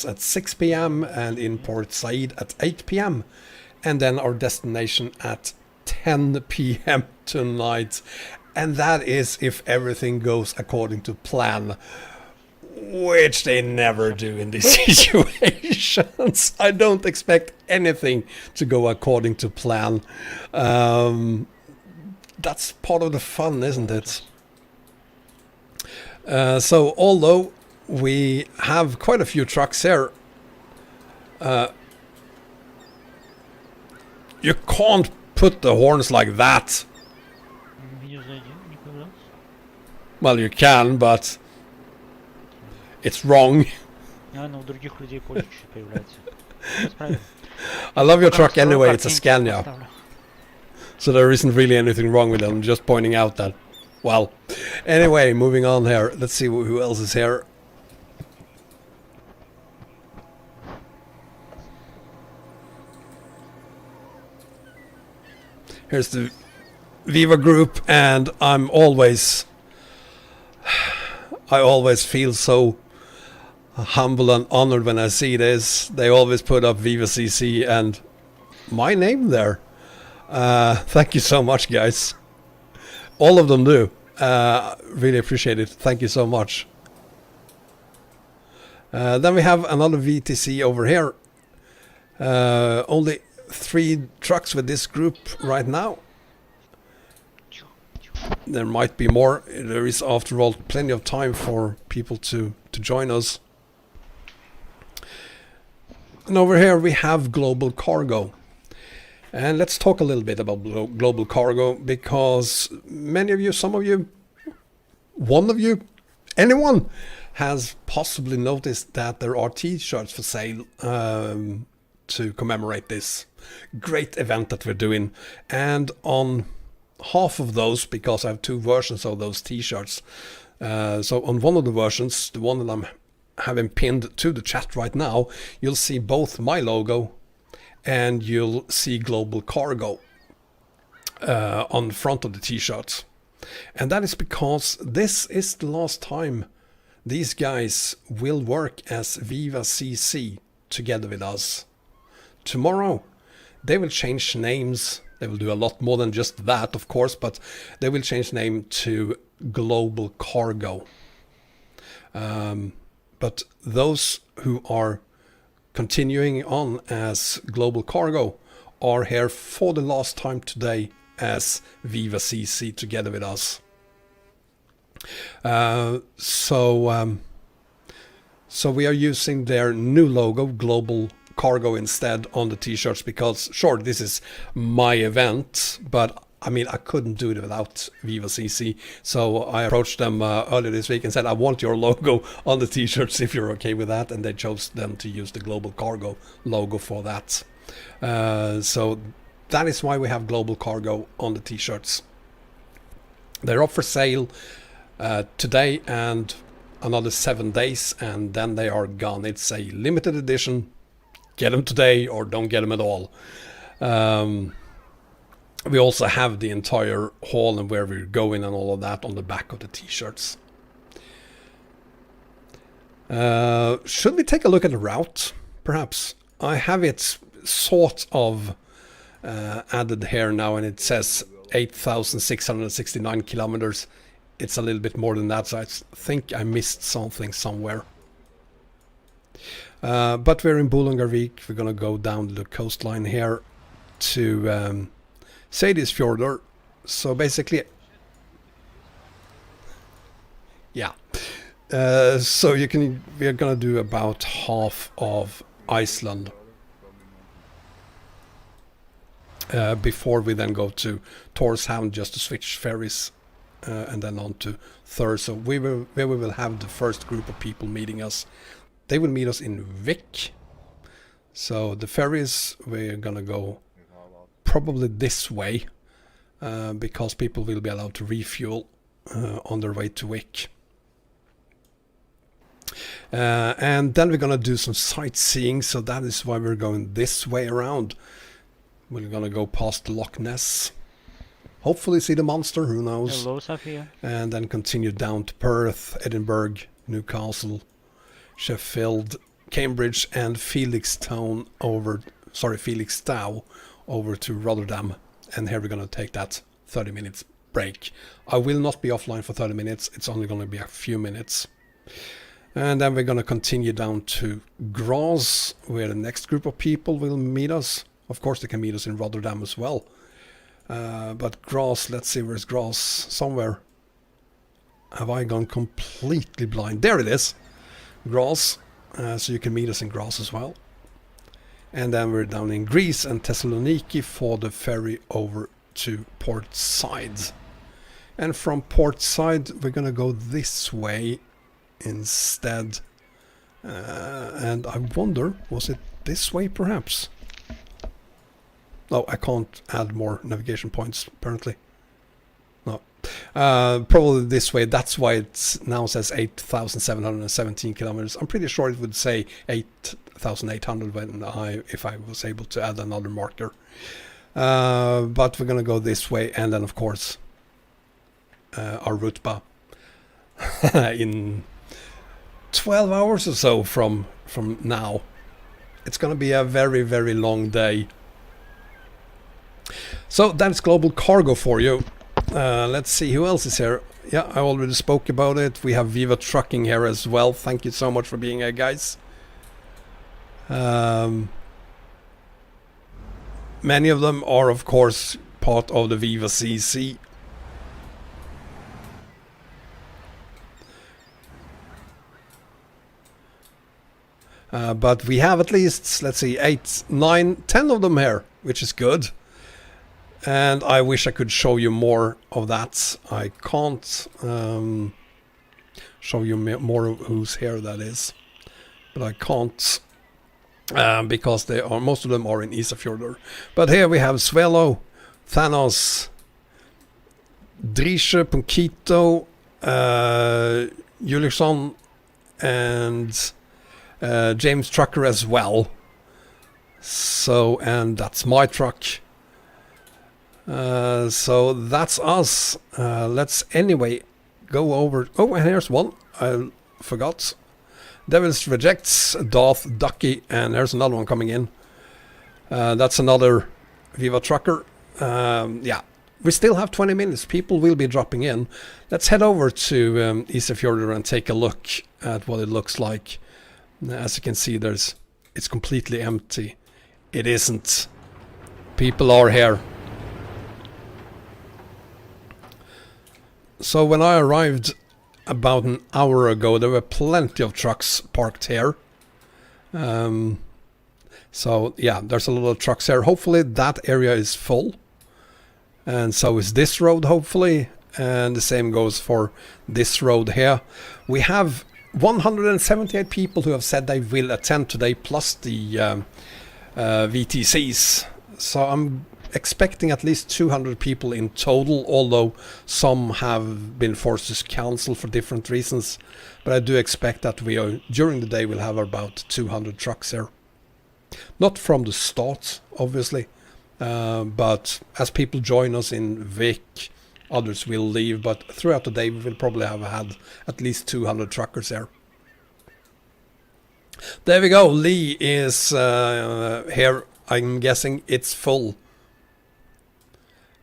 at 6 p.m. and in Port Said at 8 p.m. and then our destination at 10 p.m. tonight. And that is if everything goes according to plan, which they never do in these situations. I don't expect anything to go according to plan. That's part of the fun, isn't it? So although we have quite a few trucks here, you can't put the horns like that. Well, you can, but it's wrong. I love your truck anyway, it's a Scania. So there isn't really anything wrong with it, I'm just pointing out that. Well, anyway, moving on here. Let's see who else is here. Here's the Viva group, and I always feel so humble and honored when I see this. They always put up Viva CC and my name there. Thank you so much, guys. All of them do. Really appreciate it. Thank you so much. Then we have another VTC over here. Only 3 trucks with this group right now. There might be more. There is, after all, plenty of time for people to join us. And over here we have Global Cargo. And let's talk a little bit about Global Cargo, because many of you, some of you, one of you, anyone has possibly noticed that there are t-shirts for sale to commemorate this great event that we're doing. And on half of those, because I have 2 versions of those t-shirts, so on one of the versions, the one that I'm having pinned to the chat right now, you'll see both my logo and you'll see Global Cargo on the front of the t-shirts. And that is because this is the last time these guys will work as Viva CC together with us. Tomorrow they will change names. They will do a lot more than just that, of course, but they will change name to Global Cargo. But those who are continuing on as Global Cargo are here for the last time today as Viva CC together with us. So we are using their new logo, Global Cargo, instead on the t-shirts, because sure, this is my event, but I mean, I couldn't do it without Viva CC. So I approached them earlier this week and said, I want your logo on the t-shirts if you're okay with that. And they chose then to use the Global Cargo logo for that. So that is why we have Global Cargo on the t-shirts. They're up for sale today and another 7 days, and then they are gone. It's a limited edition. Get them today or don't get them at all. We also have the entire hall and where we're going and all of that on the back of the t-shirts. Should we take a look at the route? Perhaps. I have it sort of added here now, and it says 8,669 kilometers. It's a little bit more than that, so I think I missed something somewhere. But we're in Bolungarvik. We're going to go down the coastline here to Seyðisfjörður. So basically, yeah. So we're going to do about half of Iceland before we then go to Tórshavn just to switch ferries and then on to Thur. So we will have the first group of people meeting us. They will meet us in Vik. So the ferries, we're going to go probably this way because people will be allowed to refuel on their way to Wick. And then we're going to do some sightseeing, so that is why we're going this way around. We're going to go past Loch Ness, hopefully see the monster, who knows. Hello, Sophia. And then continue down to Perth, Edinburgh, Newcastle, Sheffield, Cambridge and Felixstowe over to Rotterdam, and here we're gonna take that 30 minutes break. I will not be offline for 30 minutes, it's only gonna be a few minutes. And then we're gonna continue down to Graz, where the next group of people will meet us. Of course they can meet us in Rotterdam as well. But Graz, let's see, where's Graz? Somewhere. Have I gone completely blind? There it is! Graz. So you can meet us in Graz as well. And then we're down in Greece and Thessaloniki for the ferry over to Port Said. And from Port Said we're gonna go this way instead. And I wonder, was it this way perhaps? No, I can't add more navigation points apparently. No. Probably this way. That's why it now says 8,717 kilometers. I'm pretty sure it would say 8,800 if I was able to add another marker. But we're gonna go this way, and then of course our Rutba in 12 hours or so from now. It's gonna be a very, very long day. So that's global cargo for you. Let's see who else is here. Yeah, I already spoke about it. We have Viva Trucking here as well. Thank you so much for being here, guys. Many of them are of course part of the Viva CC. But we have at least, let's see, 8, 9, 10 of them here, which is good. And I wish I could show you more of that. I can't show you more of who's here, that is. But I can't because they are, most of them are in Isafjordur. But here we have Svelo, Thanos, Drische, Punkito, Juliusson, and James Trucker as well. So, and that's my truck. So that's us. Let's anyway go over. Oh, and here's one I forgot. Devils Rejects, Darth, Ducky, and there's another one coming in. That's another Viva Trucker. Yeah, we still have 20 minutes. People will be dropping in. Let's head over to Isafjordur and take a look at what it looks like. As you can see, it's completely empty. It isn't. People are here. So when I arrived about an hour ago, there were plenty of trucks parked here. So yeah, there's a lot of trucks here. Hopefully that area is full. And so is this road, hopefully. And the same goes for this road here. We have 178 people who have said they will attend today, plus the VTCs. So I'm expecting at least 200 people in total, although some have been forced to cancel for different reasons. But I do expect that during the day we'll have about 200 trucks here. Not from the start, obviously, but as people join us in Vik, others will leave. But throughout the day we will probably have had at least 200 truckers here. There we go. Lee is here. I'm guessing it's full.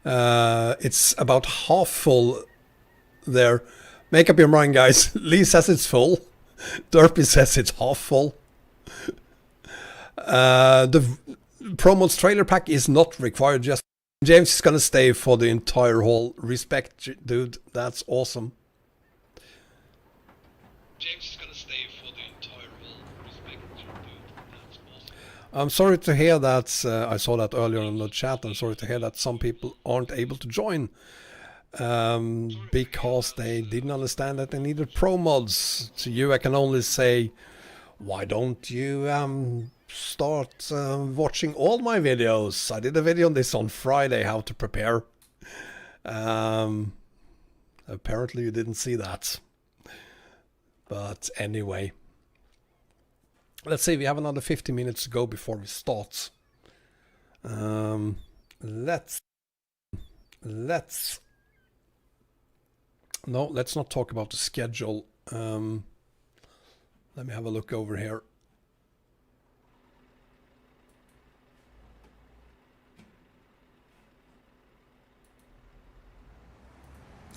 It's about half full there. Make up your mind, guys. Lee says it's full. Derpy says it's half full. The Promo's trailer pack is not required. Just James is gonna stay for the entire haul. Respect, dude. That's awesome. James is gonna stay for the entire haul. Respect, dude. That's awesome. I'm sorry to hear that. I saw that earlier in the chat. I'm sorry to hear that some people aren't able to join because they didn't understand that they needed pro mods. To you, I can only say, why don't you start watching all my videos? I did a video on this on Friday, how to prepare. Apparently you didn't see that. But anyway. Let's see, we have another 50 minutes to go before we start. Let's not talk about the schedule. Let me have a look over here.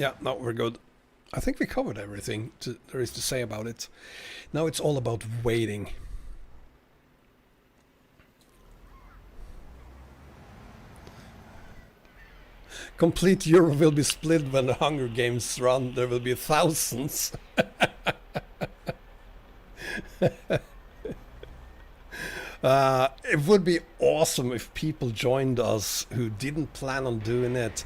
Yeah, no, we're good. I think we covered everything there is to say about it. Now it's all about waiting. Complete Europe will be split when the Hunger Games run. There will be thousands. It would be awesome if people joined us who didn't plan on doing it.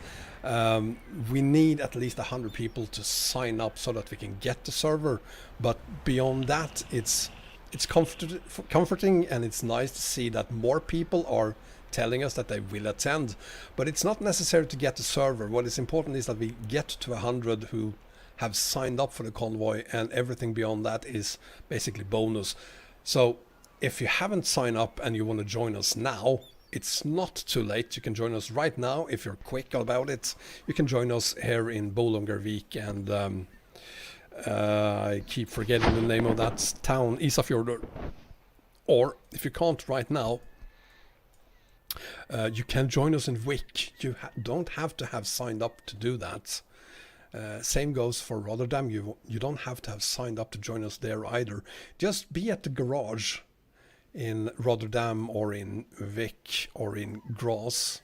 We need at least 100 people to sign up so that we can get the server. But beyond that, it's comforting, and it's nice to see that more people are telling us that they will attend. But it's not necessary to get the server. What is important is that we get to 100 who have signed up for the convoy, and everything beyond that is basically bonus. So if you haven't signed up and you want to join us now, it's not too late. You can join us right now if you're quick about it. You can join us here in Bolungarvik, and I keep forgetting the name of that town, Isafjordur. Or if you can't right now, you can join us in Wick. You don't have to have signed up to do that. Same goes for Rotterdam. You don't have to have signed up to join us there either. Just be at the garage in Rotterdam or in Wick or in Graz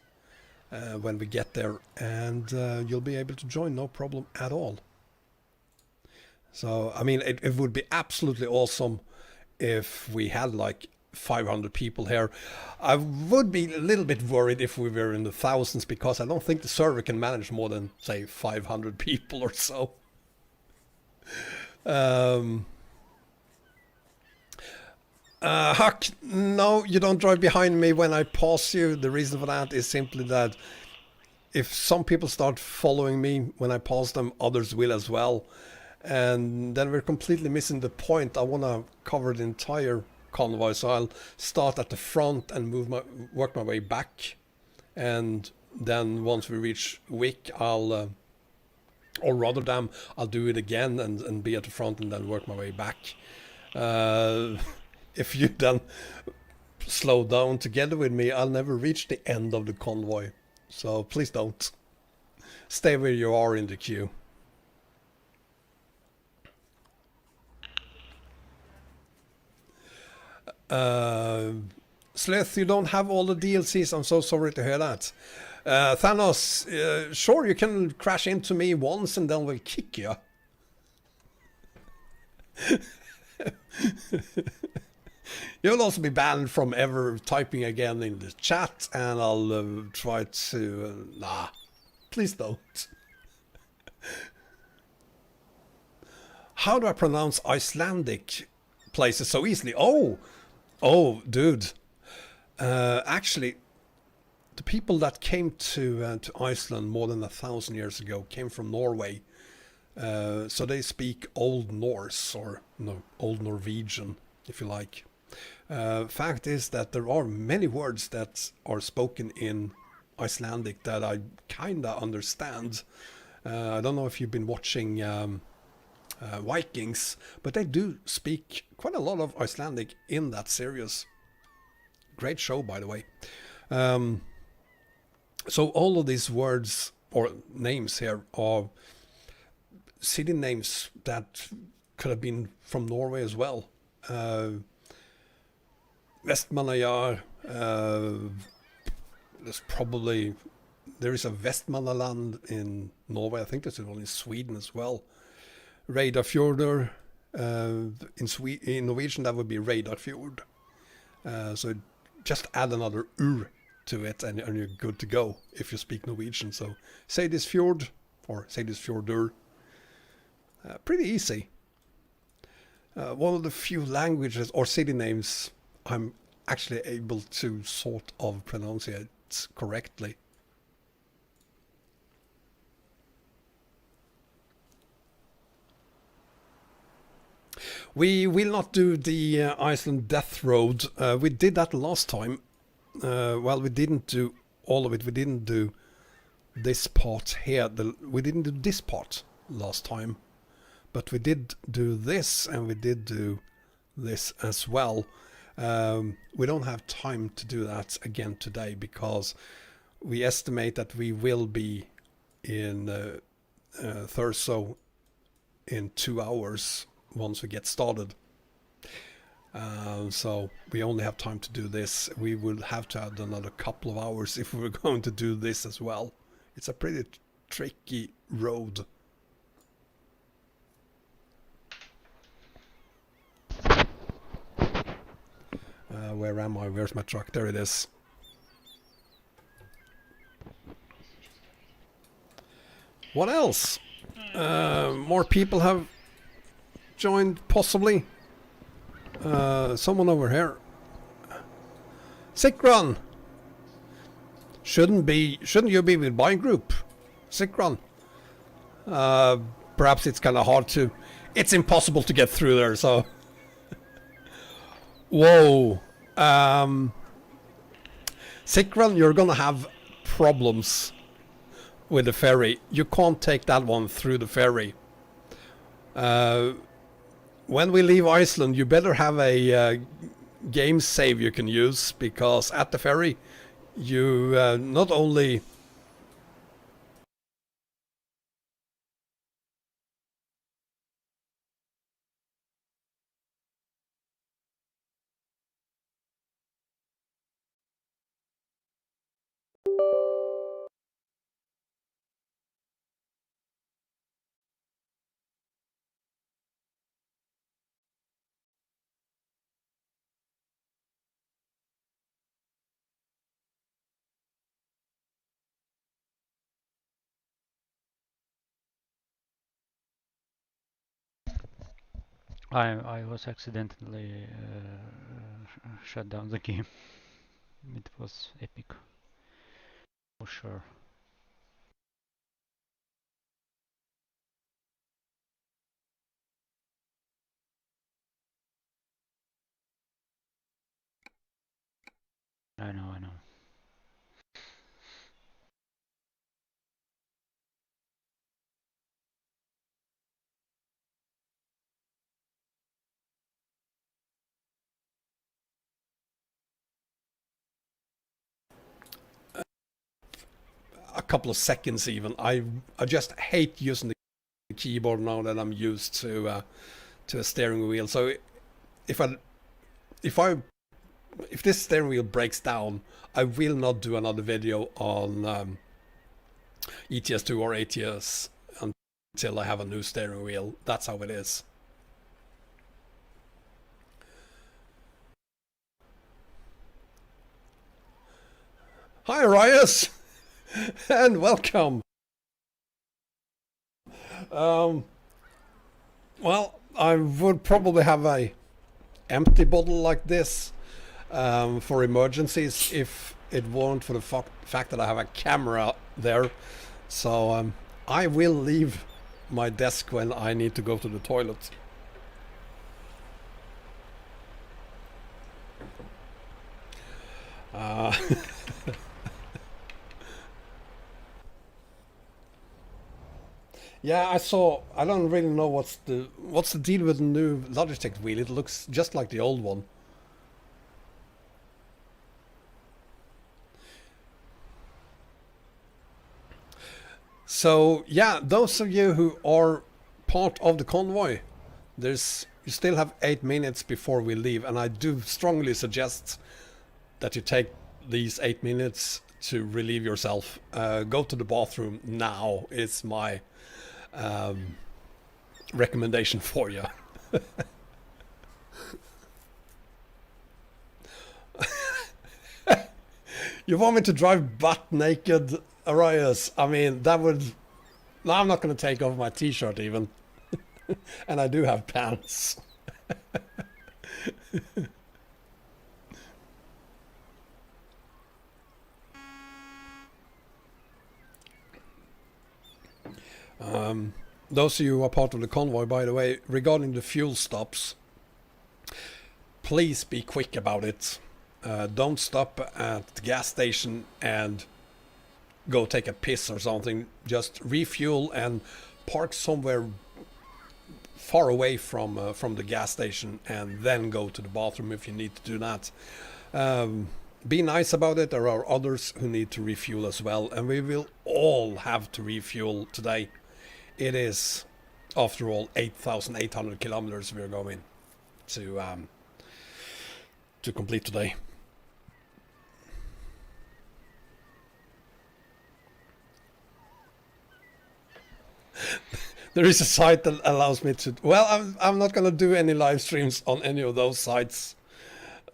when we get there, and you'll be able to join, no problem at all. So I mean, it would be absolutely awesome if we had like 500 people here. I would be a little bit worried if we were in the thousands, because I don't think the server can manage more than, say, 500 people or so. Huck, no, you don't drive behind me when I pass you. The reason for that is simply that if some people start following me when I pass them, others will as well. And then we're completely missing the point. I want to cover the entire convoy, so I'll start at the front and work my way back, and then once we reach Wick, or Rotterdam, I'll do it again and be at the front and then work my way back. If you then slow down together with me, I'll never reach the end of the convoy, so please don't. Stay where you are in the queue. Sleuth, you don't have all the DLCs. I'm so sorry to hear that. Thanos, sure, you can crash into me once and then we'll kick you. You'll also be banned from ever typing again in the chat, and I'll try to... nah, please don't. How do I pronounce Icelandic places so easily? Oh, dude. Actually, the people that came to Iceland more than 1,000 years ago came from Norway. So they speak Old Norse, or no, Old Norwegian, if you like. Fact is that there are many words that are spoken in Icelandic that I kinda understand. I don't know if you've been watching Vikings, but they do speak quite a lot of Icelandic in that series. Great show, by the way. So all of these words or names here are city names that could have been from Norway as well. Vestmannaeyjar, there is a Vestmannaland in Norway. I think there's one in Sweden as well. Reyðarfjörður, in Norwegian that would be Reyðarfjord. So just add another ur to it and you're good to go if you speak Norwegian. So Seyðisfjord or Seyðisfjordur. Pretty easy. One of the few languages or city names I'm actually able to sort of pronounce it correctly. We will not do the Iceland Death Road. We did that last time. Well, we didn't do all of it. We didn't do this part here. We didn't do this part last time. But we did do this, and we did do this as well. We don't have time to do that again today because we estimate that we will be in Thurso in 2 hours once we get started. So we only have time to do this. We will have to add another couple of hours if we're going to do this as well. It's a pretty tricky road. Where am I? Where's my truck? There it is. What else? More people have joined, possibly. Someone over here. Sikron! Shouldn't you be with my group? Sikron. Perhaps it's kind of hard to... It's impossible to get through there, so... Whoa. Sikron, you're gonna have problems with the ferry. You can't take that one through the ferry. When we leave Iceland, you better have a game save you can use, because at the ferry, you not only... I was accidentally shut down the game. It was epic, for sure. I know, I know. A couple of seconds even. I just hate using the keyboard now that I'm used to a steering wheel. So if this steering wheel breaks down, I will not do another video on ETS2 or ATS until I have a new steering wheel. That's how it is. Hi, Arias, and welcome. Well, I would probably have a empty bottle like this for emergencies if it weren't for the fact that I have a camera there. So I will leave my desk when I need to go to the toilet. Yeah, I saw. I don't really know what's the deal with the new Logitech wheel. It looks just like the old one. So yeah, those of you who are part of the convoy, you still have 8 minutes before we leave, and I do strongly suggest that you take these 8 minutes to relieve yourself. Go to the bathroom now is my recommendation for you. You want me to drive butt naked, Arias? I mean, that would... No, I'm not going to take off my t-shirt even. And I do have pants. Those of you who are part of the convoy, by the way, regarding the fuel stops, please be quick about it. Don't stop at the gas station and go take a piss or something. Just refuel and park somewhere far away from the gas station, and then go to the bathroom if you need to do that. Be nice about it. There are others who need to refuel as well, and we will all have to refuel today. it is, after all, 8,800 kilometers we're going to complete today. There is a site that allows me to... Well, I'm not going to do any live streams on any of those sites.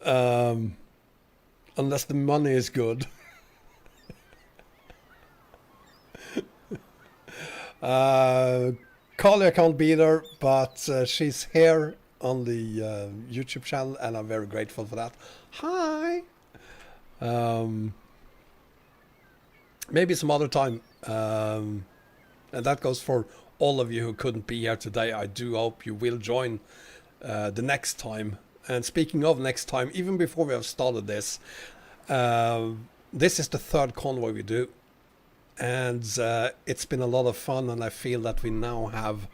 Unless the money is good. Kalia can't be there, but she's here on the YouTube channel, and I'm very grateful for that. Hi! Maybe some other time. And that goes for all of you who couldn't be here today. I do hope you will join the next time. And speaking of next time, even before we have started this, this is the third convoy we do. And it's been a lot of fun, and I feel that we now have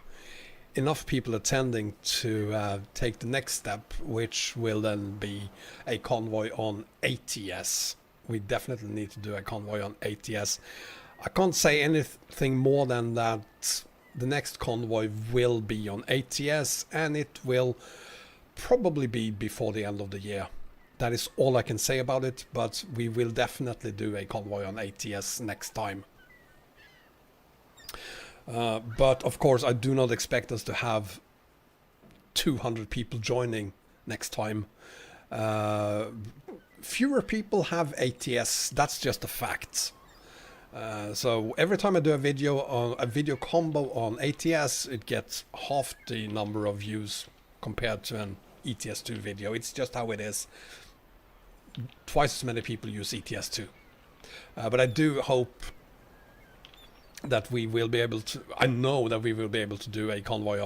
enough people attending to take the next step, which will then be a convoy on ATS. We definitely need to do a convoy on ATS. I can't say anything more than that. The next convoy will be on ATS, and it will probably be before the end of the year. That is all I can say about it, but we will definitely do a convoy on ATS next time. But of course, I do not expect us to have 200 people joining next time. Fewer people have ATS, that's just a fact. So every time I do a video combo on ATS, it gets half the number of views compared to an ETS2 video. It's just how it is. Twice as many people use ETS2. But I do hope that we will be able to... I know that we will be able to do a convoy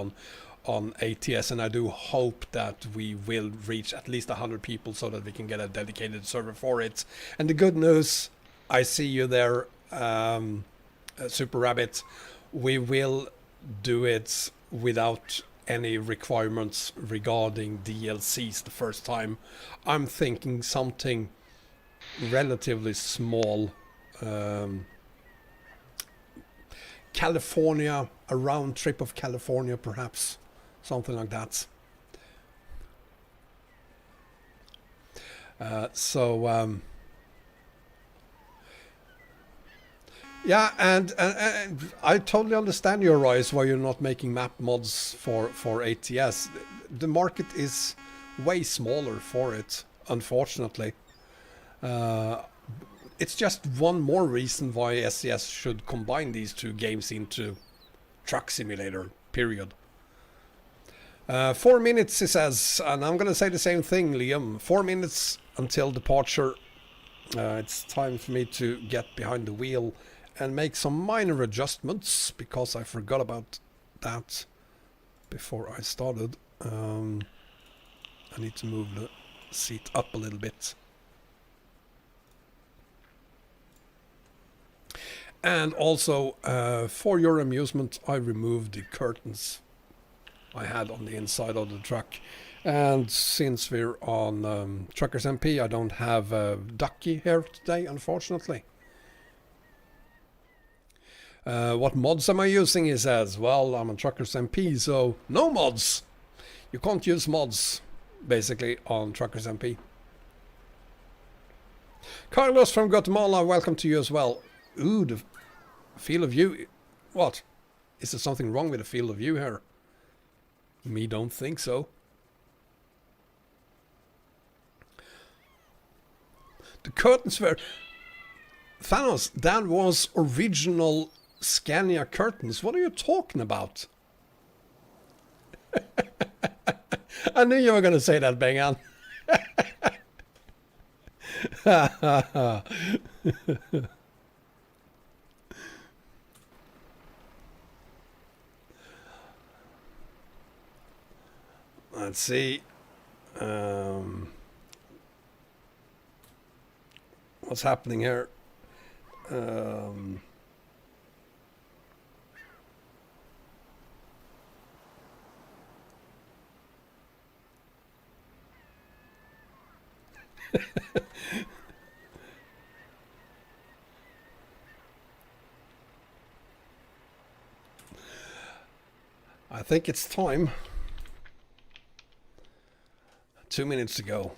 on ATS, and I do hope that we will reach at least 100 people so that we can get a dedicated server for it. And the good news, I see you there, Super Rabbit. We will do it without any requirements regarding DLCs the first time. I'm thinking something relatively small. California, a round trip of California perhaps, something like that. Yeah, and I totally understand your rise why you're not making map mods for ATS. The market is way smaller for it, unfortunately. It's just one more reason why SCS should combine these two games into Truck Simulator, period. 4 minutes, he says, and I'm gonna say the same thing, Liam. 4 minutes until departure. It's time for me to get behind the wheel and make some minor adjustments, because I forgot about that before I started. I need to move the seat up a little bit. And also, for your amusement, I removed the curtains I had on the inside of the truck. And since we're on TruckersMP, I don't have Ducky here today, unfortunately. What mods am I using, he says. Well, I'm on TruckersMP, so no mods. You can't use mods, basically, on TruckersMP. Carlos from Guatemala, welcome to you as well. Ooh, the field of view. What? Is there something wrong with the field of view here? Me don't think so. The curtains were... Thanos, that was original Scania curtains. What are you talking about? I knew you were going to say that, Bengan. Let's see. What's happening here? think it's time. 2 minutes to go.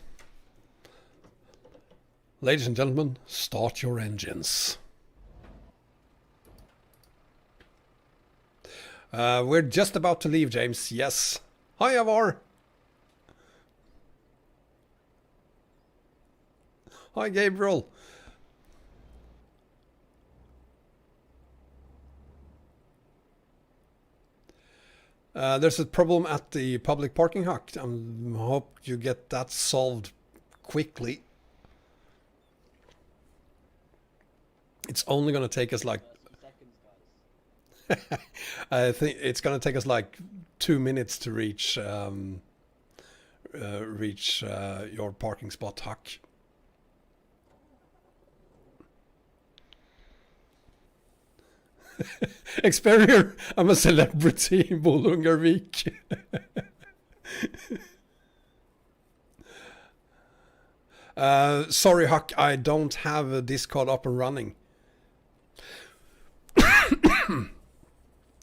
Ladies and gentlemen, start your engines. We're just about to leave, James. Yes. Hi, Avar. Hi, Gabriel. There's a problem at the public parking hut. I hope you get that solved quickly. It's only going to take us like... I think it's going to take us like 2 minutes to reach your parking spot, Huck. Experier, I'm a celebrity in Bolungarvik. Sorry, Huck, I don't have a Discord up and running.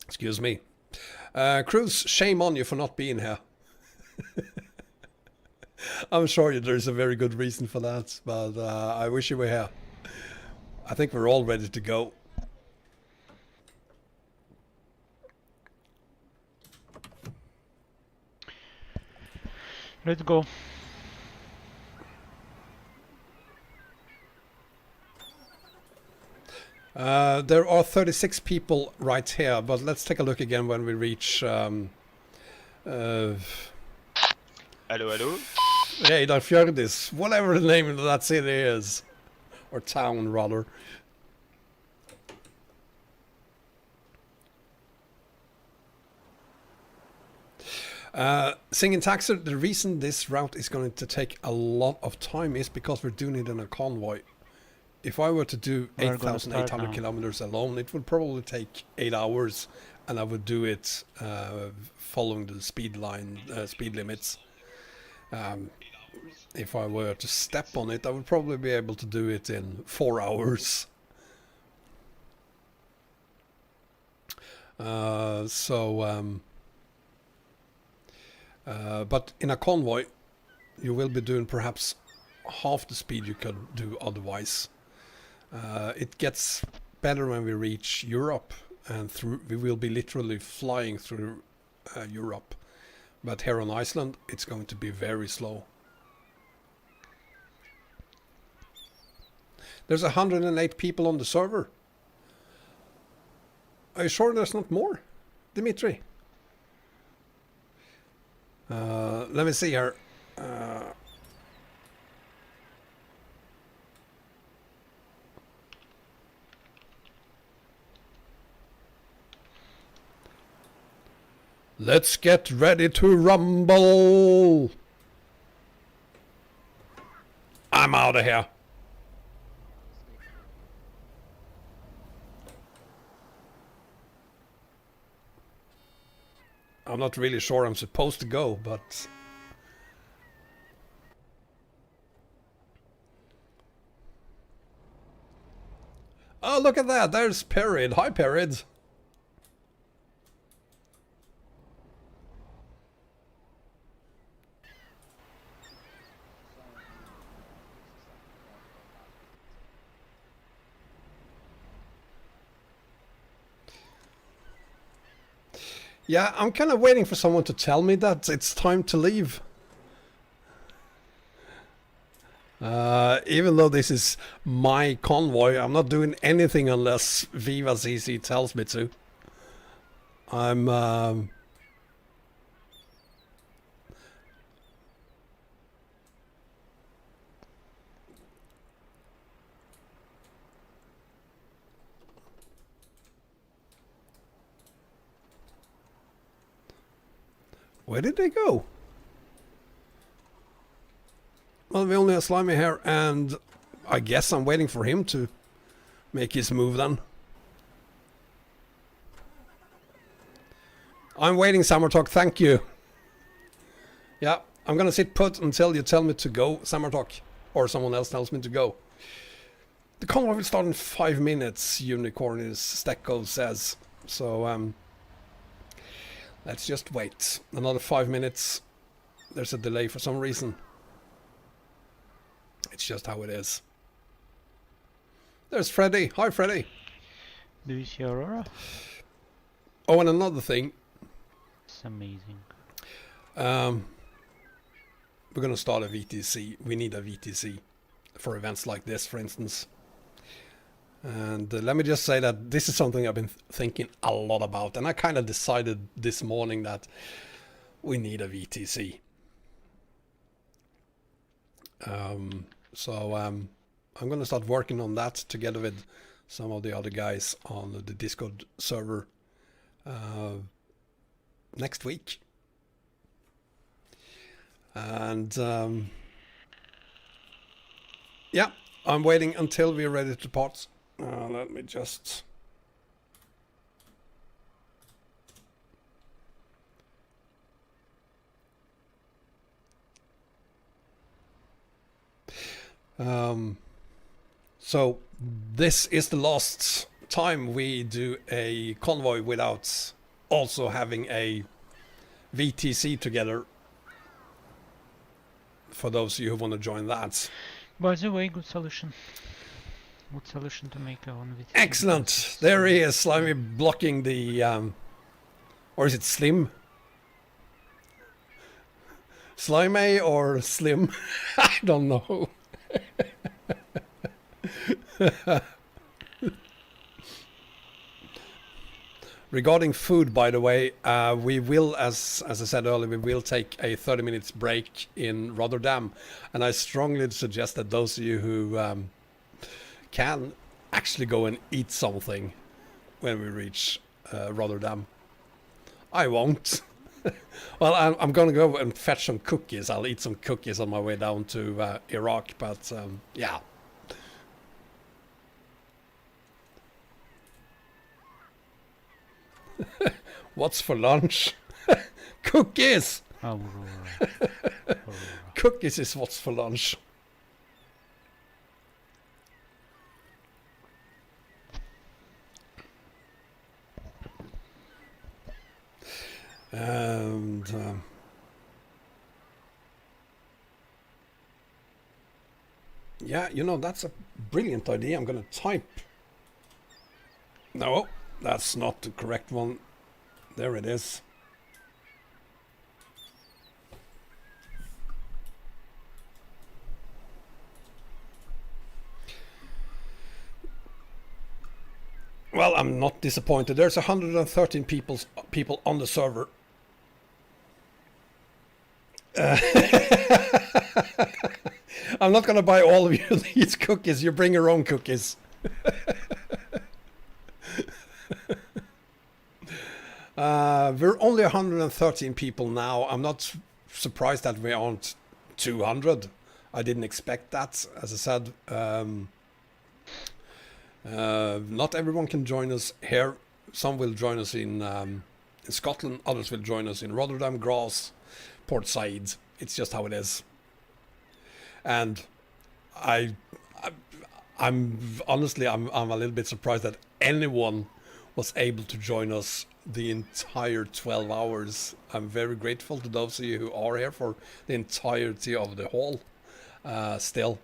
Excuse me. Cruz, shame on you for not being here. I'm sure there's a very good reason for that, but I wish you were here. I think we're all ready to go. Let's go. There are 36 people right here, but let's take a look again when we reach... Allô, allô? Reydarfjordis, whatever the name of that city is. Or town, rather. Singing Taxer, the reason this route is going to take a lot of time is because we're doing it in a convoy. If I were to do 8,800 kilometers alone, it would probably take 8 hours, and I would do it following the speed limits. If I were to step on it, I would probably be able to do it in 4 hours. But in a convoy, you will be doing perhaps half the speed you could do otherwise. It gets better when we reach Europe, and we will be literally flying through Europe. But here on Iceland, it's going to be very slow. There's 108 people on the server. Are you sure there's not more, Dimitri? Let me see here. Let's get ready to rumble. I'm out of here. I'm not really sure I'm supposed to go, but... Oh, look at that. There's Perid. Hi, Perid. Yeah, I'm kind of waiting for someone to tell me that it's time to leave. Even though this is my convoy, I'm not doing anything unless Viva CC tells me to. I'm... Where did they go? Well, we only have Slimy here, and I guess I'm waiting for him to make his move then. I'm waiting, Summer Talk, thank you. Yeah, I'm gonna sit put until you tell me to go, Summer Talk, or someone else tells me to go. The convoy will start in 5 minutes, Unicorn is Stecco says. So, Let's just wait another 5 minutes. There's a delay for some reason. It's just how it is. There's Freddy. Hi, Freddy. Do you see Aurora? Oh, and another thing. It's amazing. We're gonna start a VTC. We need a VTC for events like this, for instance. And let me just say that this is something I've been thinking a lot about, and I kind of decided this morning that we need a VTC. So I'm going to start working on that together with some of the other guys on the Discord server next week. And yeah, I'm waiting until we're ready to part. Let me just... So this is the last time we do a convoy without also having a VTC together. For those of you who want to join that. By the way, good solution. Good solution to make one VTC. Excellent. There he is, Slimy blocking the or is it Slim? Slimy or Slim? I don't know. Regarding food, by the way, we will, as I said earlier, we will take a 30 minutes break in Rotterdam, and I strongly suggest that those of you who can actually go and eat something when we reach Rotterdam. I won't. Well, I'm going to go and fetch some cookies. I'll eat some cookies on my way down to Iraq, but yeah. What's for lunch? Cookies! Aurora. Cookies is what's for lunch. And yeah, you know, that's a brilliant idea. I'm going to type. No, that's not the correct one. There it is. Well, I'm not disappointed. There's 113 people on the server. I'm not going to buy all of you these cookies. You bring your own cookies. We're only 113 people now. I'm not surprised that we aren't 200. I didn't expect that. As I said, not everyone can join us here. Some will join us in Scotland. Others will join us in Rotterdam, Graz, Port Said. It's just how it is. And I'm honestly I'm a little bit surprised that anyone was able to join us the entire 12 hours. I'm very grateful to those of you who are here for the entirety of the haul. Still,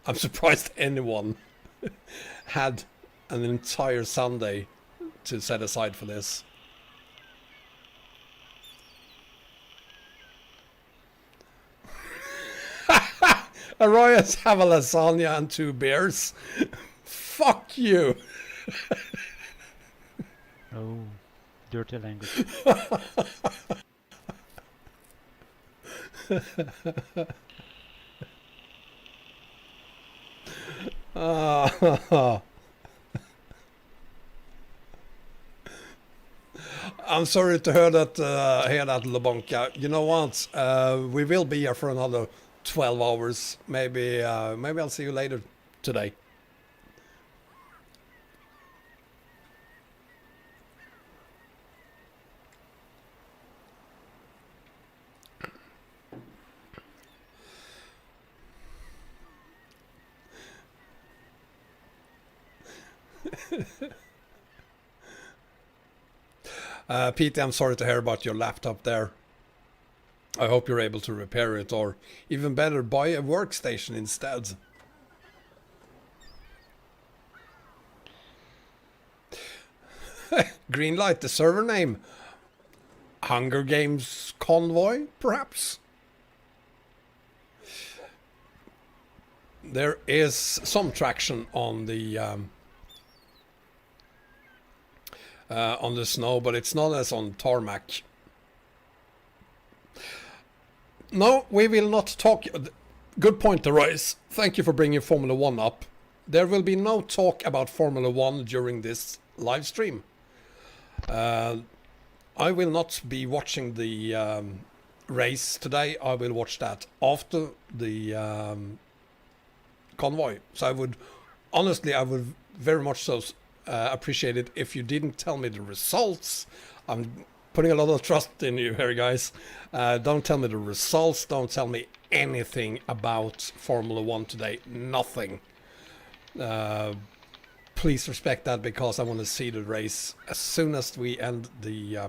I'm surprised anyone had an entire Sunday to set aside for this. Arroyas have a lasagna and 2 beers. Fuck you. Oh, dirty language. I'm sorry to hear that, Lebonka. You know what? We will be here for another 12 hours. Maybe I'll see you later today. Pete, I'm sorry to hear about your laptop there. I hope you're able to repair it, or even better, buy a workstation instead. Greenlight, the server name. Hunger Games Convoy, perhaps? There is some traction on the snow, but it's not as on tarmac. No, we will not talk. Good point, Royce. Thank you for bringing Formula 1 up. There will be no talk about Formula 1 during this live stream. I will not be watching the race today. I will watch that after the convoy. So I would very much so appreciate it if you didn't tell me the results. I'm putting a lot of trust in you here, guys. Don't tell me the results. Don't tell me anything about Formula 1 today. Nothing. Please respect that, because I want to see the race as soon as we end the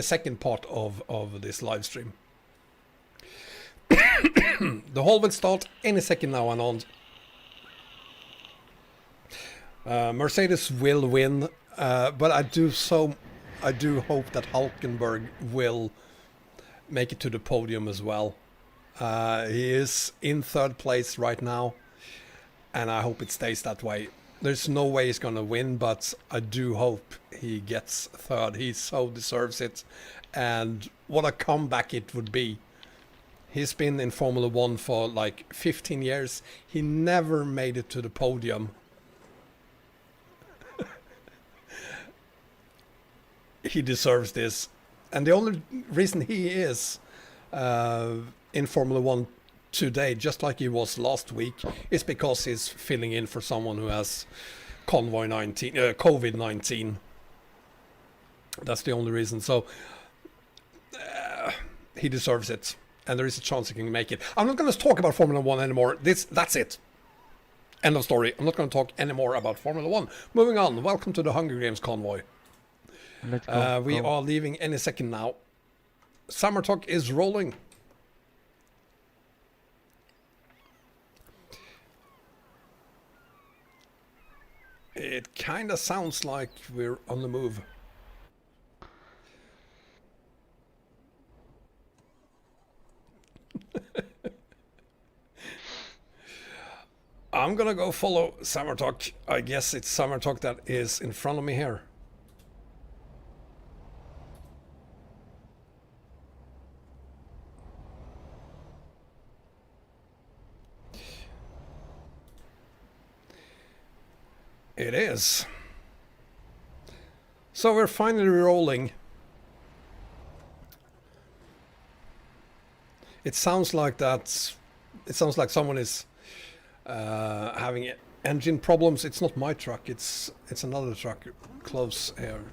second part of this live stream. The hall will start any second now and on. Mercedes will win, but I do hope that Hulkenberg will make it to the podium as well. He is in third place right now, and I hope it stays that way. There's no way he's going to win, but I do hope he gets third. He so deserves it, and what a comeback it would be. He's been in Formula 1 for like 15 years. He never made it to the podium. He deserves this. And the only reason he is in Formula 1 today, just like he was last week, is because he's filling in for someone who has COVID-19. That's the only reason. So he deserves it. And there is a chance he can make it. I'm not going to talk about Formula 1 anymore. That's it. End of story. I'm not going to talk anymore about Formula 1. Moving on. Welcome to the Hunger Games Convoy. Let's go. We are leaving any second now. Summer Talk is rolling. It kind of sounds like we're on the move. I'm gonna go follow Summer Talk. I guess it's Summer Talk that is in front of me here. It is. So we're finally rolling. It sounds like that's. It sounds like someone is having engine problems. It's not my truck. It's another truck close here.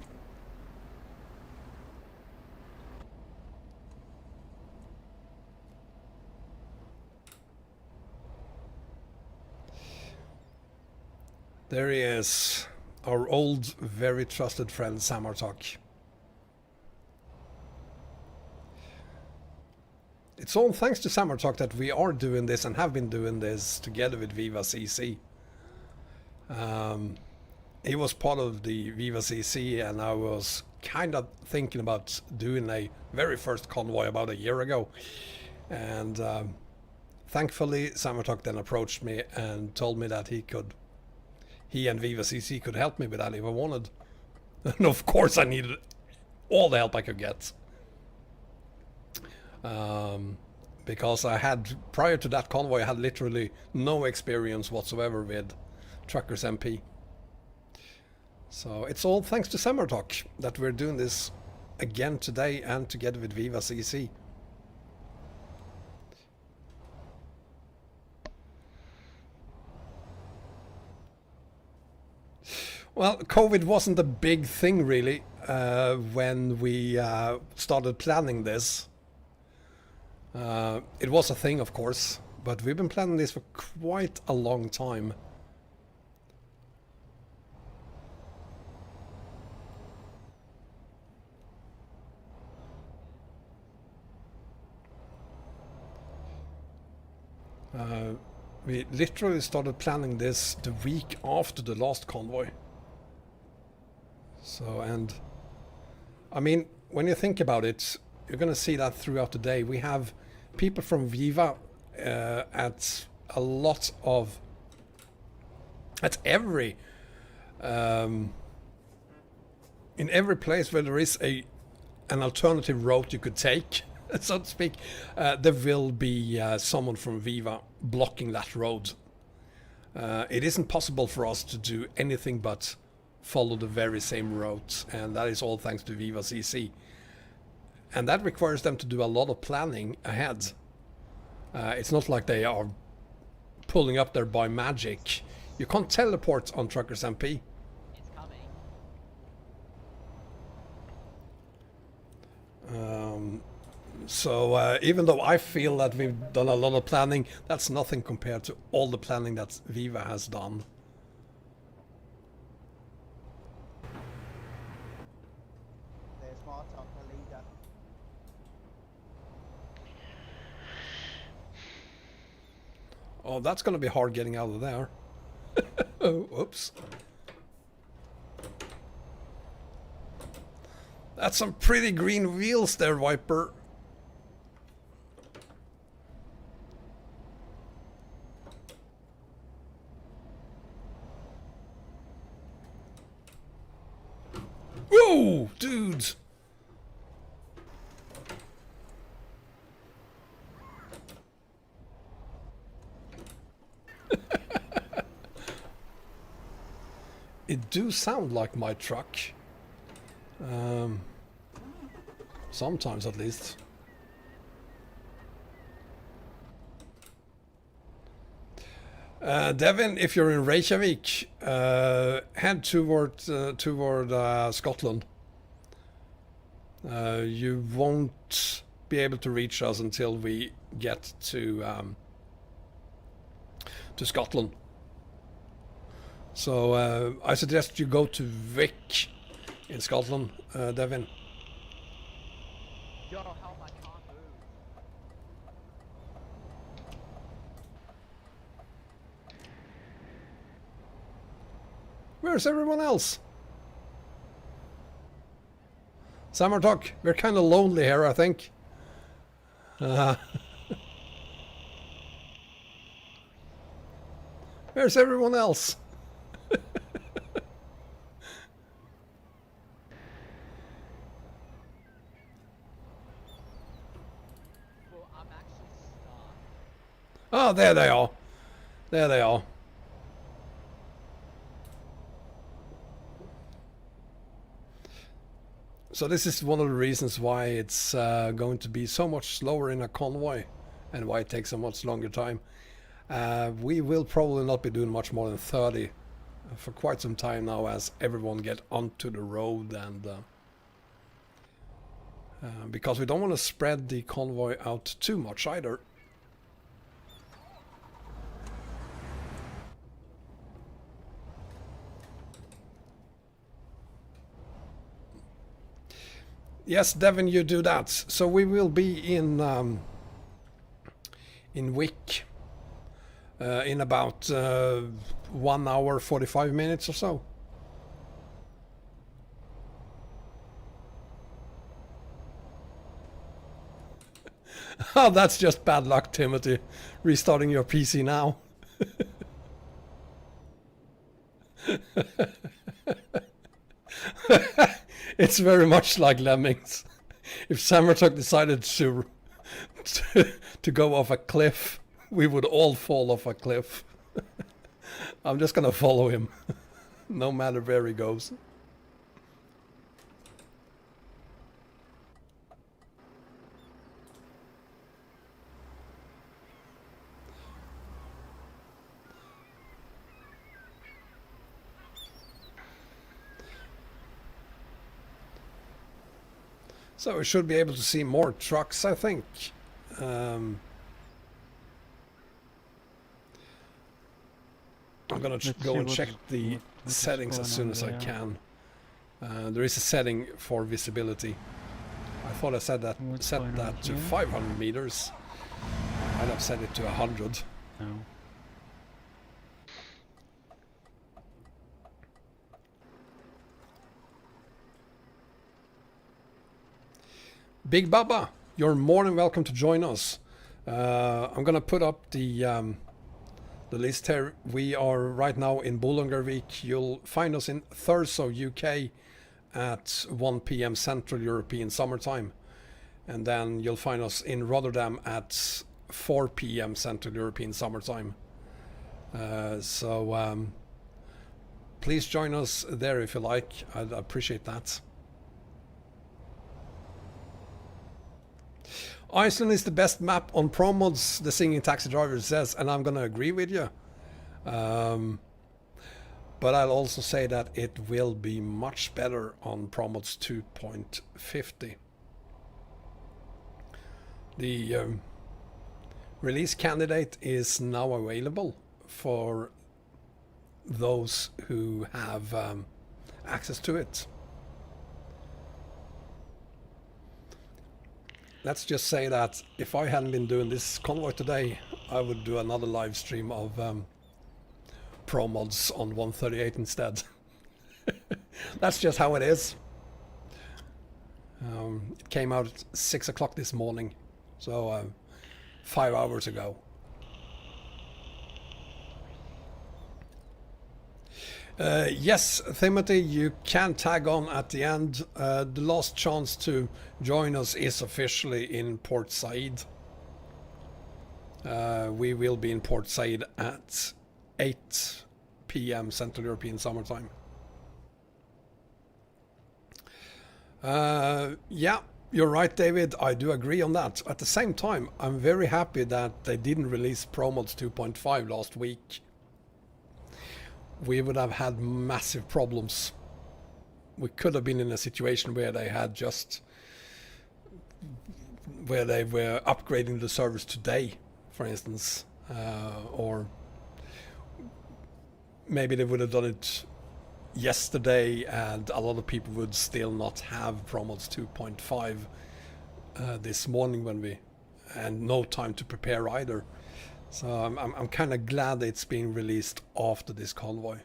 There he is, our old, very trusted friend Samartok. It's all thanks to Samartok that we are doing this and have been doing this together with Viva CC. He was part of the Viva CC, and I was kind of thinking about doing a very first convoy about a year ago. And thankfully Samartok then approached me and told me that he and Viva CC could help me with that if I wanted. And of course I needed all the help I could get. Because I had, prior to that convoy, I had literally no experience whatsoever with TruckersMP. So it's all thanks to Samartok that we're doing this again today and together with Viva CC. Well, COVID wasn't a big thing really when we started planning this. It was a thing, of course, but we've been planning this for quite a long time. We literally started planning this the week after the last convoy. So, and I mean, when you think about it, you're going to see that throughout the day. We have people from Viva at a lot of, at every, in every place where there is an alternative route you could take, so to speak, there will be someone from Viva blocking that road. It isn't possible for us to do anything but follow the very same route, and that is all thanks to Viva CC. And that requires them to do a lot of planning ahead. It's not like they are pulling up there by magic. You can't teleport on TruckersMP. It's coming. So even though I feel that we've done a lot of planning, that's nothing compared to all the planning that Viva has done. There's more talk, the leader. Oh, that's going to be hard getting out of there. Oh, whoops. That's some pretty green wheels there, Viper. Whoa, dudes. It do sound like my truck. Sometimes at least. Devin, if you're in Reykjavik, head toward Scotland. You won't be able to reach us until we get to Scotland. So I suggest you go to Vic in Scotland, Devin. Yo, help, I can't move. Where's everyone else? Samartok, we're kind of lonely here, I think. Where's everyone else? Well, I'm actually stuck. Oh, there they are. There they are. So this is one of the reasons why it's going to be so much slower in a convoy and why it takes so much longer time. We will probably not be doing much more than 30 for quite some time now as everyone get onto the road, and because we don't want to spread the convoy out too much either. Yes, Devin, you do that. So we will be in Wick in about 1 hour 45 minutes or so. Oh, that's just bad luck, Timothy. Restarting your PC now. It's very much like Lemmings. If Samartok decided to go off a cliff, we would all fall off a cliff. I'm just gonna follow him, no matter where he goes. So we should be able to see more trucks, I think. I'm gonna go and check the settings as soon as I can. There is a setting for visibility. I thought I set that to 500 meters. I'd have set it to 100. No. Big Baba, you're more than welcome to join us. I'm gonna put up the list here. We are right now in Bolungarvik. You'll find us in Thurso, UK at 1 p.m. Central European Summertime. And then you'll find us in Rotterdam at 4 p.m. Central European Summertime. So please join us there if you like. I'd appreciate that. Iceland is the best map on Pro Mods, the Singing Taxi Driver says, and I'm gonna agree with you. But I'll also say that it will be much better on Pro Mods 2.50. The release candidate is now available for those who have access to it. Let's just say that if I hadn't been doing this convoy today, I would do another live stream of Pro Mods on 138 instead. That's just how it is. It came out at 6 o'clock this morning, so 5 hours ago. Yes, Timothy, you can tag on at the end. The last chance to join us is officially in Port Said. We will be in Port Said at 8 p.m. Central European Summertime. Yeah, you're right, David. I do agree on that. At the same time, I'm very happy that they didn't release Pro Mods 2.5 last week. We would have had massive problems. We could have been in a situation where they had just where they were upgrading the servers today, for instance, or maybe they would have done it yesterday and a lot of people would still not have Pro Mods 2.5 this morning when we and no time to prepare either. So I'm kind of glad it's being released after this convoy.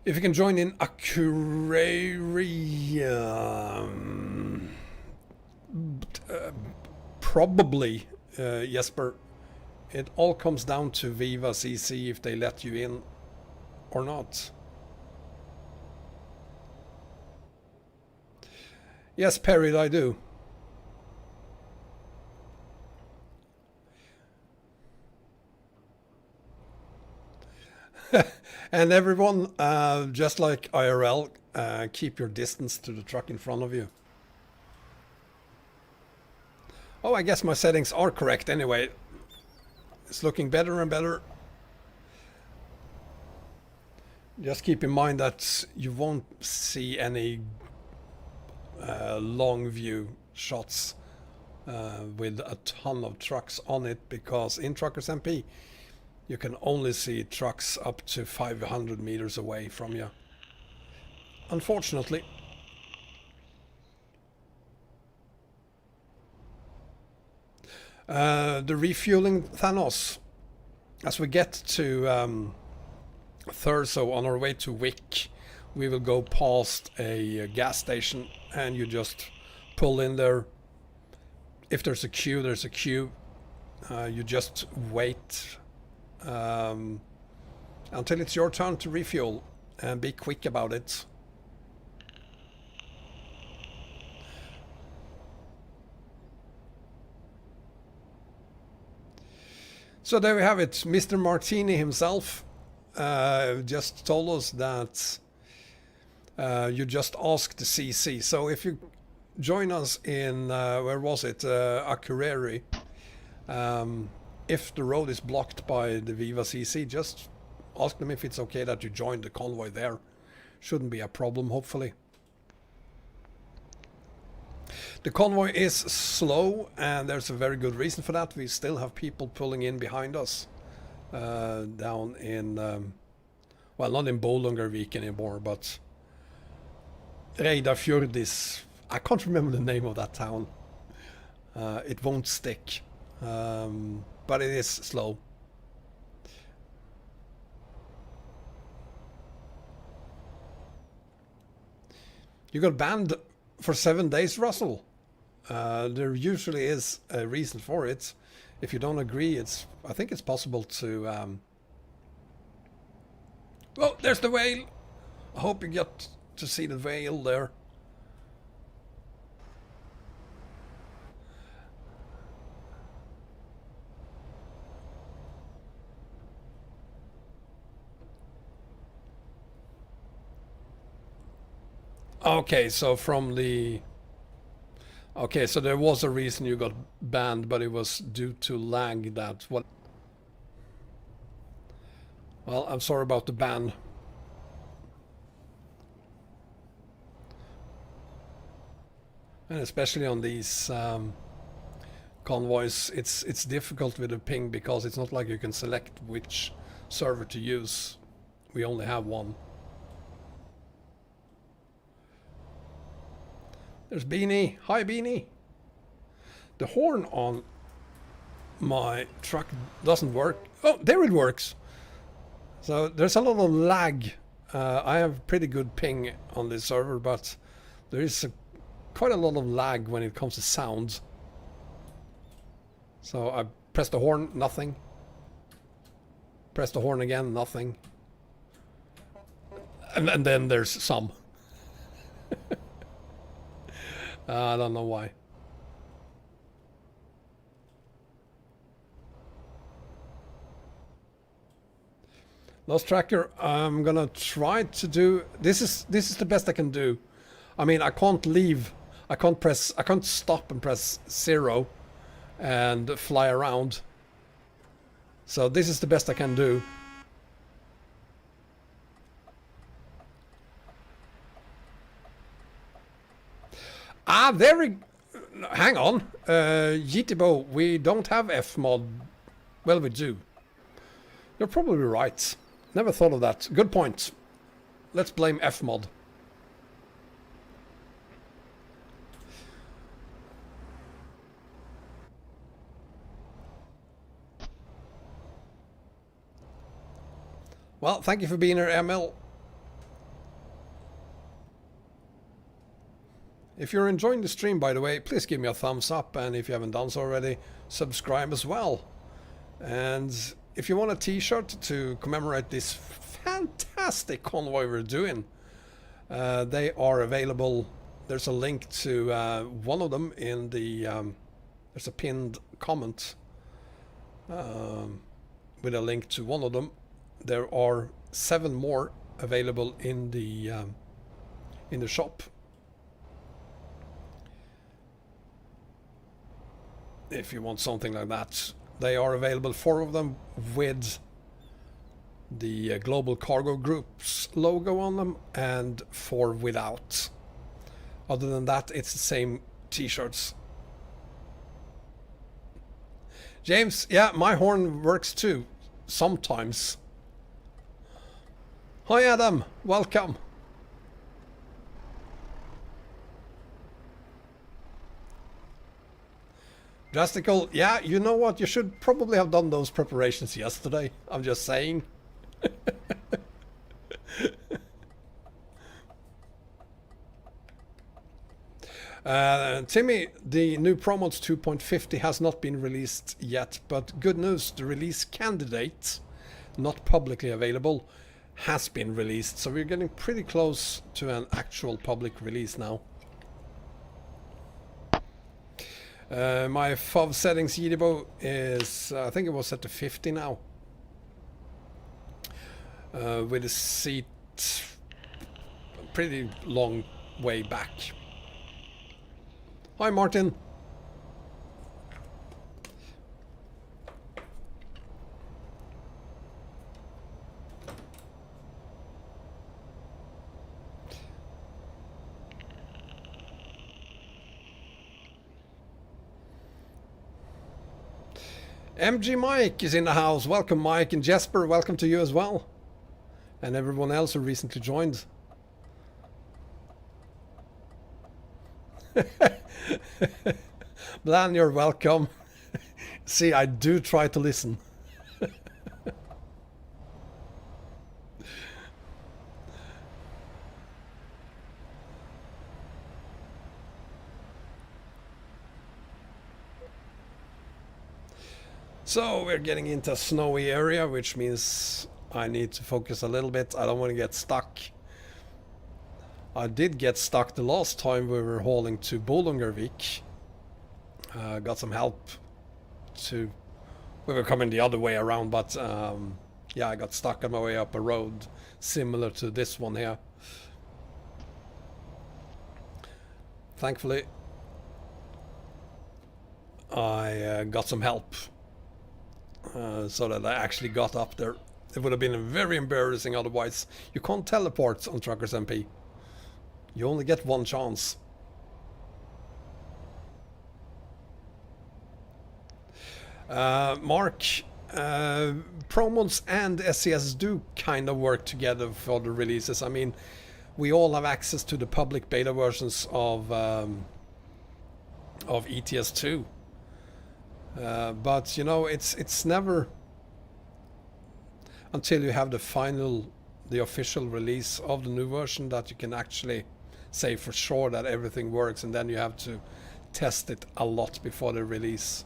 If you can join in Aquarium, probably, Jesper. It all comes down to Viva CC if they let you in or not. Yes, Perry, I do. And everyone, just like IRL, keep your distance to the truck in front of you. Oh, I guess my settings are correct anyway. It's looking better and better. Just keep in mind that you won't see any long view shots with a ton of trucks on it, because in TruckersMP you can only see trucks up to 500 meters away from you, unfortunately. The refueling, Thanos, as we get to Thurso on our way to Wick, we will go past a gas station and you just pull in there. If there's a queue, there's a queue. You just wait until it's your turn to refuel and be quick about it. So there we have it. Mr. Martini himself just told us that you just asked the CC. So if you join us in, where was it, Akureyri, if the road is blocked by the Viva CC, just ask them if it's okay that you join the convoy there. Shouldn't be a problem, hopefully. The convoy is slow, and there's a very good reason for that. We still have people pulling in behind us down in, well, not in Bolungarvik anymore, but Reidafjordis. I can't remember the name of that town. It won't stick, but it is slow. You got banned for 7 days, Russell. There usually is a reason for it. If you don't agree, I think it's possible to... Oh, there's the whale! I hope you get to see the whale there. Okay, so from the... Okay, so there was a reason you got banned, but it was due to lag. That what? Well, I'm sorry about the ban. And especially on these convoys, it's difficult with the ping because it's not like you can select which server to use. We only have one. There's Beanie. Hi, Beanie. The horn on my truck doesn't work. Oh, there it works. So there's a lot of lag. I have pretty good ping on this server, but there is quite a lot of lag when it comes to sound. So I press the horn, nothing. Press the horn again, nothing. And then there's some. I don't know why. Lost Tracker, I'm gonna try to do... This is the best I can do. I mean, I can't leave. I can't stop and press 0 and fly around. So this is the best I can do. Ah, very... Hang on. Yitibo, we don't have Fmod. Well, we do. You're probably right. Never thought of that. Good point. Let's blame Fmod. Well, thank you for being here, ML. If you're enjoying the stream, by the way, please give me a thumbs up, and if you haven't done so already, subscribe as well. And if you want a t-shirt to commemorate this fantastic convoy we're doing, they are available. There's a link to one of them in the... there's a pinned comment with a link to one of them. There are 7 more available in the shop. If you want something like that, they are available, 4 of them with the Global Cargo Group's logo on them, and 4 without. Other than that, it's the same t-shirts. James, yeah, my horn works too, sometimes. Hi Adam, welcome. Drastical, yeah, you know what? You should probably have done those preparations yesterday. I'm just saying. Timmy, the new Promods 2.50 has not been released yet, but good news, the release candidate, not publicly available, has been released. So we're getting pretty close to an actual public release now. My FOV settings Yidibo is, I think it was set to 50 now. With the seat pretty long way back. Hi Martin. MG Mike is in the house. Welcome Mike, and Jesper, welcome to you as well. And everyone else who recently joined. Blan, you're welcome. See, I do try to listen. So we're getting into a snowy area, which means I need to focus a little bit. I don't want to get stuck. I did get stuck the last time we were hauling to Bolungarvik. Got some help to... We were coming the other way around, but yeah, I got stuck on my way up a road similar to this one here. Thankfully, I got some help so that I actually got up there. It would have been very embarrassing otherwise. You can't teleport on TruckersMP. You only get one chance. Mark, promos and SCS do kind of work together for the releases. I mean, we all have access to the public beta versions of ETS2. But you know, it's never until you have the official release of the new version that you can actually say for sure that everything works, and then you have to test it a lot before the release.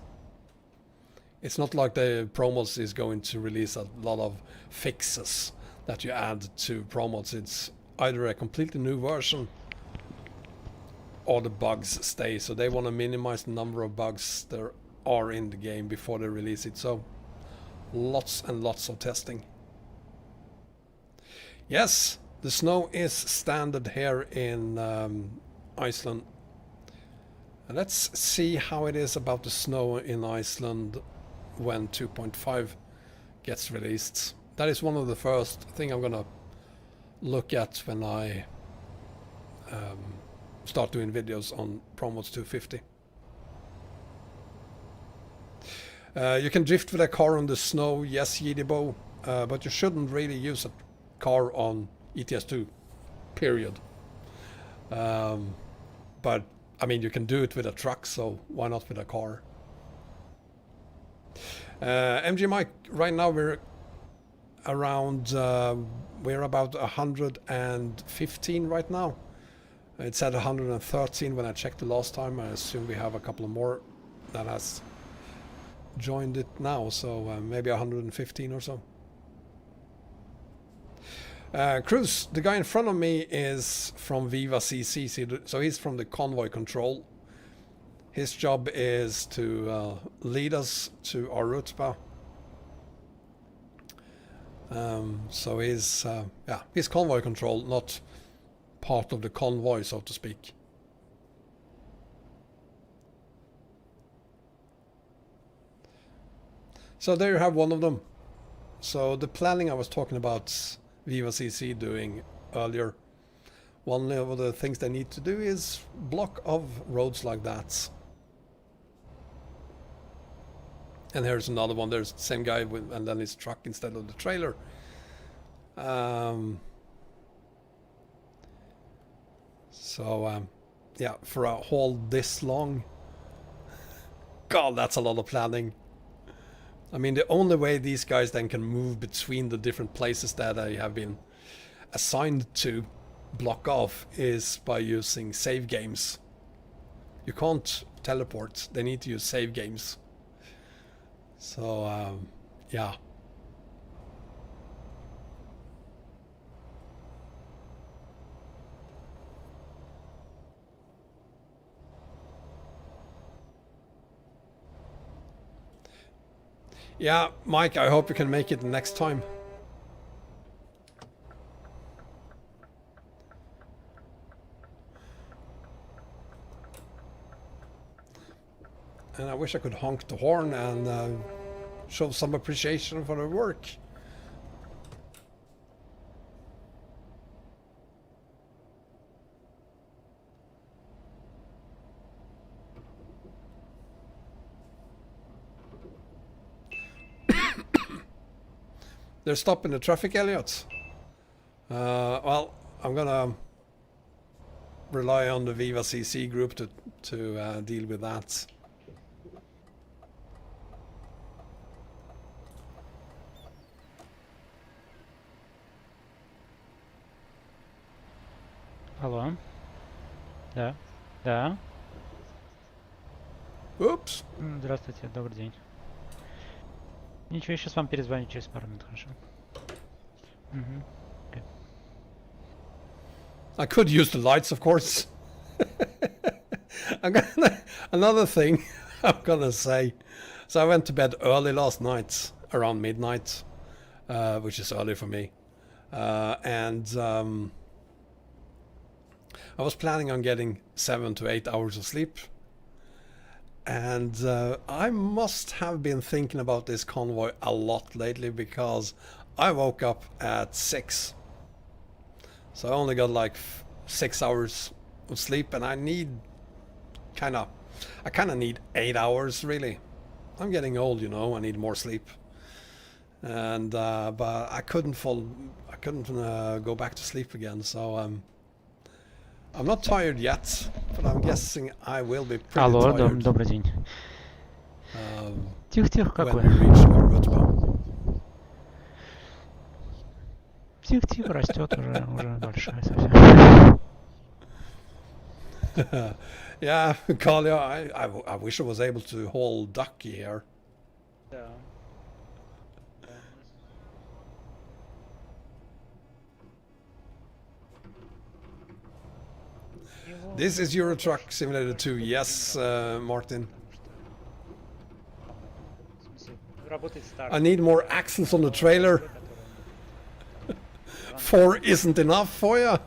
It's not like the promos is going to release a lot of fixes that you add to promos. It's either a completely new version or the bugs stay. So they want to minimize the number of bugs there are in the game before they release it. So lots and lots of testing. Yes, the snow is standard here in Iceland. And let's see how it is about the snow in Iceland when 2.5 gets released. That is one of the first thing I'm gonna look at when I start doing videos on Promos 250. You can drift with a car on the snow, yes, Yidibo, but you shouldn't really use a car on ETS2, period. But I mean, you can do it with a truck, so why not with a car? MG Mike, right now we're around, we're about 115 right now. It said 113 when I checked the last time. I assume we have a couple of more that has joined it now, so maybe 115 or so. Cruz, the guy in front of me is from Viva CC, so he's from the Convoy control. His job is to lead us to Arutba. So he's yeah, he's Convoy control, not part of the convoy, so to speak. So there you have one of them. So the planning I was talking about Viva CC doing earlier, one of the things they need to do is block of roads like that. And here's another one. There's the same guy with, and then his truck instead of the trailer. Yeah, for a haul this long, God, that's a lot of planning. I mean, the only way these guys then can move between the different places that they have been assigned to block off is by using save games. You can't teleport. They need to use save games. So, yeah. Yeah, Mike, I hope you can make it next time. And I wish I could honk the horn and show some appreciation for the work. They're stopping the traffic, Elliot. Well, I'm gonna rely on the Viva CC group to deal with that. Алло. Да. Oops. Здравствуйте, добрый день. Ничего, я сейчас вам перезвоню через пару минут, хорошо? Угу. I could use the lights, of course. Another thing I'm gonna say. So I went to bed early last night, around midnight, which is early for me. And I was planning on getting 7 to 8 hours of sleep. And I must have been thinking about this convoy a lot lately because I woke up at 6. So I only got like 6 hours of sleep, and I kind of need 8 hours really. I'm getting old, you know. I need more sleep, and but I couldn't go back to sleep again. So I'm not tired yet, but I'm guessing I will be pretty Алло, tired добрый день. Тихо-тихо, when какой? we reach our rutba. Тихо-тихо, растет уже большая совсем. Yeah, Kalia, I wish I was able to haul ducky here. Да. This is Euro Truck Simulator 2. Yes, Martin. В смысле, работает старт. I need more axles on the trailer. 4 isn't enough for you.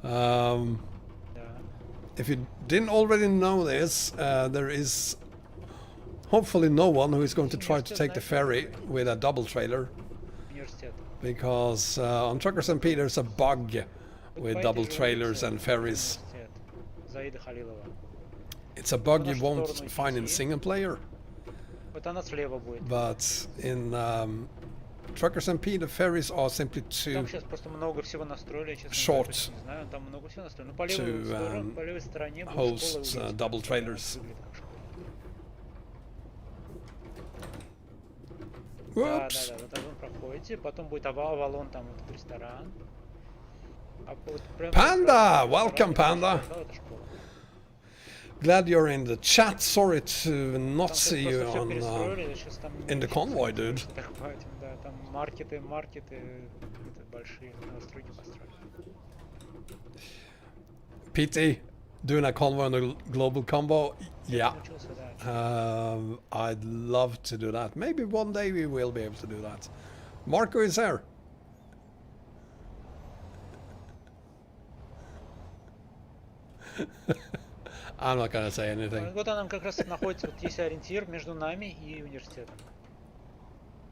Да. If you didn't already know this, there is hopefully no one who is going to try to take the ferry with a double trailer, Университет. because on TruckersMP there's a bug with double trailers and ferries. Университет. Заида Халилова. It's a bug you won't find in single player, Вот она слева будет. but in TruckersMP the ferries are simply too Там сейчас просто много всего настроили, я честно short говоря, точно не знаю. Там много всего настроили. Ну, по левой to, стороне, по левой стороне будет host, школа, и университет. double trailers. Выглядит как школа. Whoops. Да, вот вы проходите, потом будет Авалон, там вот этот ресторан. А вот прямо Panda! справа, Welcome, Panda! да, это школа. Glad you're in the chat. Sorry to not Там see сейчас you просто всё on перестроили, сейчас там in the convoy, dude. так хватит, да, там маркеты, это большие новостройки построили. PT doing a convoy on a global combo. Yeah, Научился, да. I'd love to do that. Maybe one day we will be able to do that. Marco is there. I'm not gonna say anything. Вот она как раз находится, вот есть ориентир между нами и университетом.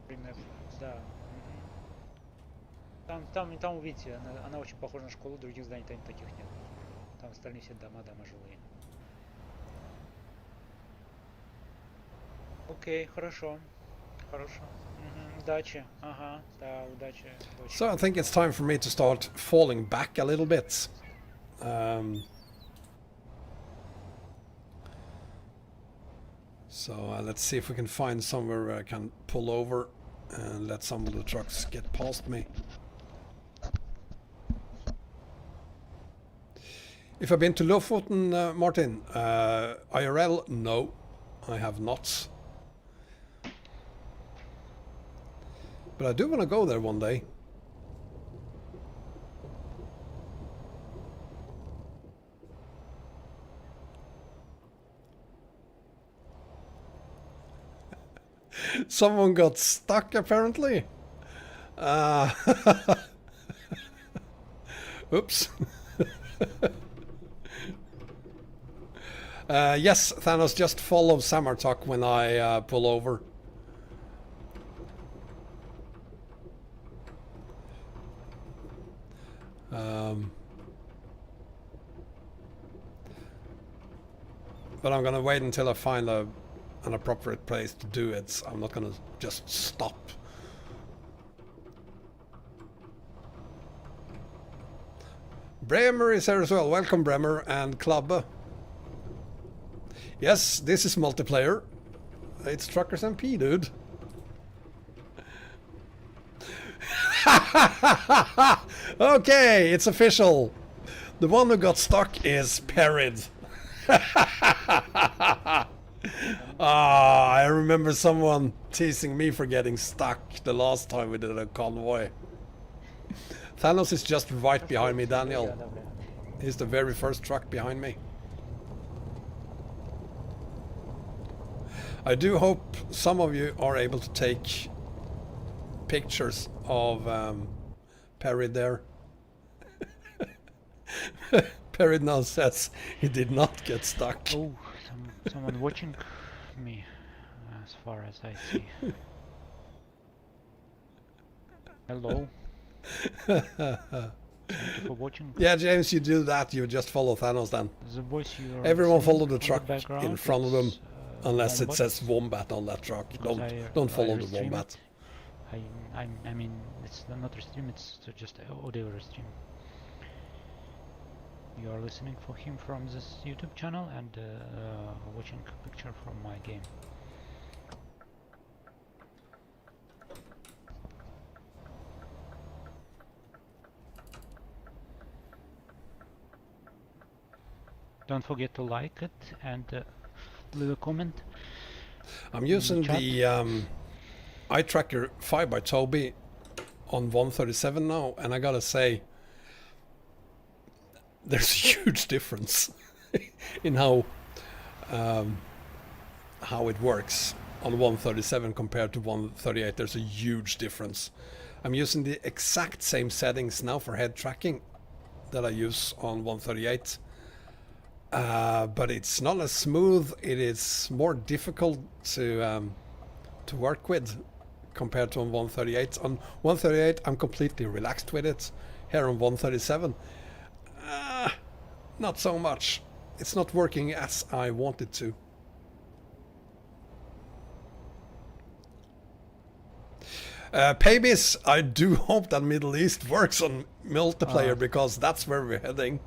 Примерно, да. Там увидите, она очень похожа на школу, других зданий там таких нет. Там остальные все дома жилые. Окей, хорошо. Хорошо. Удачи. Ага, да, удачи. So I think it's time for me to start falling back a little bit. So let's see if we can find somewhere where I can pull over and let some of the trucks get past me. If I've been to Lofoten, Martin, IRL, no, I have not. But I do want to go there one day. Someone got stuck apparently. Oops. Yes, Thanos, just follow Samartok when I pull over. But I'm gonna wait until I find an appropriate place to do it. I'm not gonna just stop. Bremer is here as well. Welcome, Bremer and Club. Yes, this is multiplayer. It's TruckersMP, dude. Okay, it's official. The one who got stuck is Perid. Ah, I remember someone teasing me for getting stuck the last time we did a convoy. Thanos is just right behind me, Daniel. He's the very first truck behind me. I do hope some of you are able to take pictures of Perry there. Perry now says he did not get stuck. Oh, someone watching me, as far as I see. Hello. Thank you for watching. Yeah, James, you do that, you just follow Thanos then. The voice you are Everyone listening follow the on truck background in front of them, is, unless it Wombat. says Wombat on that truck. Because Don't follow I the restream Wombat. it. I mean, it's not restream, it's just audio restream. You are listening for him from this YouTube channel and watching a picture from my game. Don't forget to like it and leave a comment. I'm using chat. the eye tracker 5 by Toby on 137 now, and I gotta say, there's a huge difference in how it works on 137 compared to 138. There's a huge difference. I'm using the exact same settings now for head tracking that I use on 138. But it's not as smooth. It is more difficult to work with compared to on 138. On 138, I'm completely relaxed with it. Here on 137, not so much. It's not working as I want it to. Paybies, I do hope that Middle East works on multiplayer because that's where we're heading.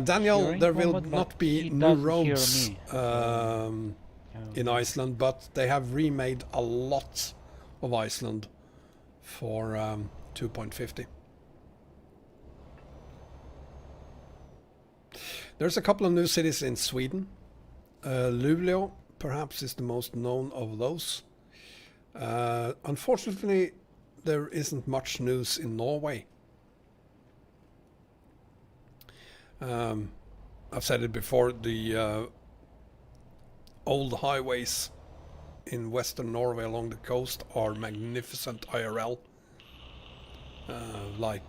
Daniel, hearing there will Wombat, not but be he new doesn't hear roads me. in Iceland, but they have remade a lot of Iceland for 2.50. There's a couple of new cities in Sweden. Luleå, perhaps, is the most known of those. Unfortunately, there isn't much news in Norway. I've said it before, the old highways in western Norway along the coast are magnificent IRL. Like,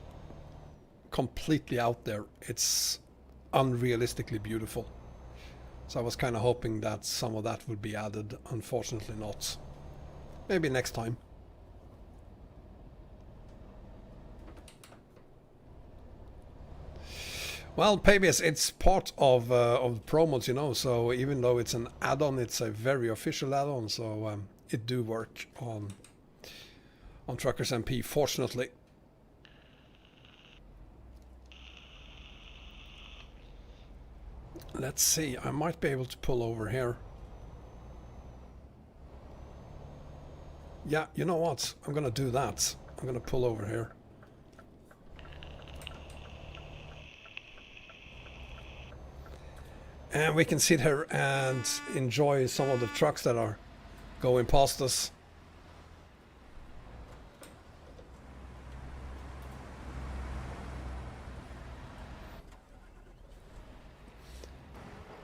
completely out there. It's unrealistically beautiful. So I was kind of hoping that some of that would be added. Unfortunately not. Maybe next time. Well, Paybies, it's part of promos, you know, so even though it's an add-on, it's a very official add-on, so it do work on TruckersMP, fortunately. Let's see, I might be able to pull over here. Yeah, you know what? I'm gonna do that. I'm gonna pull over here. And we can sit here and enjoy some of the trucks that are going past us.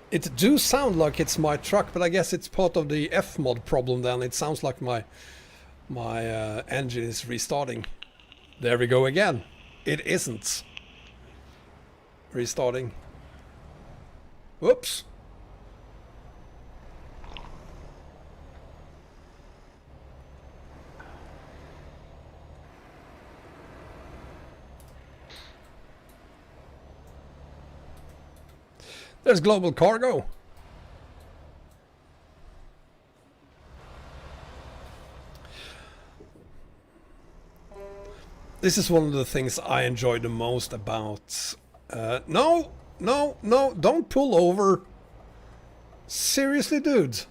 It do sound like it's my truck, but I guess it's part of the F-mod problem then. It sounds like my engine is restarting. There we go again. It isn't restarting. Whoops. There's global cargo. This is one of the things I enjoy the most about... No, don't pull over. Seriously, dude.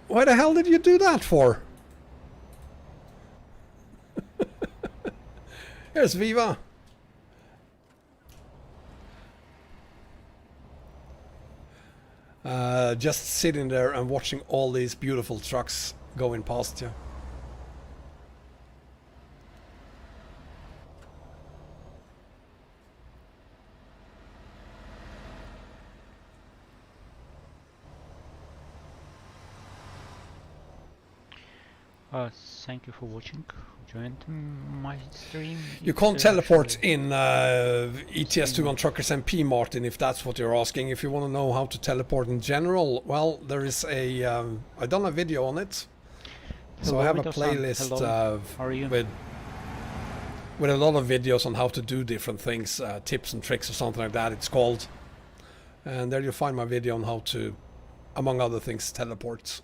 Why the hell did you do that for? Here's Viva. Just sitting there and watching all these beautiful trucks going past you. Thank you for watching. Joined my stream. You It's, can't teleport actually- in ETS2 on TruckersMP, Martin, if that's what you're asking. If you want to know how to teleport in general, well, there is a... I've done a video on it. So Hello, I have a Winter-san. playlist Hello. How are you? with a lot of videos on how to do different things, tips and tricks or something like that, it's called. And there you'll find my video on how to, among other things, teleport.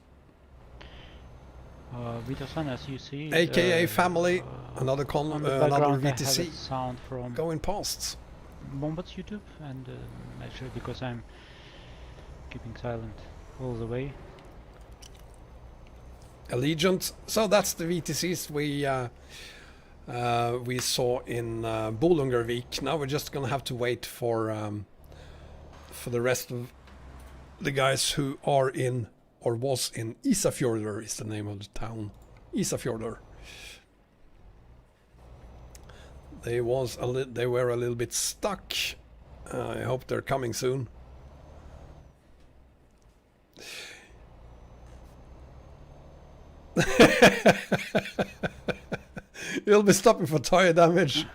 Vito-san, as you see, AKA family, another on the another background I have a VTC sound from going past. Wombats YouTube, and actually because I'm keeping silent all the way. Allegiant. So that's the VTCs we saw in Bolungarvik. Now we're just gonna have to wait for the rest of the guys who are in or was in Isafjordur is the name of the town. Isafjordur. They were a little bit stuck. I hope they're coming soon. You'll be stopping for tire damage.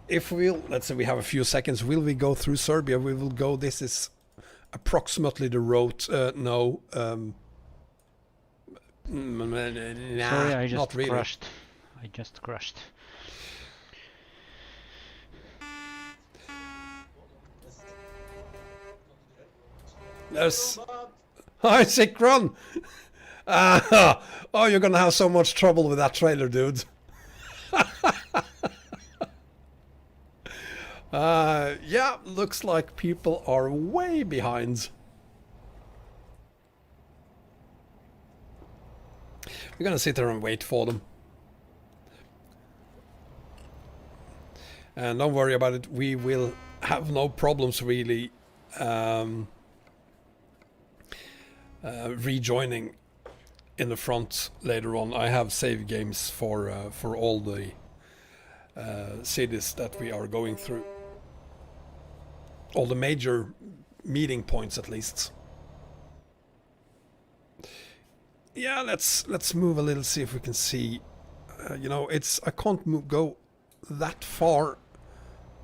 If we'll, let's say we have a few seconds, will we go through Serbia? We will go, this is approximately the road, no. Nah, Sorry, I just not really. crashed. I just crashed. There's... Hi, sick run! Oh, you're gonna have so much trouble with that trailer, dude. Yeah, looks like people are way behind. We're gonna sit there and wait for them. And don't worry about it, we will have no problems really rejoining in the front later on. I have save games for all the cities that we are going through. All the major meeting points, at least. Yeah, let's move a little, see if we can see. You know, I can't go that far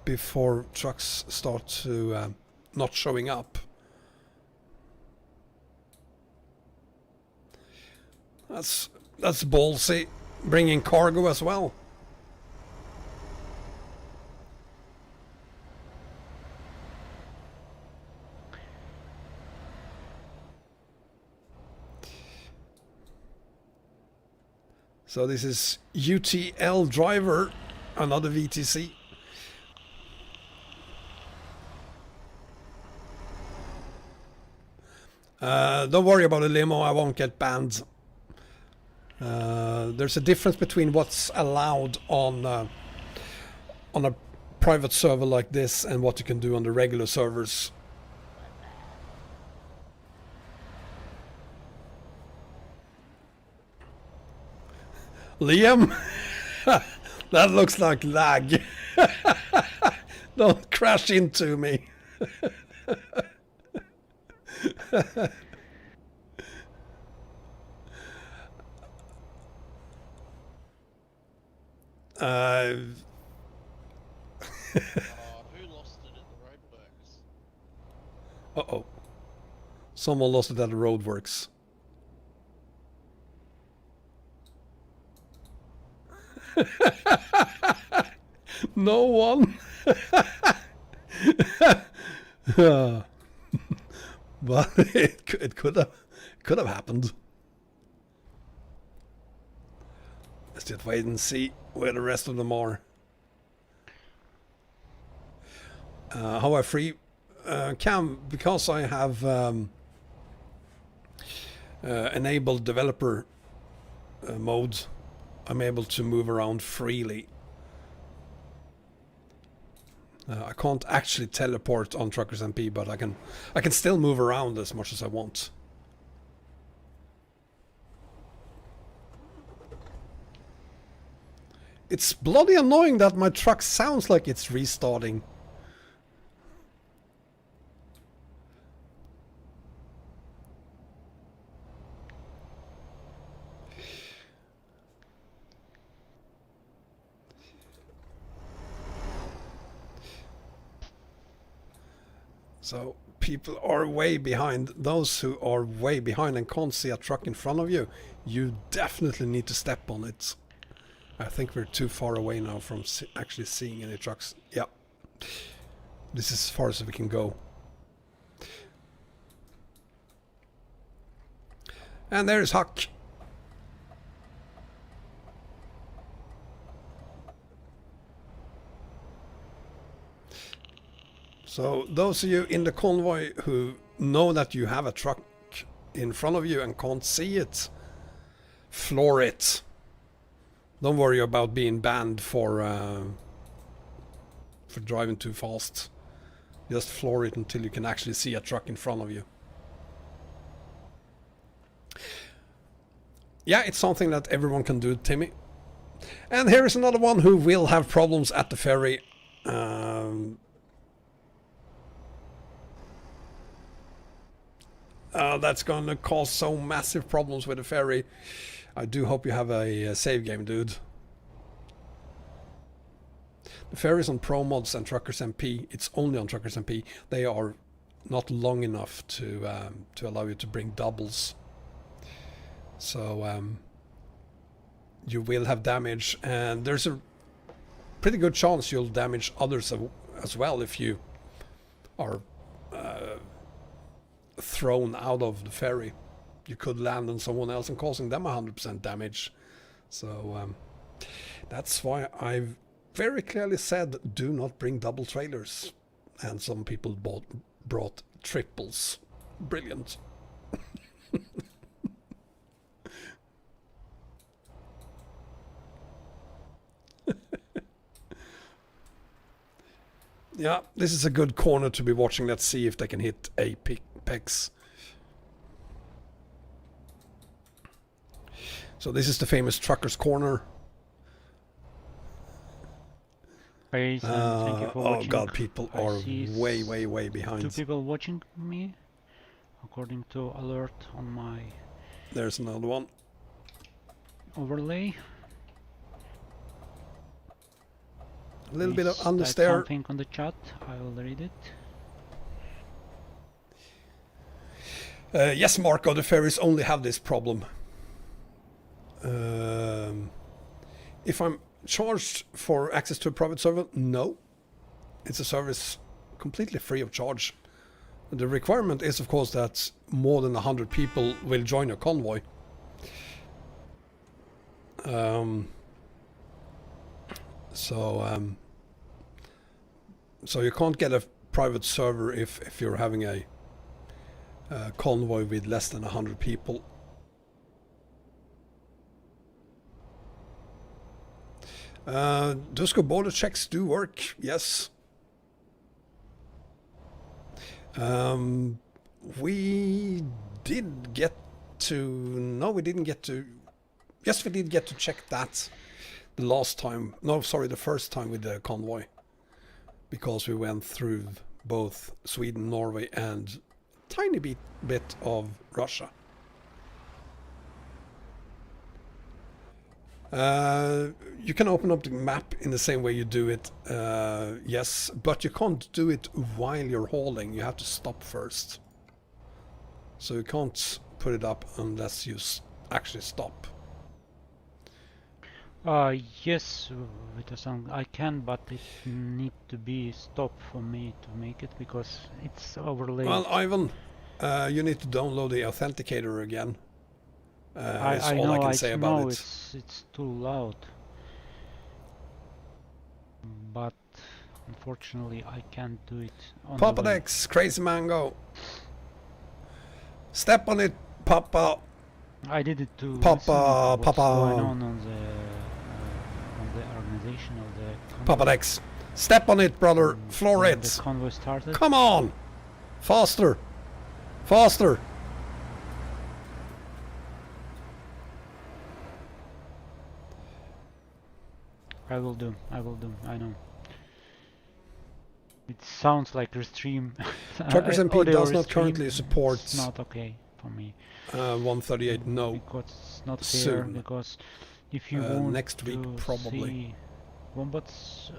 before trucks start to not showing up. That's ballsy, bringing cargo as well. So this is UTL driver, another VTC. Don't worry about the limo, I won't get banned. There's a difference between what's allowed on a private server like this and what you can do on the regular servers. Liam? That looks like lag. Don't crash into me. Who lost it at the roadworks? Uh-oh. Someone lost it at the roadworks. No one. But it could have happened. Let's just wait and see where the rest of them are. How I free Cam, because I have enable developer mode, I'm able to move around freely. I can't actually teleport on TruckersMP, but I can still move around as much as I want. It's bloody annoying that my truck sounds like it's restarting. So people are way behind. Those who are way behind and can't see a truck in front of you, you definitely need to step on it. I think we're too far away now from actually seeing any trucks. Yeah. This is as far as we can go. And there's Huck. So those of you in the convoy who know that you have a truck in front of you and can't see it, floor it. Don't worry about being banned for driving too fast. Just floor it until you can actually see a truck in front of you. Yeah, it's something that everyone can do, Timmy. And here is another one who will have problems at the ferry. That's going to cause so massive problems with the ferry. I do hope you have a save game, dude. The ferries on Pro Mods and TruckersMP, it's only on TruckersMP. They are not long enough to allow you to bring doubles. So you will have damage, and there's a pretty good chance you'll damage others as well if you are thrown out of the ferry. You could land on someone else and causing them 100% damage. So that's why I've very clearly said do not bring double trailers. And some people brought triples. Brilliant. Yeah, this is a good corner to be watching. Let's see if they can hit apex. So this is the famous Trucker's Corner. Guys, thank you for watching. Oh god, people I are see way behind. 2 people watching me, according to alert on my There's another one. overlay. A little bit of Please understeer. type something on the chat, I will read it. Yes, Marco, the ferries only have this problem. If I'm charged for access to a private server, no. It's a service completely free of charge. The requirement is, of course, that more than 100 people will join your convoy. So you can't get a private server if you're having a convoy with less than 100 people. Dusko border checks do work, yes. We did get to... No, we didn't get to... Yes, we did get to check that the last time. No, sorry, the first time with the convoy. Because we went through both Sweden, Norway and a tiny bit of Russia. You can open up the map in the same way you do it, yes, but you can't do it while you're hauling. You have to stop first. So you can't put it up unless you actually stop. Yes, Vita-san, I can, but it need to be stopped for me to make it because it's overlaid. Well, Ivan, you need to download the authenticator again. That's all I can say about it. It's too loud. But unfortunately I can't do it on Papa the way. Dex, Crazy Mango. Step on it, Papa. I did it to Papa, listen what's Papa. going on the organization of the Papa convoy. Dex. Step on it, brother. Floor When it. the convoy started. Come on. Faster. Faster. I will do. I know. It sounds like Restream. TruckersMP audio does not Restream, currently support It's not okay for me. 138. No. Because it's not fair. Soon. Because if you want next week, to probably. see Wombats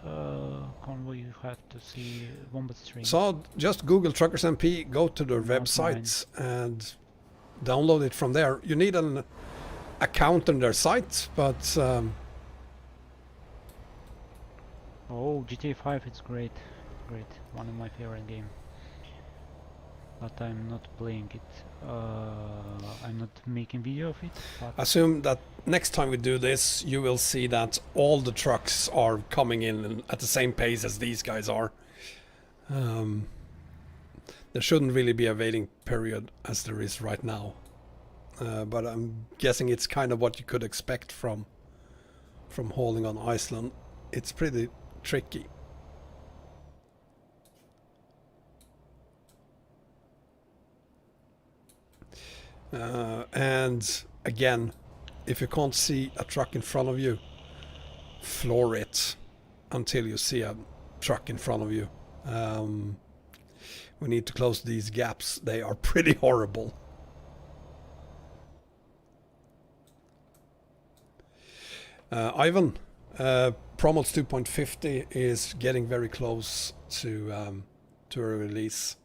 convoy, you have to see Wombat stream. So just Google TruckersMP, go to their Not mine. websites and download it from there. You need an account on their site, but Oh, GTA 5, it's great. Great. One of my favorite game. But I'm not playing it. I'm not making video of it. But assume that next time we do this, you will see that all the trucks are coming in at the same pace as these guys are. There shouldn't really be a waiting period as there is right now. But I'm guessing it's kind of what you could expect from hauling on Iceland. It's pretty tricky. And again, if you can't see a truck in front of you, floor it until you see a truck in front of you. We need to close these gaps. They are pretty horrible. Ivan, Promos 2.50 is getting very close to a release,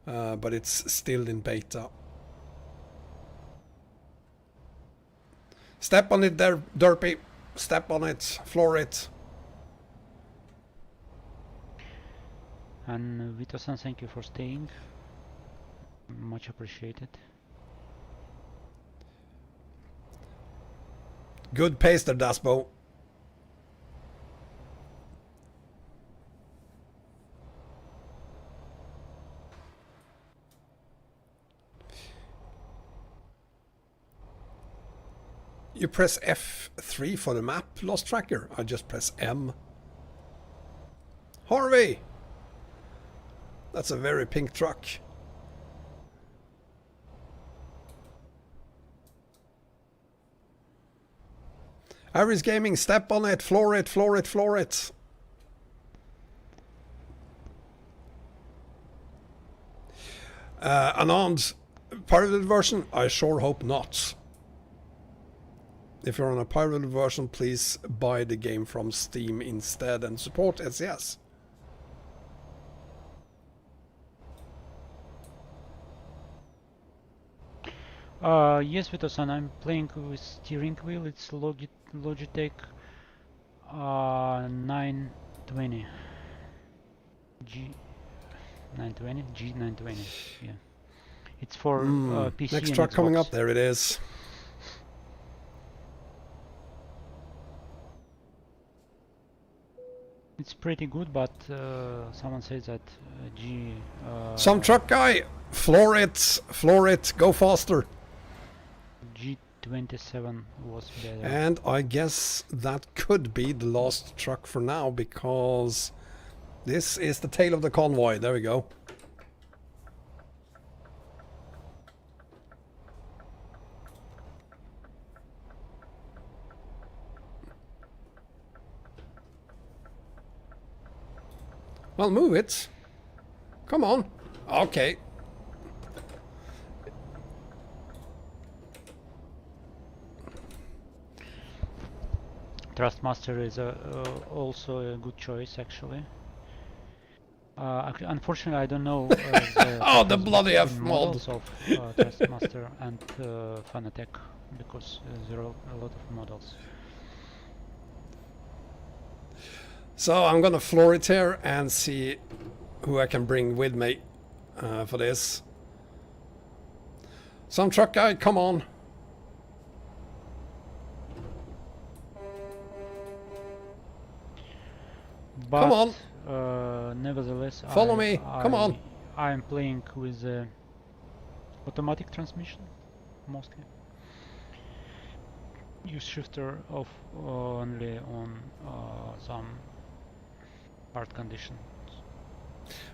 but it's still in beta. Step on it there, Derpy. Step on it, floor it. And Vito-san, thank you for staying. Much appreciated. Good pace there, Daspo. You press F3 for the map, Lost Tracker. I just press M. Harvey! That's a very pink truck. Aries Gaming, step on it, floor it, floor it, floor it. Anand, pirated version? I sure hope not. If you're on a pirated version, please buy the game from Steam instead and support SES. Yes, Vito-san, I'm playing with steering wheel. It's Logitech 920 G920. Yeah, it's for PC. Next and truck coming Xbox. up, there it is. It's pretty good, but someone says that Some truck guy, floor it, go faster. G27 was better. And I guess that could be the last truck for now, because this is the tail of the convoy. There we go. Well, move it. Come on. Okay. Trustmaster is also a good choice, actually. Unfortunately, I don't know Oh, the bloody F mod. models of Trustmaster and Fanatec, because there are a lot of models. So I'm gonna floor it here and see who I can bring with me for this. Some truck guy, come on. But, Come on. Nevertheless, Follow me. Come on. I'm playing with automatic transmission. mostly. Use shifter off only on some hard conditions.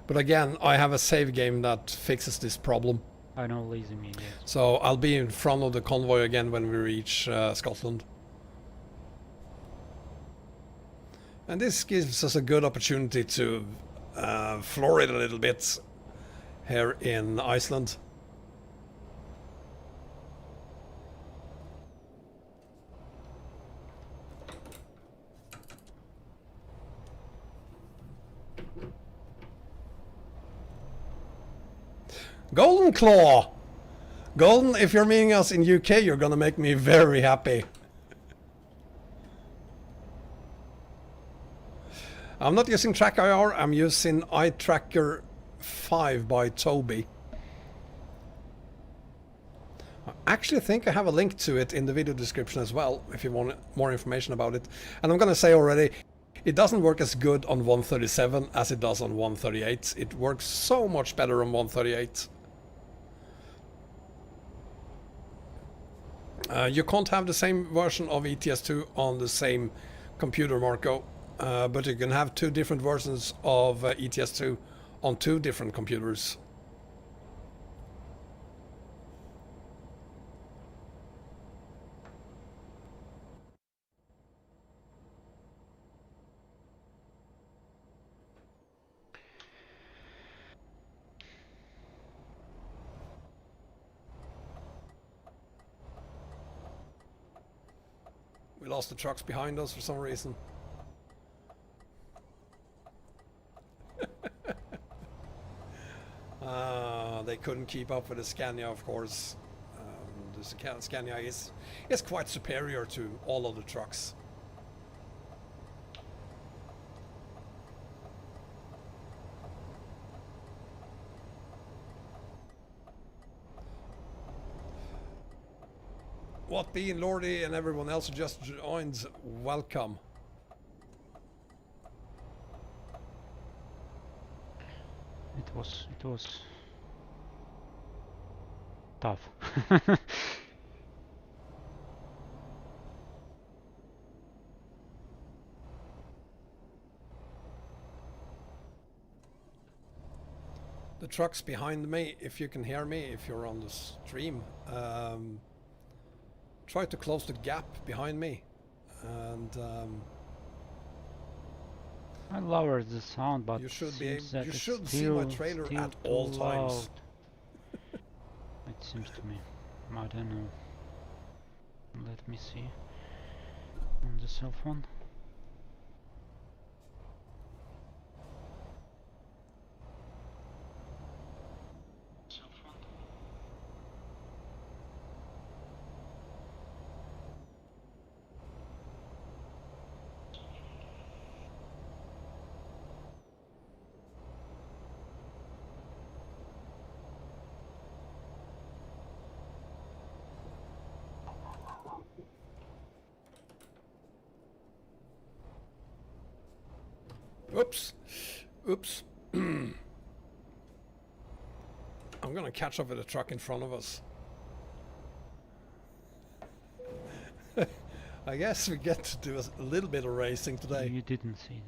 But again, I have a save game that fixes this problem. I know lazy me, yes. So I'll be in front of the convoy again when we reach Scotland. And this gives us a good opportunity to floor it a little bit here in Iceland. Golden Claw! Golden, if you're meeting us in UK, you're gonna make me very happy. I'm not using TrackIR, I'm using iTracker 5 by Toby. I actually think I have a link to it in the video description as well, if you want more information about it. And I'm gonna say already, it doesn't work as good on 137 as it does on 138. It works so much better on 138. You can't have the same version of ETS2 on the same computer, Marco, but you can have two different versions of ETS2 on two different computers. We lost the trucks behind us for some reason. They couldn't keep up with the Scania, of course. The Scania is quite superior to all of the trucks. What being Lordy and everyone else who just joined, welcome. It was tough. The trucks behind me, if you can hear me, if you're on the stream, try to close the gap behind me, and I lowered the sound, but you should seems that you it's should see still, my trailer still at too all times. loud. It seems to me. I don't know. Let me see on the cell phone. Oops. Oops. I'm gonna catch up with the truck in front of us. I guess we get to do a little bit of racing today. You didn't see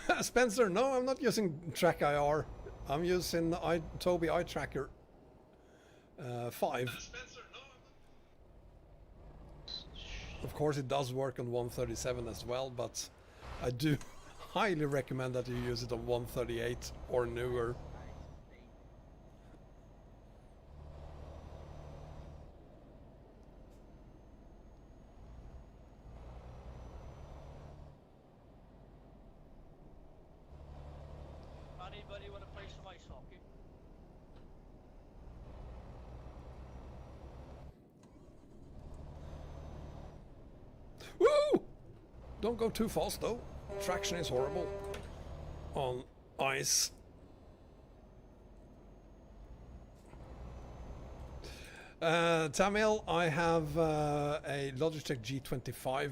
that. Spencer, no, I'm not using TrackIR. I'm using Toby iTracker 5. Of course, it does work on 137 as well, but I do highly recommend that you use it on 138 or newer. Anybody want to play some ice hockey? Woo! Don't go too fast though. Traction is horrible on ice. Tamil, I have a Logitech G25.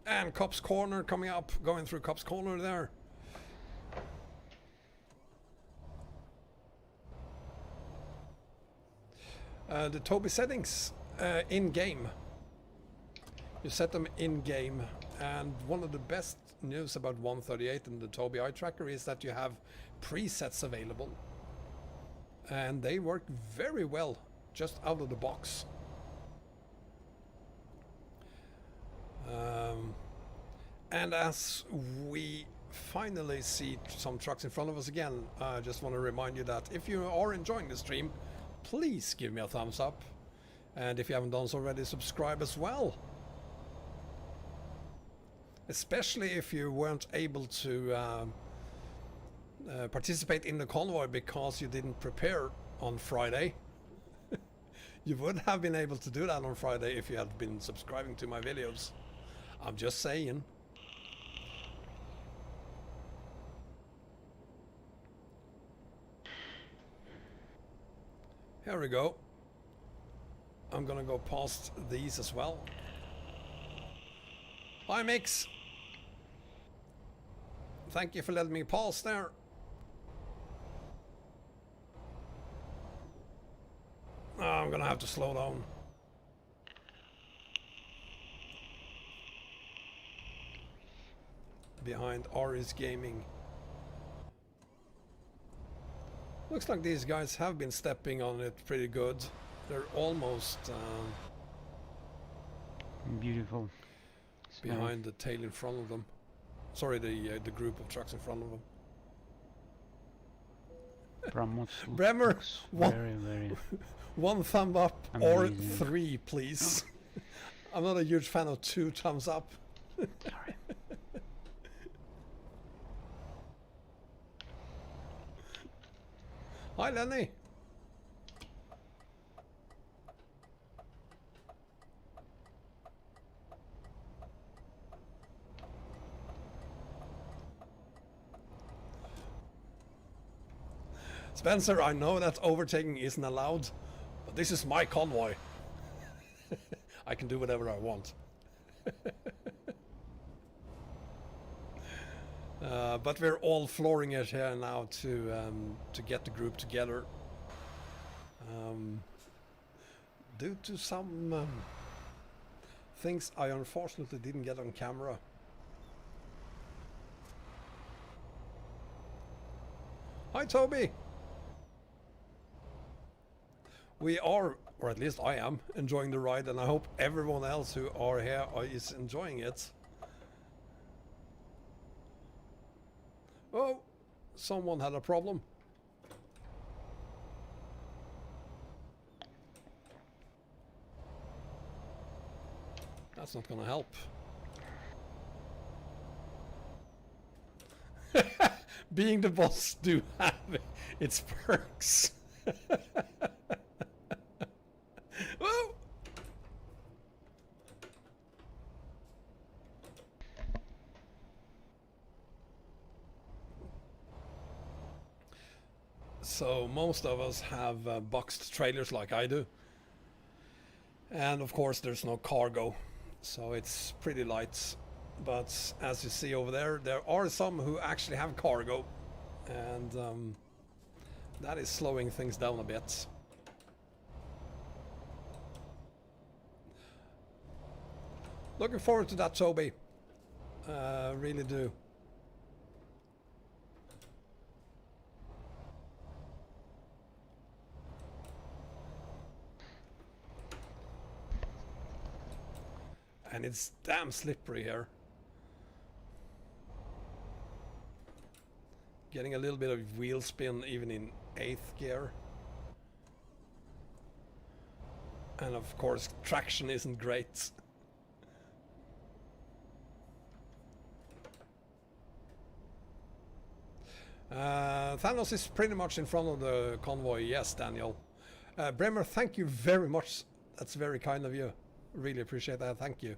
And Cop's Corner coming up, going through Cop's Corner there. The Toby settings in-game. You set them in-game, and one of the best news about 138 and the Toby eye tracker is that you have presets available. And they work very well just out of the box. And as we finally see some trucks in front of us again, I just want to remind you that if you are enjoying the stream, please give me a thumbs up. And if you haven't done so already, subscribe as well. Especially if you weren't able to participate in the convoy because you didn't prepare on Friday. You would have been able to do that on Friday if you had been subscribing to my videos. I'm just saying. Here we go. I'm gonna go past these as well. Hi Mix! Thank you for letting me pass there. Oh, I'm gonna have to slow down. Behind Ari's Gaming. Looks like these guys have been stepping on it pretty good. They're almost Beautiful. behind the tail in front of them. Sorry, the group of trucks in front of them. Bremer, very one thumb up amazing. or 3, please. I'm not a huge fan of 2 thumbs up. Sorry. Hi, Lenny. Spencer, I know that overtaking isn't allowed, but this is my convoy. I can do whatever I want. But we're all flooring it here now to get the group together. Due to some things I unfortunately didn't get on camera. Hi Toby! We are, or at least I am, enjoying the ride, and I hope everyone else who are here is enjoying it. Oh, someone had a problem. That's not gonna help. Being the boss do have its perks. Whoa! So most of us have boxed trailers like I do, and of course there's no cargo, so it's pretty light. But as you see over there, there are some who actually have cargo, and that is slowing things down a bit. Looking forward to that, Toby. Really do. And it's damn slippery here. Getting a little bit of wheel spin even in 8th gear. And of course traction isn't great. Thanos is pretty much in front of the convoy, yes, Daniel. Bremer, thank you very much. That's very kind of you. Really appreciate that, thank you.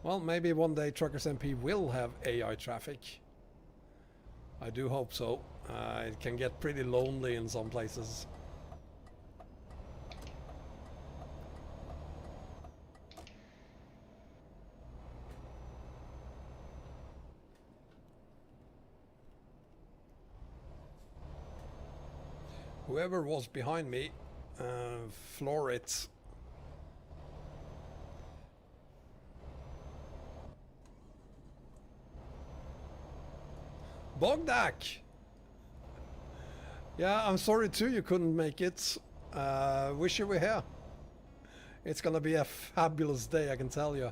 Well, maybe one day TruckersMP will have AI traffic. I do hope so. It can get pretty lonely in some places. Whoever was behind me, floor it. Bogdak! Yeah, I'm sorry too you couldn't make it. Wish you were here. It's gonna be a fabulous day, I can tell you.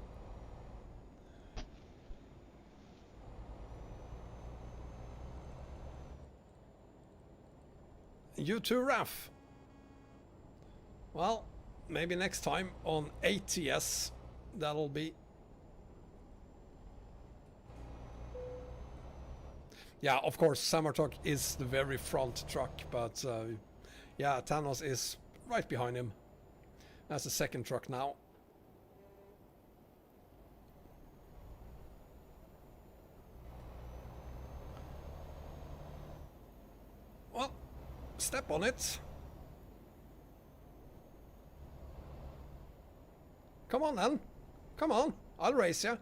You too, Raf. Well, maybe next time on ATS that'll be. Yeah, of course, Summer Truck is the very front truck, but yeah, Thanos is right behind him. That's the second truck now. Well, step on it. Come on then. Come on, I'll race you.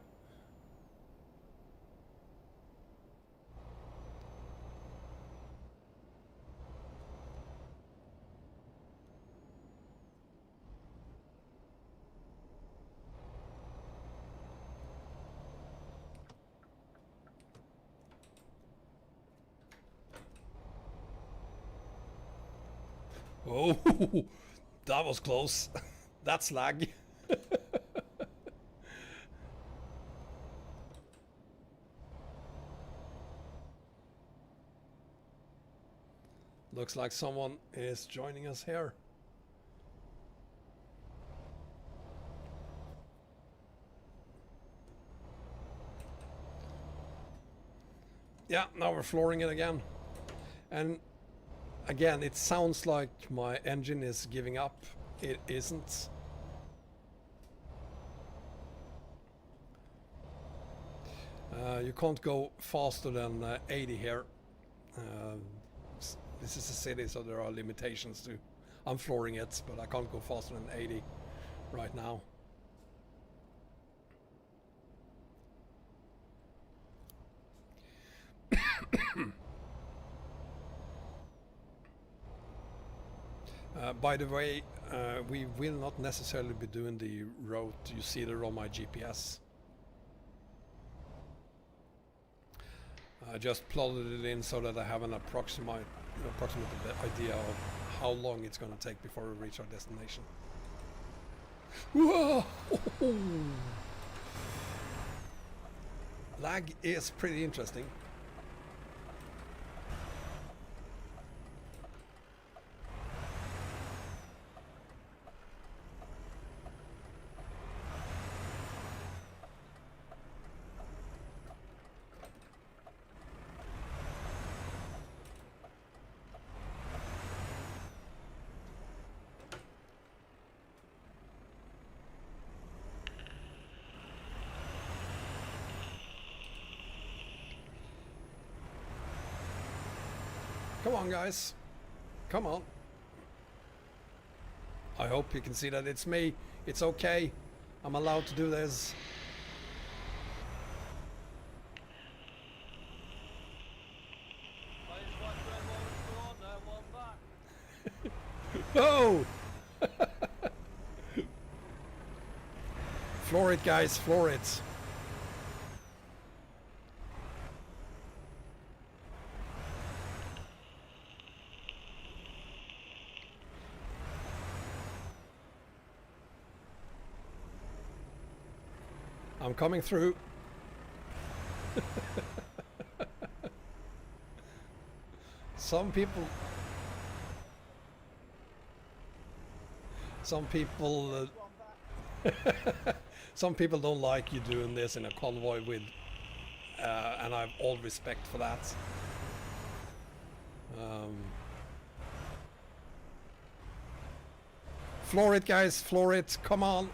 Oh, that was close. That's lag. Looks like someone is joining us here. Yeah, now we're flooring it again. And again, it sounds like my engine is giving up. It isn't. You can't go faster than 80 here. This is a city, so there are limitations to. I'm flooring it, but I can't go faster than 80 right now. By the way, we will not necessarily be doing the route you see there on my GPS. I just plotted it in so that I have an approximate idea of how long it's going to take before we reach our destination. Whoa! Lag is pretty interesting. Come on, guys. Come on. I hope you can see that it's me. It's okay. I'm allowed to do this. Oh! Floor it, guys. Floor it. I'm coming through. Some people some people don't like you doing this in a convoy with and I have all respect for that. Floor it, guys, floor it, come on.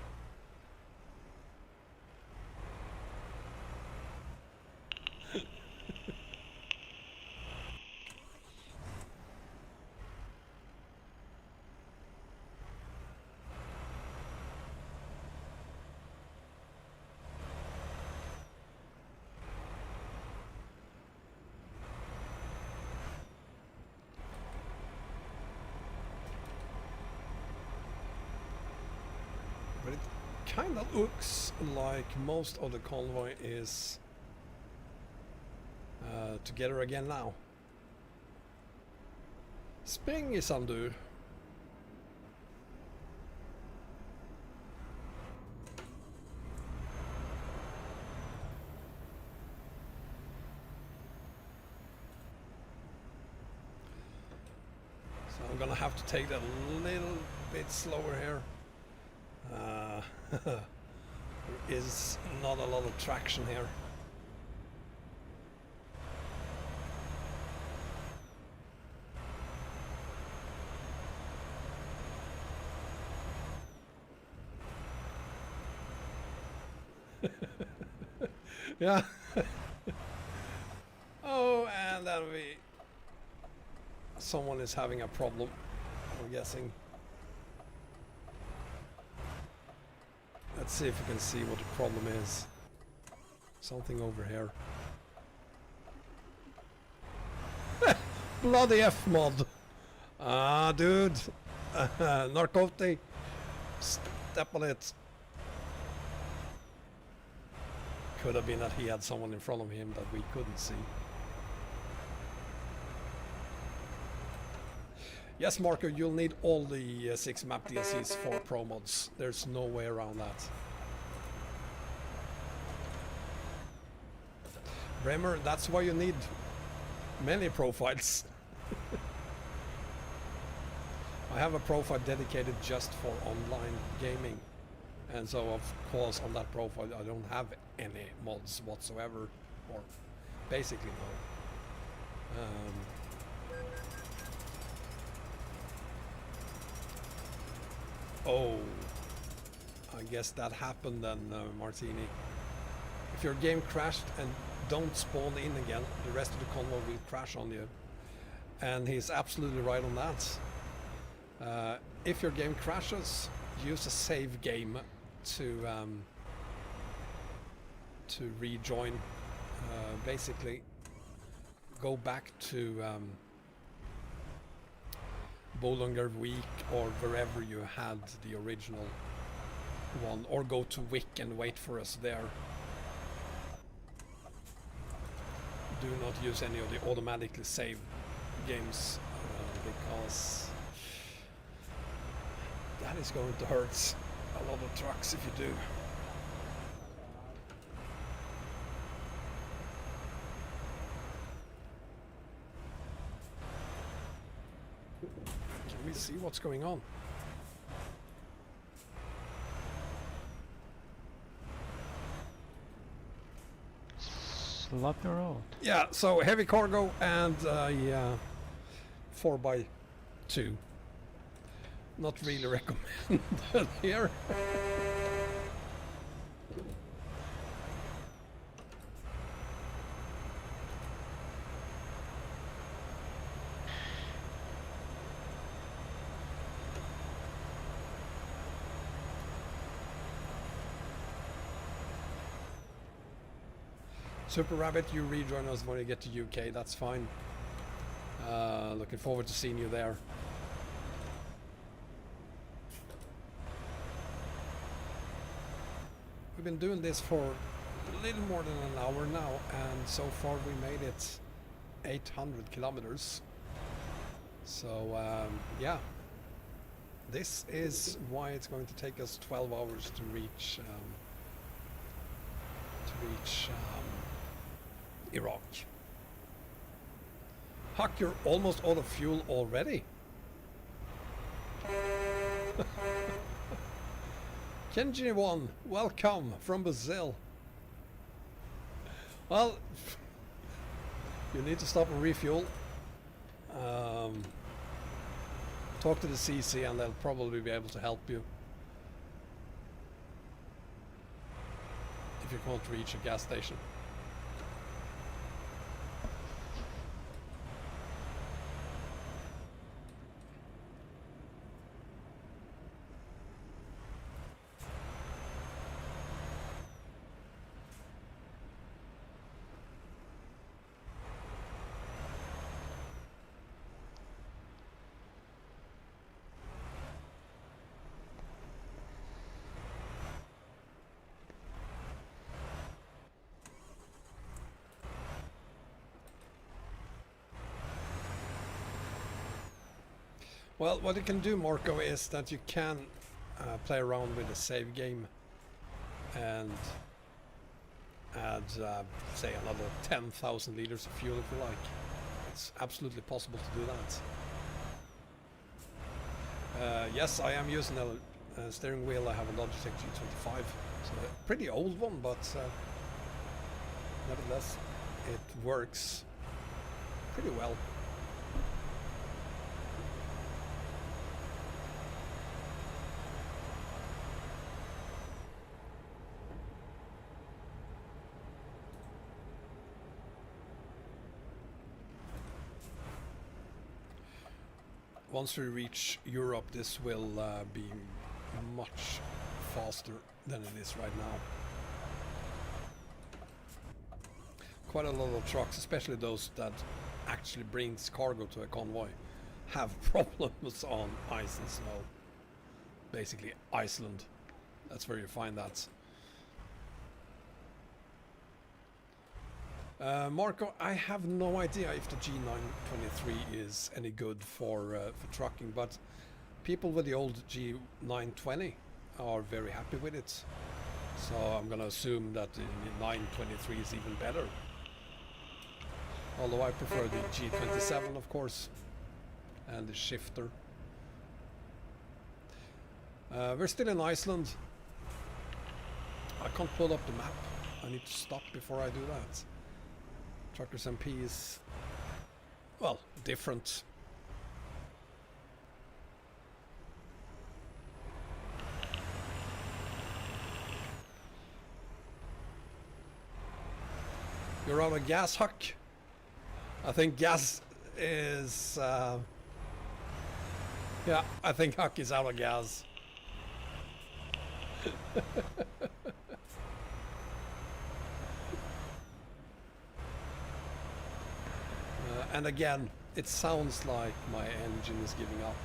kind of looks like most of the convoy is together again now. Spring Isandur. So I'm gonna have to take that a little bit slower here. There is not a lot of traction here. Yeah. Oh, and then someone is having a problem, I'm guessing. Let's see if we can see what the problem is. Something over here. Bloody F-mod! Ah, dude! Narcotic! Step on it! Could have been that he had someone in front of him that we couldn't see. Yes, Marco, you'll need all the 6 map DLCs for Pro mods. There's no way around that. Bremer, that's why you need many profiles. I have a profile dedicated just for online gaming. And so, of course, on that profile I don't have any mods whatsoever. Or basically no. Oh, I guess that happened then, Martini. If your game crashed and don't spawn in again, the rest of the convoy will crash on you. And he's absolutely right on that. If your game crashes, use a save game to rejoin. Basically, go back to Bolungar Week or wherever you had the original one, or go to Wick and wait for us there. Do not use any of the automatically save games because that is going to hurt a lot of trucks if you do. Can we see what's going on? Sloppy road. Yeah, so heavy cargo and yeah, 4x2. Not really recommended here. Super Rabbit, you rejoin us when you get to UK, that's fine. Looking forward to seeing you there. We've been doing this for a little more than an hour now, and so far we made it 800 kilometers. So yeah, this is why it's going to take us 12 hours to reach Iraq. Huck, you're almost out of fuel already. Kenji1, welcome from Brazil. Well, you need to stop and refuel. Talk to the CC and they'll probably be able to help you if you can't reach a gas station. Well, what you can do, Marco, is that you can play around with the save game and add, say, another 10,000 liters of fuel if you like. It's absolutely possible to do that. Yes, I am using a steering wheel. I have a Logitech G25. So a pretty old one, but nevertheless, it works pretty well. Once we reach Europe, this will be much faster than it is right now. Quite a lot of trucks, especially those that actually brings cargo to a convoy, have problems on ice and snow. Basically Iceland, that's where you find that. Marco, I have no idea if the G923 is any good for trucking, but people with the old G920 are very happy with it. So I'm gonna assume that the 923 is even better. Although I prefer the G27, of course, and the shifter. We're still in Iceland. I can't pull up the map. I need to stop before I do that. TruckersMP is, well, different. You're out of gas, Huck? I think gas is... yeah, I think Huck is out of gas. And again, it sounds like my engine is giving up.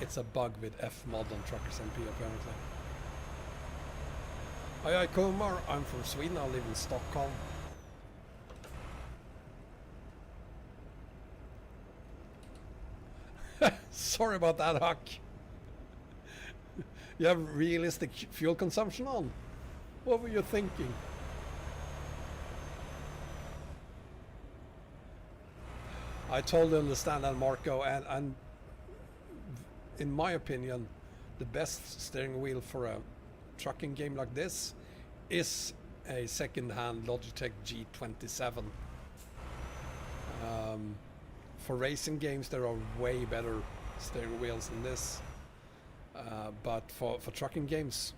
It's a bug with F-mod on TruckersMP apparently. Hi Kumar, I'm from Sweden, I live in Stockholm. Sorry about that, Huck. You have realistic fuel consumption on? What were you thinking? I totally understand that, Marco, and in my opinion, the best steering wheel for a trucking game like this is a second-hand Logitech G27. For racing games, there are way better steering wheels than this, but for trucking games,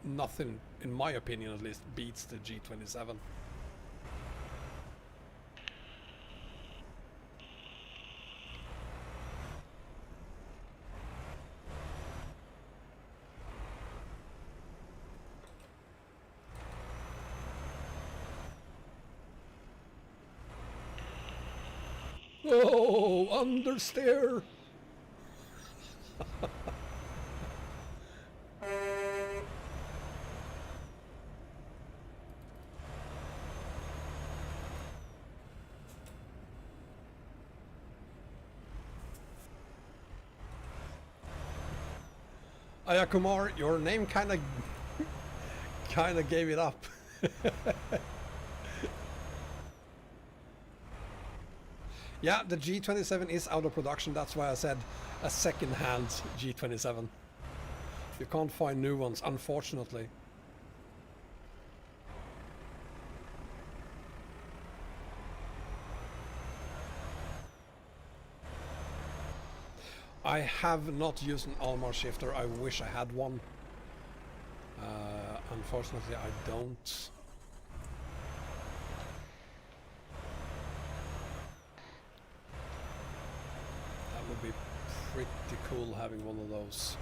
nothing, in my opinion at least, beats the G27. Oh, understeer! Ayakumar, your name kinda gave it up. Yeah, the G27 is out of production, that's why I said a second-hand G27. You can't find new ones, unfortunately. I have not used an Almar shifter, I wish I had one. Unfortunately I don't. Would be pretty cool having one of those.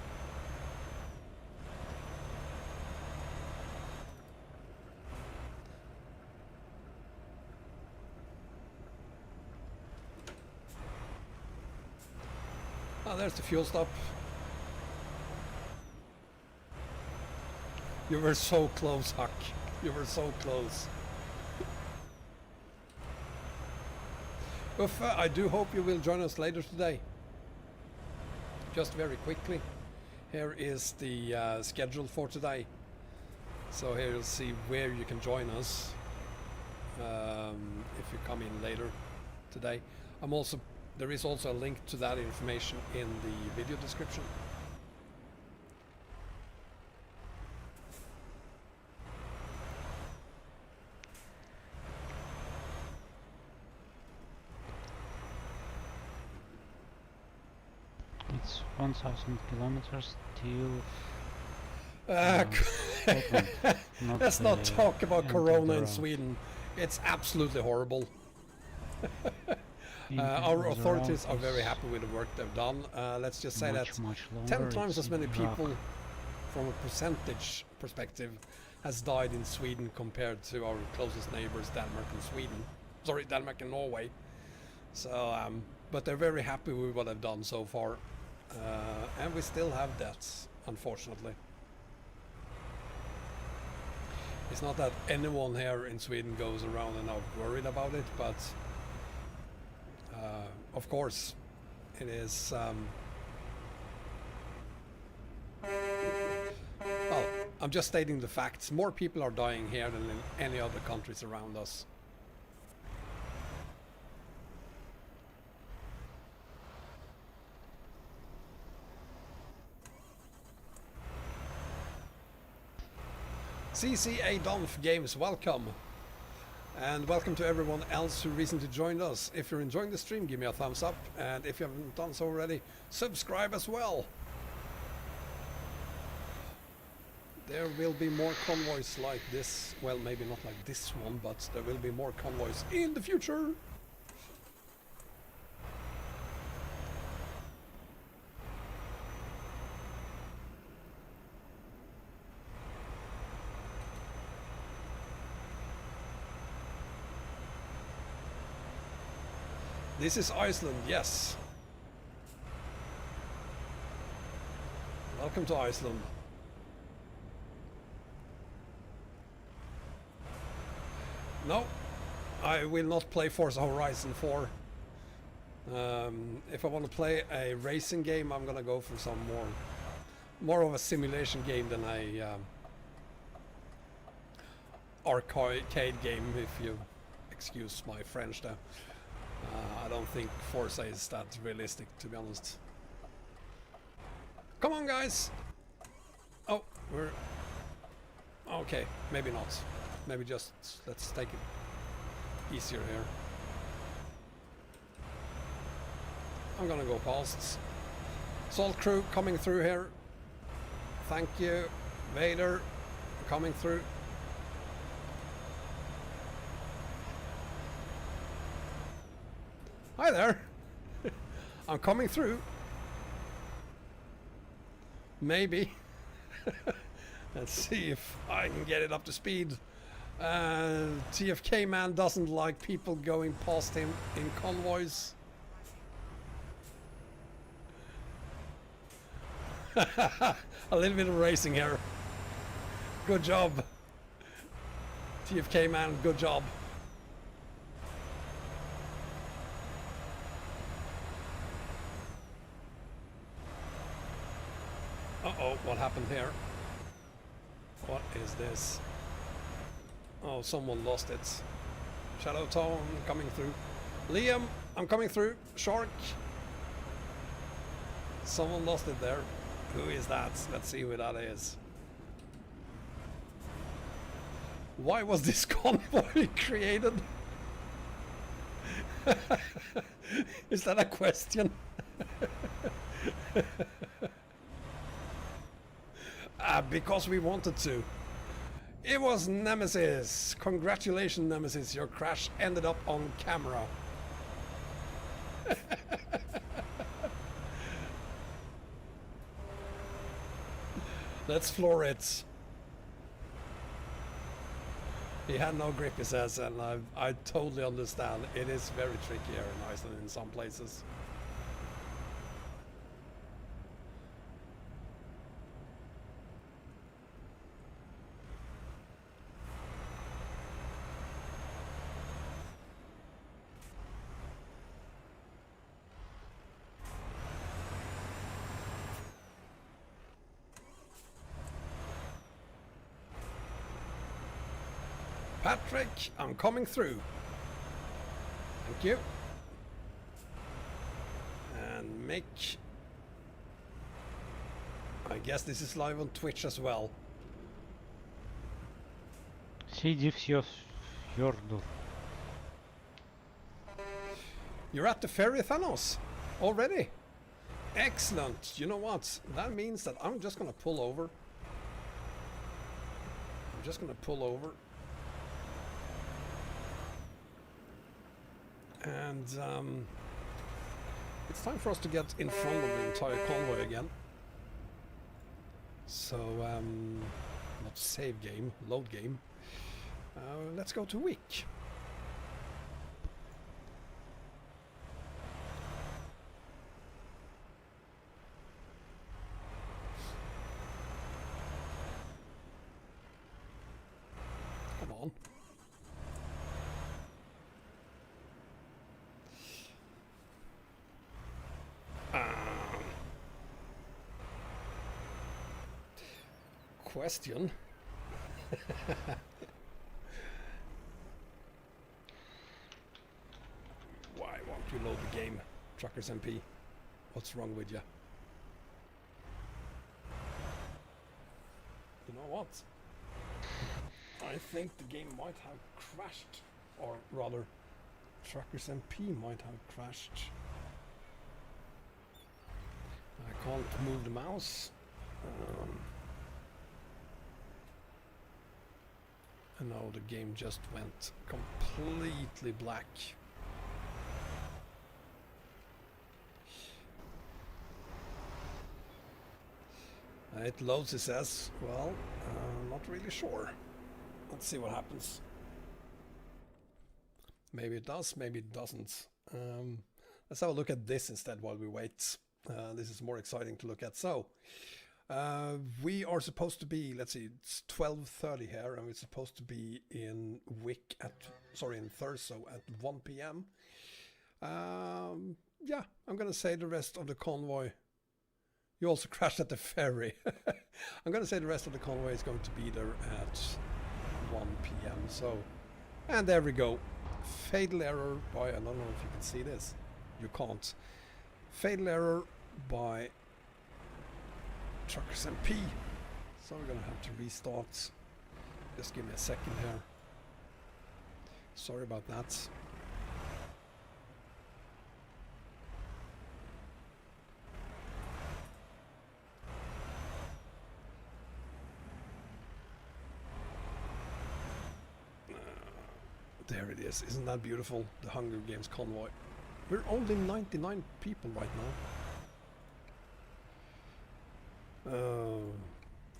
Oh, there's the fuel stop. You were so close, Huck. You were so close. Uffe, I do hope you will join us later today. just very quickly, here is the schedule for today. So here you'll see where you can join us if you come in later today. There is also a link to that information in the video description. It's 1,000 kilometers till Scotland. not Let's not talk about end of Corona the in road. Sweden. It's absolutely horrible. End Our of the authorities road are very is happy with the work they've done. Let's just say much, that much longer. 10 times It's as many rock. people from a percentage perspective has died in Sweden compared to our closest neighbors, Denmark and Sweden. Sorry, Denmark and Norway. So, but they're very happy with what they've done so far. And we still have deaths, unfortunately. It's not that anyone here in Sweden goes around and are worried about it, but of course it is. Well, I'm just stating the facts. More people are dying here than in any other countries around us. CCA Donf Games, welcome. And welcome to everyone else who recently joined us. If you're enjoying the stream, give me a thumbs up. And if you haven't done so already, subscribe as well. There will be more convoys like this. Well, maybe not like this one, but there will be more convoys in the future. This is Iceland, yes. Welcome to Iceland. No, I will not play Forza Horizon 4. If I want to play a racing game, I'm gonna go for some more of a simulation game than a arcade game, if you excuse my French there. I don't think Forza is that realistic, to be honest. Come on, guys! Oh, we're... Okay, maybe not. Maybe just let's take it easier here. I'm gonna go past. Salt crew coming through here. Thank you. Vader coming through. Hi there. I'm coming through. Maybe. Let's see if I can get it up to speed. TFK man doesn't like people going past him in convoys. A little bit of racing here. Good job. TFK man, good job. Uh-oh, what happened here? What is this? Oh, someone lost it. Shadow Tone coming through. Liam, I'm coming through. Shark. Someone lost it there. Who is that? Let's see who that is. Why was this convoy created? Is that a question? Because we wanted to. It was Nemesis. Congratulations, Nemesis. Your crash ended up on camera. Let's floor it. He had no grip, he says, and I totally understand. It is very tricky here in Iceland in some places. Patrick, I'm coming through. Thank you. And Mick. I guess this is live on Twitch as well. Fjordur. You're at the ferry, Thanos, already? Excellent. You know what? That means that I'm just gonna pull over. I'm just gonna pull over. And it's time for us to get in front of the entire convoy again. So, not save game, load game. Let's go to Wick. Come on. Question. Why won't you load the game, TruckersMP? What's wrong with you? You know what? I think the game might have crashed, or rather, TruckersMP might have crashed. I can't move the mouse. And now the game just went completely black. It loads, it says. Well, not really sure. Let's see what happens. Maybe it does, maybe it doesn't. Let's have a look at this instead while we wait. This is more exciting to look at. So, we are supposed to be, let's see, it's 12:30 here, and we're supposed to be in Wick at, sorry, in Thurso at 1 p.m. Yeah, I'm gonna say the rest of the convoy. You also crashed at the ferry. I'm gonna say the rest of the convoy is going to be there at 1 p.m. So, and there we go. Fatal error by, I don't know if you can see this. You can't. Fatal error by TruckersMP. So we're gonna have to restart. Just give me a second here. Sorry about that. There it is. Isn't that beautiful? The Hunger Games convoy. We're only 99 people right now.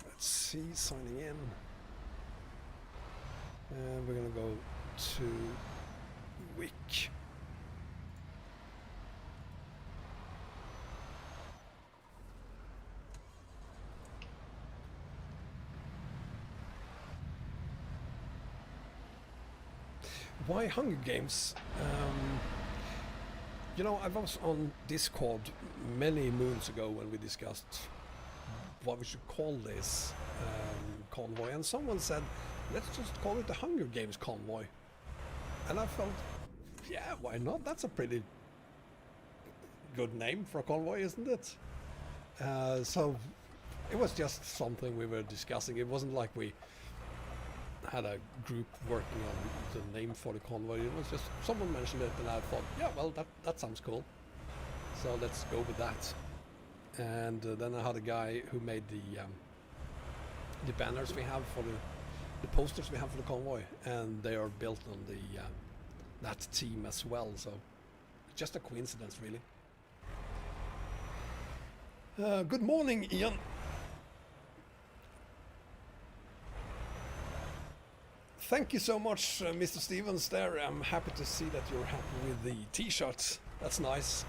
Let's see, signing in. And we're gonna go to Wick. Why Hunger Games? You know, I was on Discord many moons ago when we discussed what we should call this convoy, and someone said, let's just call it the Hunger Games convoy. And I felt, yeah, why not? That's a pretty good name for a convoy, isn't it? So it was just something we were discussing. It wasn't like we had a group working on the name for the convoy. It was just someone mentioned it, and I thought, yeah, well, that sounds cool. So let's go with that. And then I had a guy who made the banners we have for the posters we have for the convoy, and they are built on the that team as well. So just a coincidence, really. Good morning, Ian. Thank you so much, Mr. Stevens there. I'm happy to see that you're happy with the t-shirts. That's nice.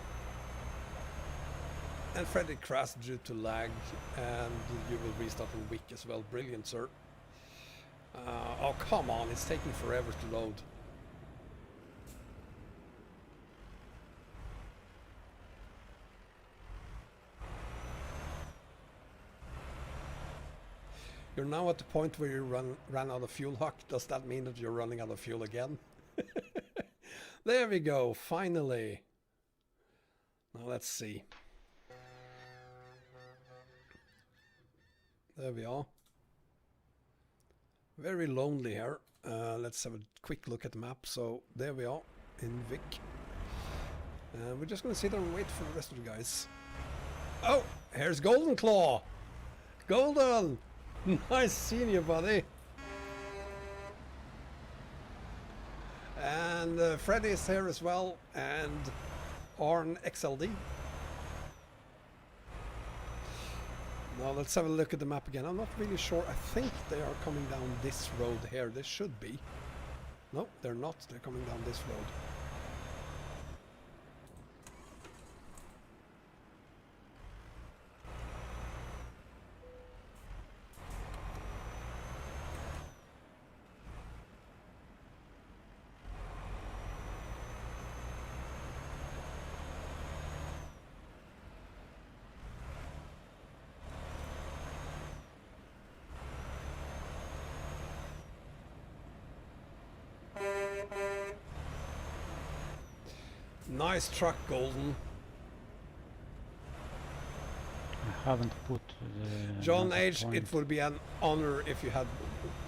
And Frederick crashed due to lag, and you will restart in Wick as well. Brilliant, sir. Oh, come on, it's taking forever to load. You're now at the point where you ran out of fuel, Huck. Does that mean that you're running out of fuel again? There we go, finally. Now let's see. There we are. Very lonely here. Let's have a quick look at the map. So there we are in Vic. We're just gonna sit there and wait for the rest of the guys. Oh, here's Golden Claw. Golden, nice seeing you, buddy. And Freddy is here as well, and Arn XLD. Now let's have a look at the map again. I'm not really sure. I think they are coming down this road here. They should be. No, they're not. They're coming down this road. Nice truck, Golden. I haven't put the John number H, point. it would be an honor if you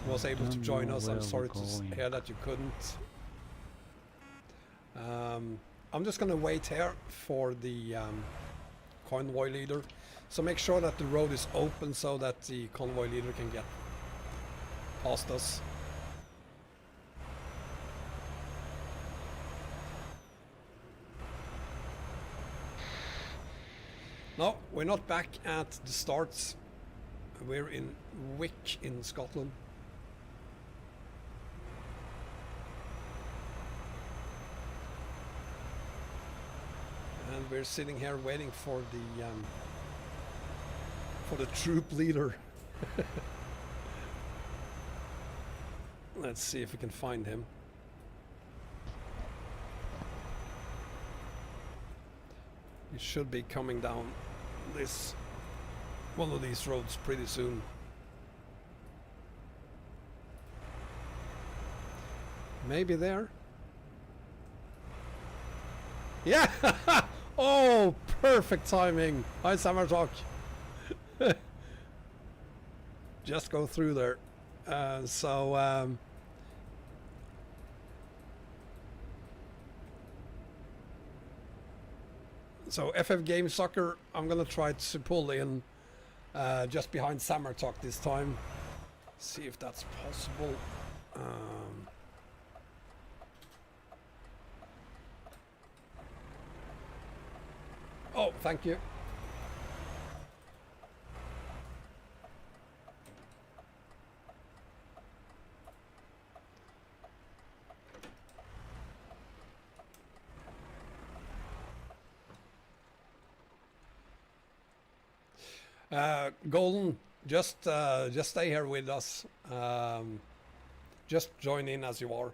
was able to don't join know us. I'm where sorry we're to going. hear that you couldn't. I'm just gonna wait here for the convoy leader. So make sure that the road is open so that the convoy leader can get past us. No, we're not back at the start. We're in Wick in Scotland. And we're sitting here waiting for the troop leader. Let's see if we can find him. He should be coming down this one of these roads pretty soon. Maybe there. Yeah! Oh, perfect timing. Hi, Summer Talk. Just go through there. So FF Game Soccer, I'm gonna try to pull in just behind Summer Talk this time. See if that's possible. Oh, thank you. Golden, just stay here with us. Just join in as you are.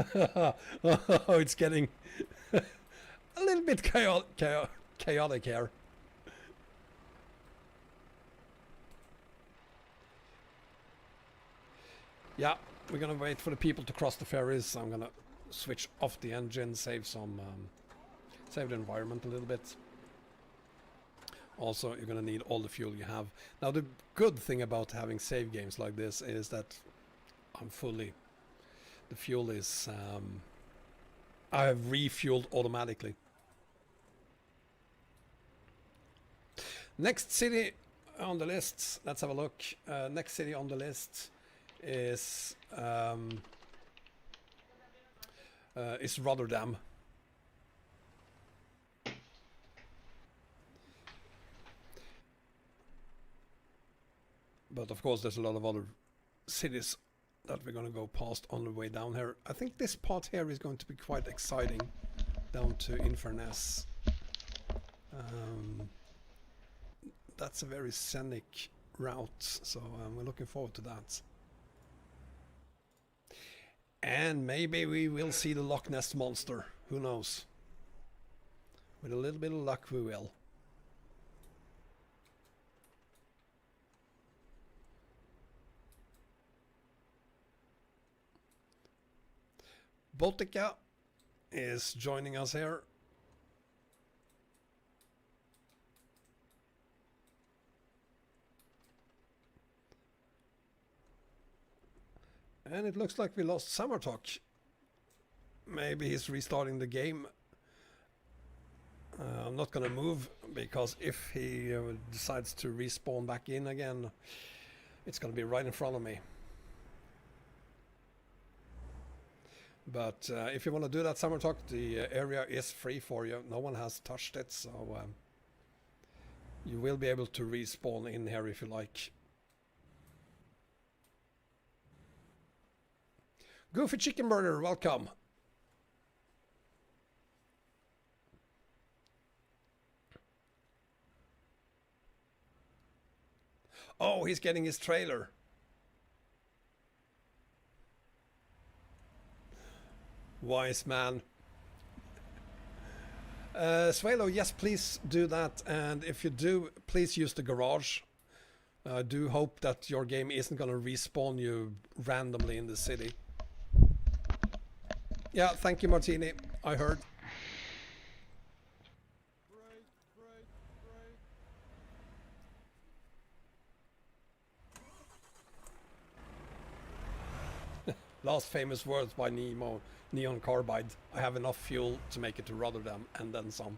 Oh, it's getting a little bit chaotic here. Yeah, we're gonna wait for the people to cross the ferries. I'm gonna switch off the engine, save some, save the environment a little bit. Also, you're gonna need all the fuel you have. Now, the good thing about having save games like this is that the fuel is, I have refueled automatically. Next city on the list, let's have a look. Next city on the list is Rotterdam. But of course there's a lot of other cities that we're going to go past on the way down here. I think this part here is going to be quite exciting, down to Inverness. That's a very scenic route, so we're looking forward to that. And maybe we will see the Loch Ness Monster, who knows? With a little bit of luck we will. Baltica is joining us here. And it looks like we lost Summertalk. Maybe he's restarting the game. I'm not gonna move because if he decides to respawn back in again, it's gonna be right in front of me. But if you want to do that, Summertalk, the area is free for you. No one has touched it, so you will be able to respawn in here if you like. Goofy Chicken Burger, welcome. Oh, he's getting his trailer. Wise man. Swalo, yes, please do that. And if you do, please use the garage. I do hope that your game isn't going to respawn you randomly in the city. Yeah, thank you, Martini. I heard. Last famous words by Nemo, Neon Carbide. I have enough fuel to make it to Rotterdam and then some.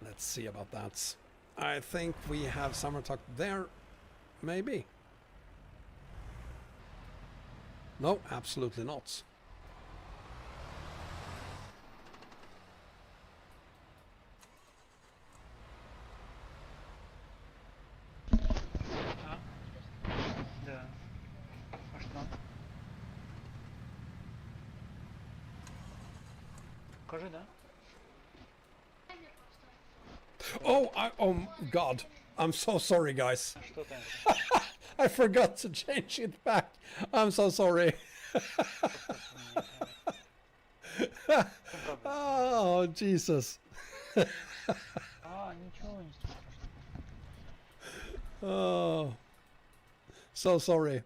Let's see about that. I think we have Summertalk there. Maybe. No, absolutely not. Да. А что? Покажи, да? Oh God. I'm so sorry, guys. Что там? I forgot to change it back. I'm so sorry. Oh, Jesus. А, ничего не страшно. Oh, so sorry.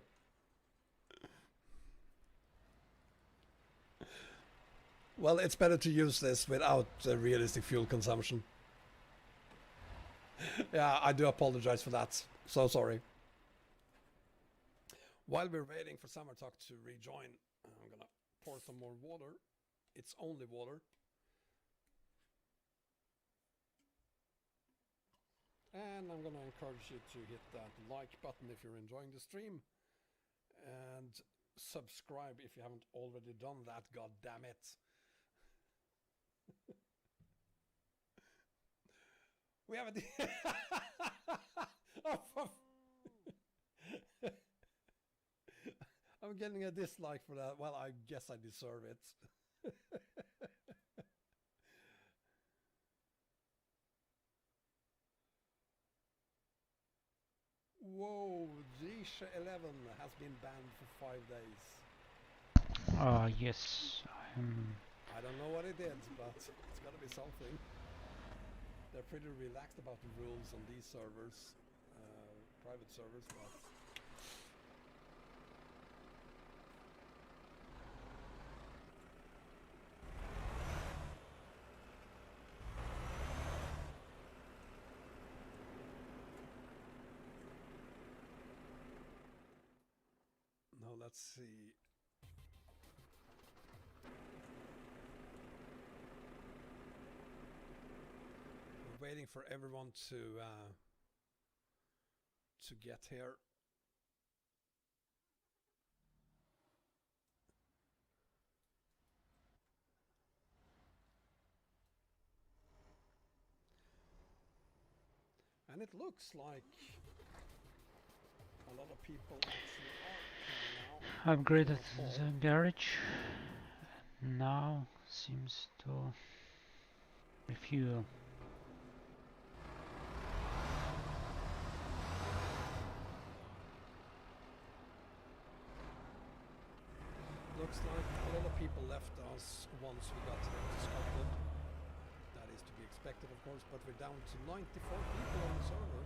Well, it's better to use this without realistic fuel consumption. Yeah, I do apologize for that. So sorry. While we're waiting for Summertalk to rejoin, I'm gonna pour some more water. It's only water. And I'm gonna encourage you to hit that like button if you're enjoying the stream. And subscribe if you haven't already done that, god damn it. We have a I'm getting a dislike for that. Well, I guess I deserve it. Whoa, G11 has been banned for 5 days. Yes. I don't know what it is, but it's gotta be something. They're pretty relaxed about the rules on these servers, private servers, but... Now let's see. We're waiting for everyone to get here. And it looks like a lot of people actually are coming now. Upgraded the garage. Now seems to refuel. Looks like a lot of people left us once we got here to Scotland. That is to be expected, of course, but we're down to 94 people on the server.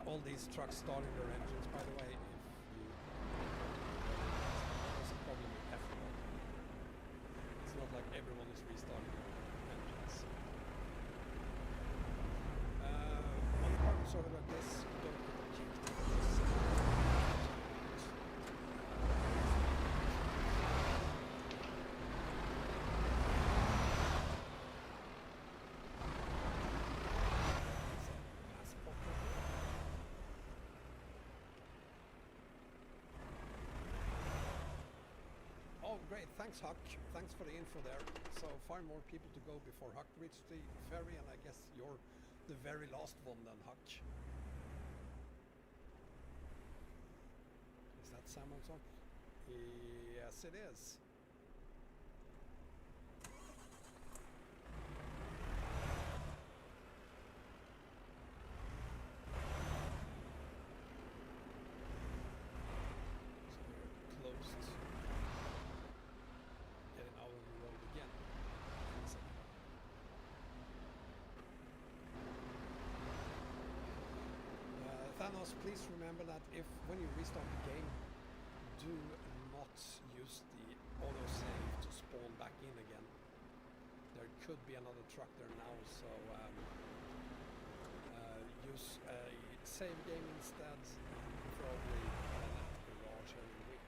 All these trucks starting their engines, by the way, if you... There's a problem with everyone. It's not like everyone is restarting their engines. On the part sort of like this, you don't get a kick. Oh, great. Thanks, Huck. Thanks for the info there. So, 5 more people to go before Huck reaches the ferry, and I guess you're the very last one then, Huck. Is that Salmon's on? Yes, it is. So we're closed. Getting out on the road again. Thanos, please remember that if when you restart the game, do not use the autosave to spawn back in again. There could be another truck there now, so use a save game instead, probably at the garage here in Wick.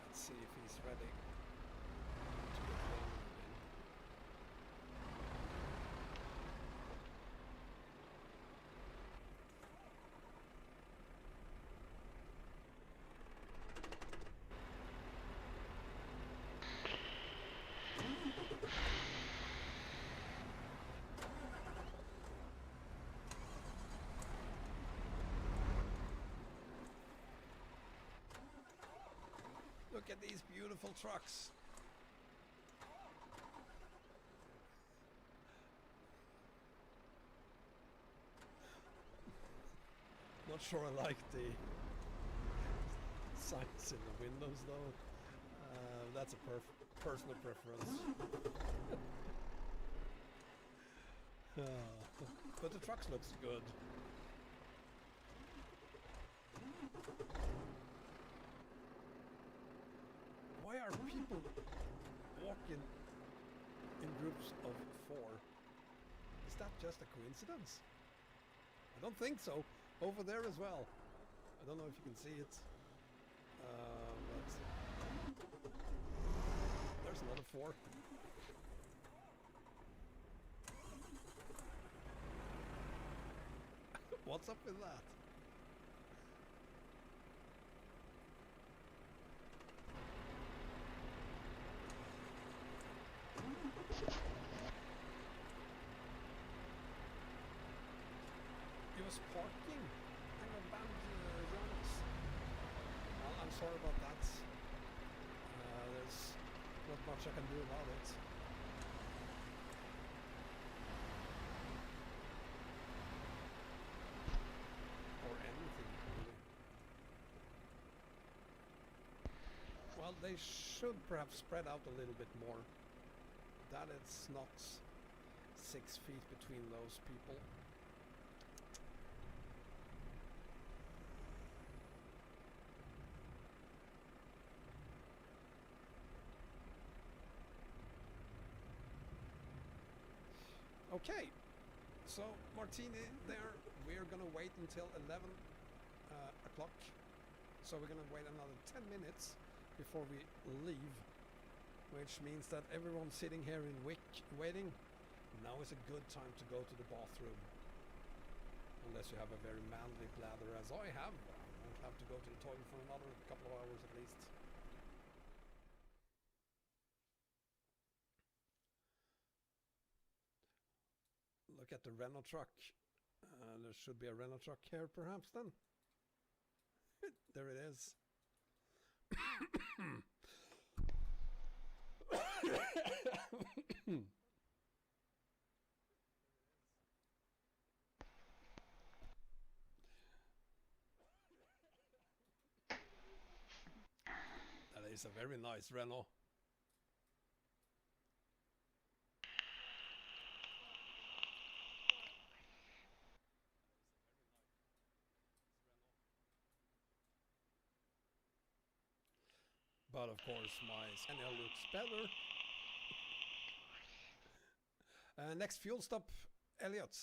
Let's see if he's ready to get rolling again. Look at these beautiful trucks. Not sure I like the signs in the windows though. That's a personal preference. But the trucks looks good. Why are people walking in groups of 4? Is that just a coincidence? I don't think so. Over there as well. I don't know if you can see it. But there's another 4. What's up with that? He was parking and a band runs. Well, I'm sorry about that. There's not much I can do about it. Or anything, really. Well, they should perhaps spread out a little bit more. That it's not 6 feet between those people. Okay, so Martini there, we're gonna wait until 11 o'clock. So we're gonna wait another 10 minutes before we leave, which means that everyone sitting here in Wick waiting, now is a good time to go to the bathroom. Unless you have a very manly bladder as I have, I won't have to go to the toilet for another couple of hours at least. Look at the Renault truck. There should be a Renault truck here perhaps then. There it is. That is a very nice Renault. But of course my Scania looks better. Next fuel stop, Elliot.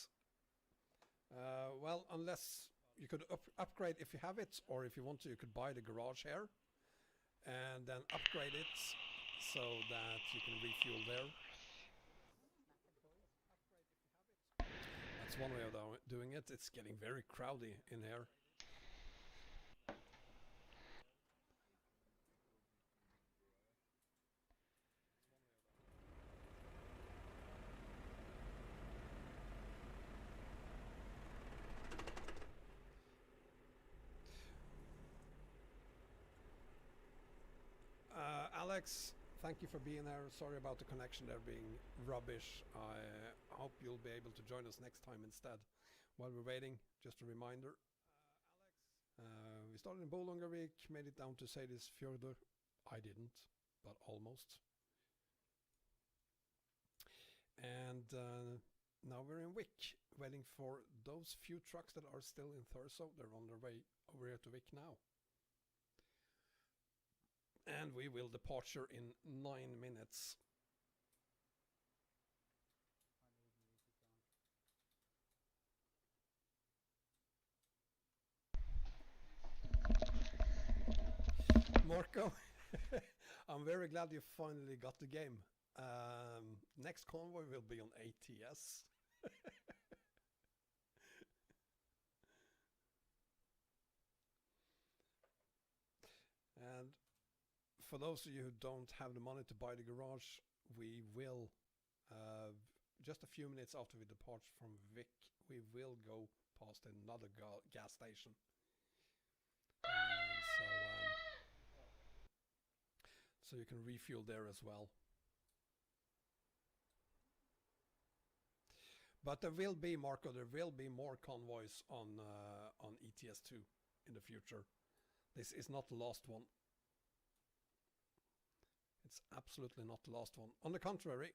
Well, unless you could upgrade if you have it, or if you want to, you could buy the garage here and then upgrade it so that you can refuel there. That's one way of doing it. It's getting very crowded in here. Alex, thank you for being there. Sorry about the connection there being rubbish. I hope you'll be able to join us next time instead. While we're waiting, just a reminder. Alex, we started in Bolungarvik, made it down to Seyðisfjörður. I didn't, but almost. And now we're in Wick, waiting for those few trucks that are still in Thurso. They're on their way over here to Wick now. And we will departure in 9 minutes. Marco, I'm very glad you finally got the game. Next Convoy will be on ATS. And for those of you who don't have the money to buy the garage, we will, just a few minutes after we depart from Vic, we will go past another gas station. So you can refuel there as well. But there will be, Marco, there will be more convoys on ETS2 in the future. This is not the last one. It's absolutely not the last one. On the contrary,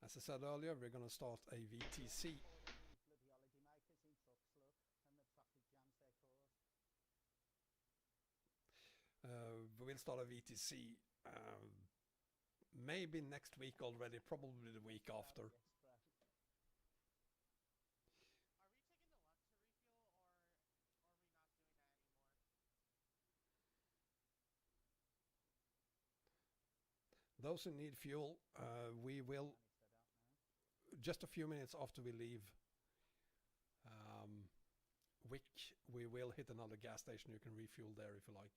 as I said earlier, we're going to start a VTC. Bloody holiday makers in trucks, look, and the traffic jams they cause. We will start a VTC maybe next week already, probably the week after. Are we taking the left to refuel, or are we not doing that anymore? Those who need fuel, we will, just a few minutes after we leave Wick, we will hit another gas station. You can refuel there if you like.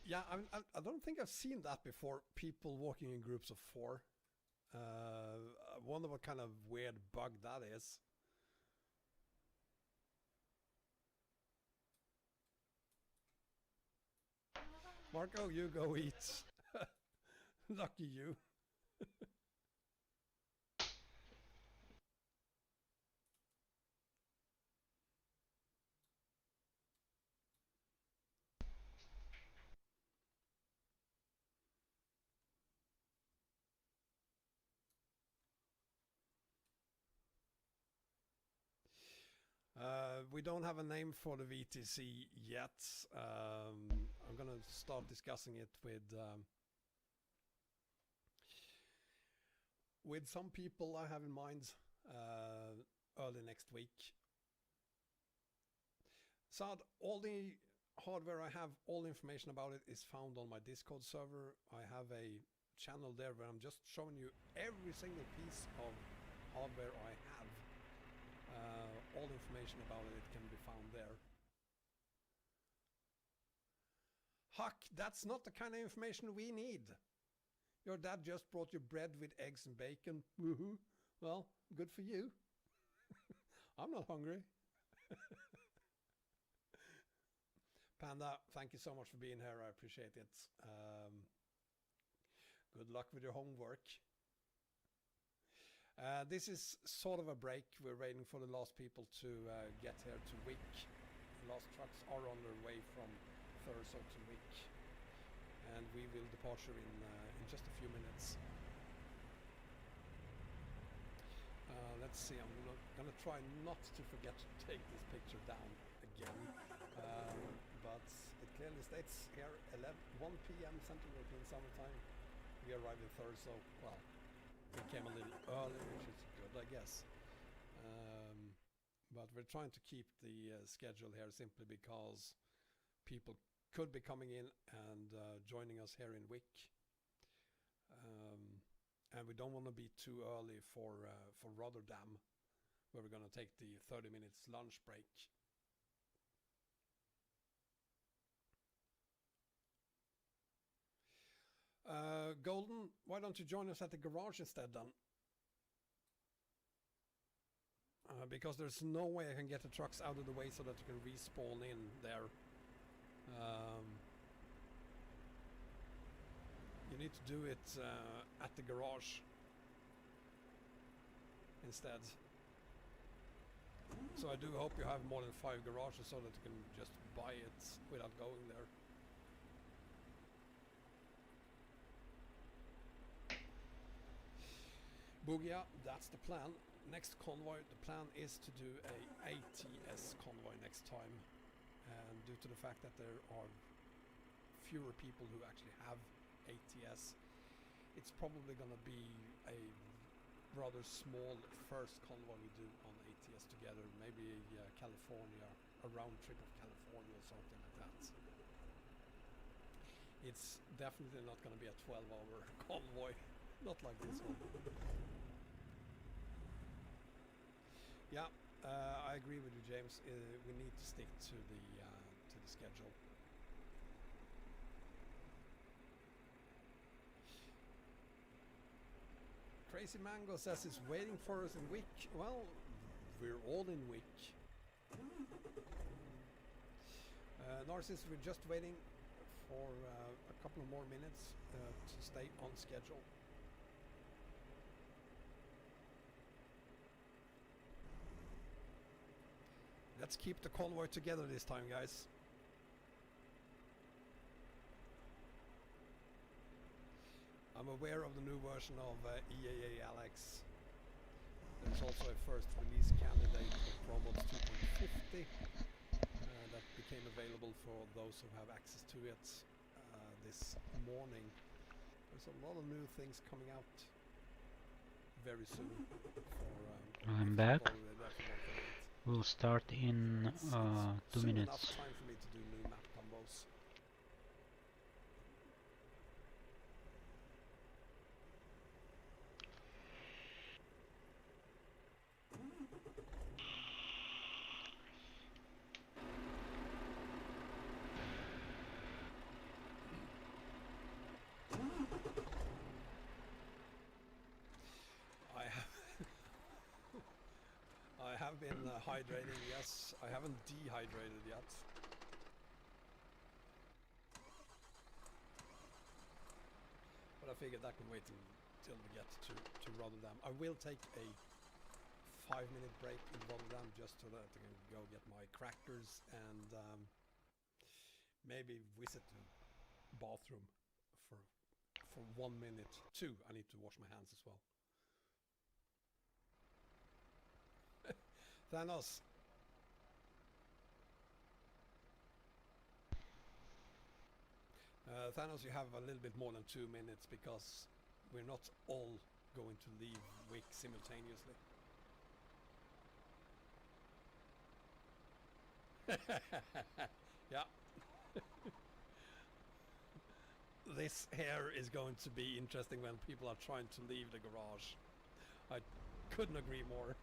Yeah, I don't think I've seen that before. People walking in groups of 4. I wonder what kind of weird bug that is. Marco, you go eat. Lucky you. We don't have a name for the VTC yet. I'm gonna start discussing it with some people I have in mind early next week. Saad, all the hardware I have, all the information about it is found on my Discord server. I have a channel there where I'm just showing you every single piece of hardware I have. All the information about it can be found there. Huck, that's not the kind of information we need. Your dad just brought you bread with eggs and bacon. Woohoo. Well, good for you. I'm not hungry. Panda, thank you so much for being here. I appreciate it. Good luck with your homework. This is sort of a break. We're waiting for the last people to get here to Wick. The last trucks are on their way from Thurso to Wick, and we will departure in just a few minutes. Let's see, I'm gonna try not to forget to take this picture down again, but it clearly states here 1 p.m. Central European Summertime. We arrived in Thurso. Well, we came a little early, which is good, I guess. But we're trying to keep the schedule here simply because people could be coming in and joining us here in Wick. And we don't want to be too early for Rotterdam, where we're going to take the 30 minutes lunch break. Golden, why don't you join us at the garage instead then? Because there's no way I can get the trucks out of the way so that you can respawn in there. You need to do it at the garage instead. So I do hope you have more than 5 garages so that you can just buy it without going there. Boogia, that's the plan. Next convoy, the plan is to do a ATS convoy next time. And due to the fact that there are fewer people who actually have ATS, it's probably going to be a rather small first convoy we do on ATS together. Maybe California, a round trip of California or something like that. It's definitely not going to be a 12-hour convoy. Not like this one. Yeah, I agree with you, James. We need to stick to the schedule. Crazy Mango says he's waiting for us in Wick. Well, we're all in Wick. Narcissus, we're just waiting for a couple of more minutes to stay on schedule. Let's keep the convoy together this time, guys. I'm aware of the new version of EAA Alex. There's also a first release candidate for Wombats 2.50 that became available for those who have access to it this morning. There's a lot of new things coming out very soon. I'm back. We'll start in 2 soon minutes. Enough time for me to do new map combos. I have been hydrating, yes. I haven't dehydrated yet. But I figured that can wait until we get to Rotterdam. I will take a 5-minute break in Rotterdam just so that I can go get my crackers and maybe visit the bathroom for 1 minute. 2, I need to wash my hands as well. Thanos. Thanos, you have a little bit more than 2 minutes because we're not all going to leave Wick simultaneously. Yeah. This here is going to be interesting when people are trying to leave the garage. I couldn't agree more.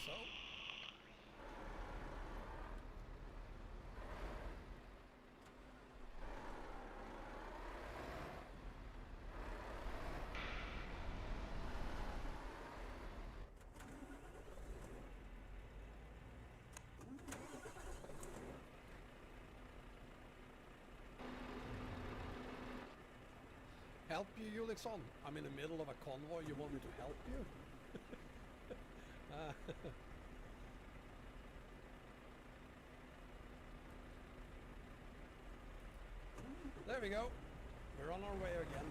So, help you, Ulixon? I'm in the middle of a convoy. You want me to help you? There we go. We're on our way again.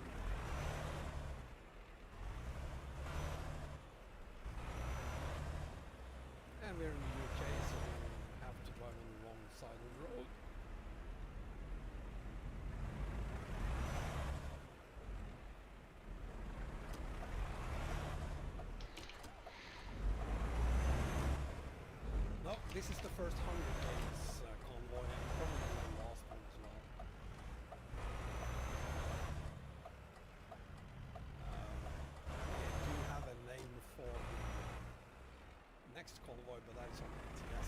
And we're in the UK, so we have to drive on the wrong side of the road. No, this is the first 100 Games convoy, and probably the last one as well. We do have a name for the next convoy, but that's on ATS.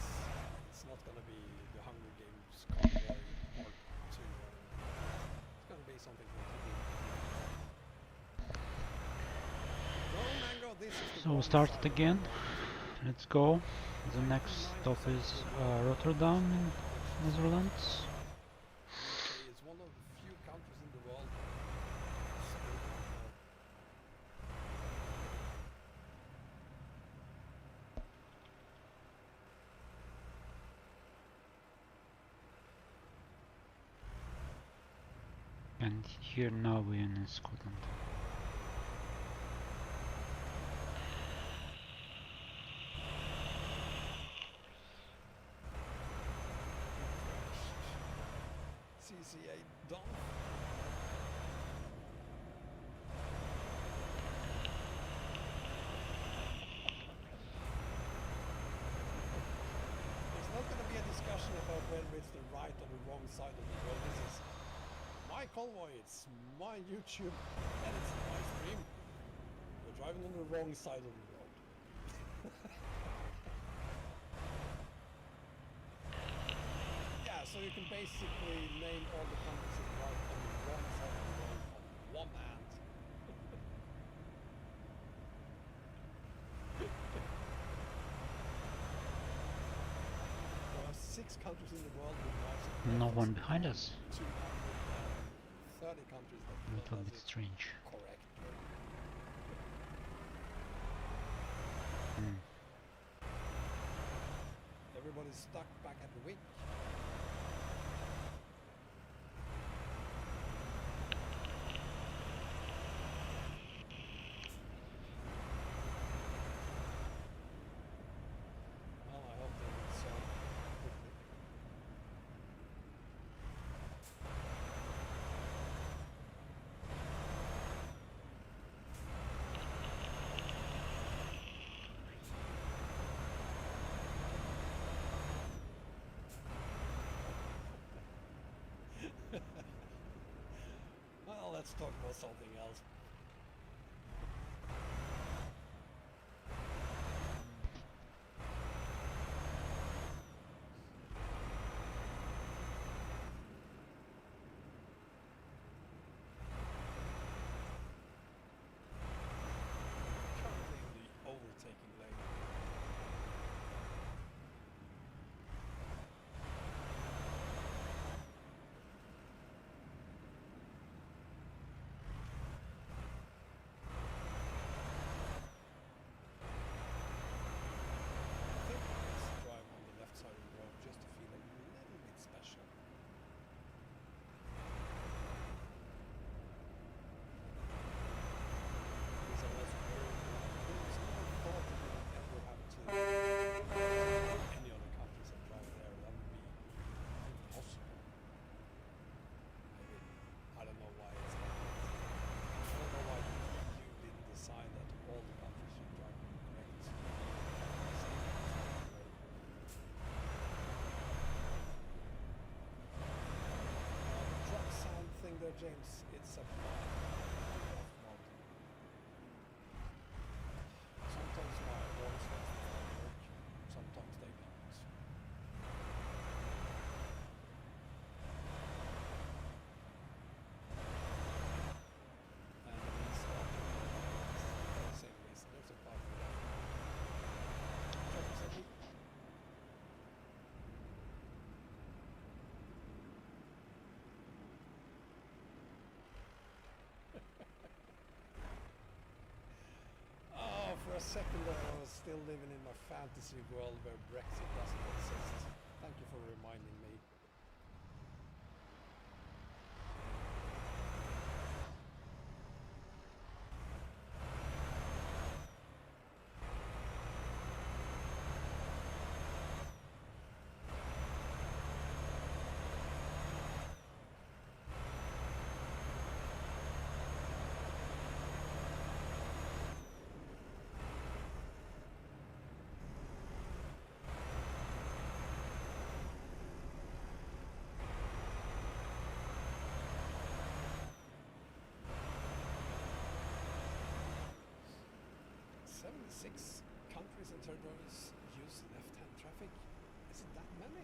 It's not going to be the Hunger Games convoy part 2. It's going to be something completely different. Go Mango, this is the So wrong start side it of again. the road. Let's go. The next stop is Rotterdam in Netherlands. UK is one of the few countries in the world. And here now we're in Scotland. CCA done. There's not going to be a discussion about whether it's the right or the wrong side of the road. This is my convoy, it's my YouTube, and it's my stream. You're driving on the wrong side of the road. Yeah, so you can basically name all the countries that drive on the wrong side of the road on one hand. There are 6 countries in the world that drive. No one behind us. 230 countries A that little does bit it strange. correctly. Hmm. Everybody's stuck back at the wing. Well, I hope they will solve quickly. Well, let's talk about something else. Currently in the overtaking lane. I think let's drive on the left side of the road just to feel a little bit special. Because I was very there was no thought that we would ever have to any other countries and drive there. That would be impossible. I don't know why it's like that. I don't know why you didn't decide that all the countries should drive correct. Truck sound thing there, James. It's a mod. Sometimes my voice doesn't work. Sometimes they don't. And the reason the same reason. There's a bug for that. TruckersMP. second there I was still living in my fantasy world where Brexit doesn't exist. Thank you for reminding me. Six countries and territories use left-hand traffic. Is it that many?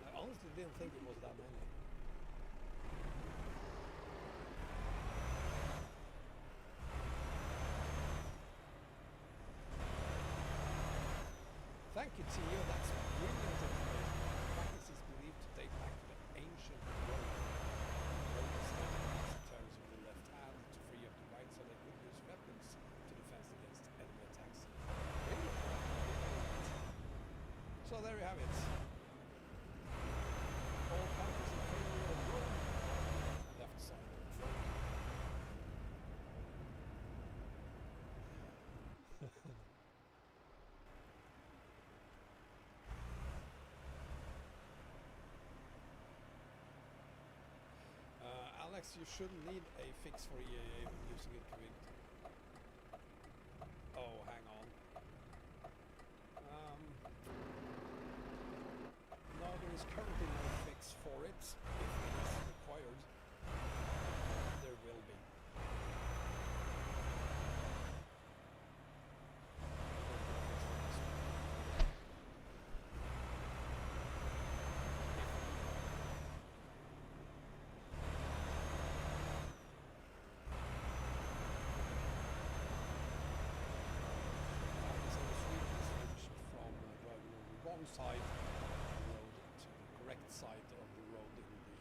I honestly didn't think it was that many. Thank you, Tio. That's brilliant information. Practice is believed to date back to the ancient Romans in terms of the left hand to free up the right so they could use weapons to defend against enemy attacks. So there you have it. All countries in favor of Rome, left side of Rome. Alex, you shouldn't need a fix for EAA when using it rigged. Oh, hang on. No, there is currently no fix for it. If it is required, there will be. Wrong side of the road to the correct side of the road in the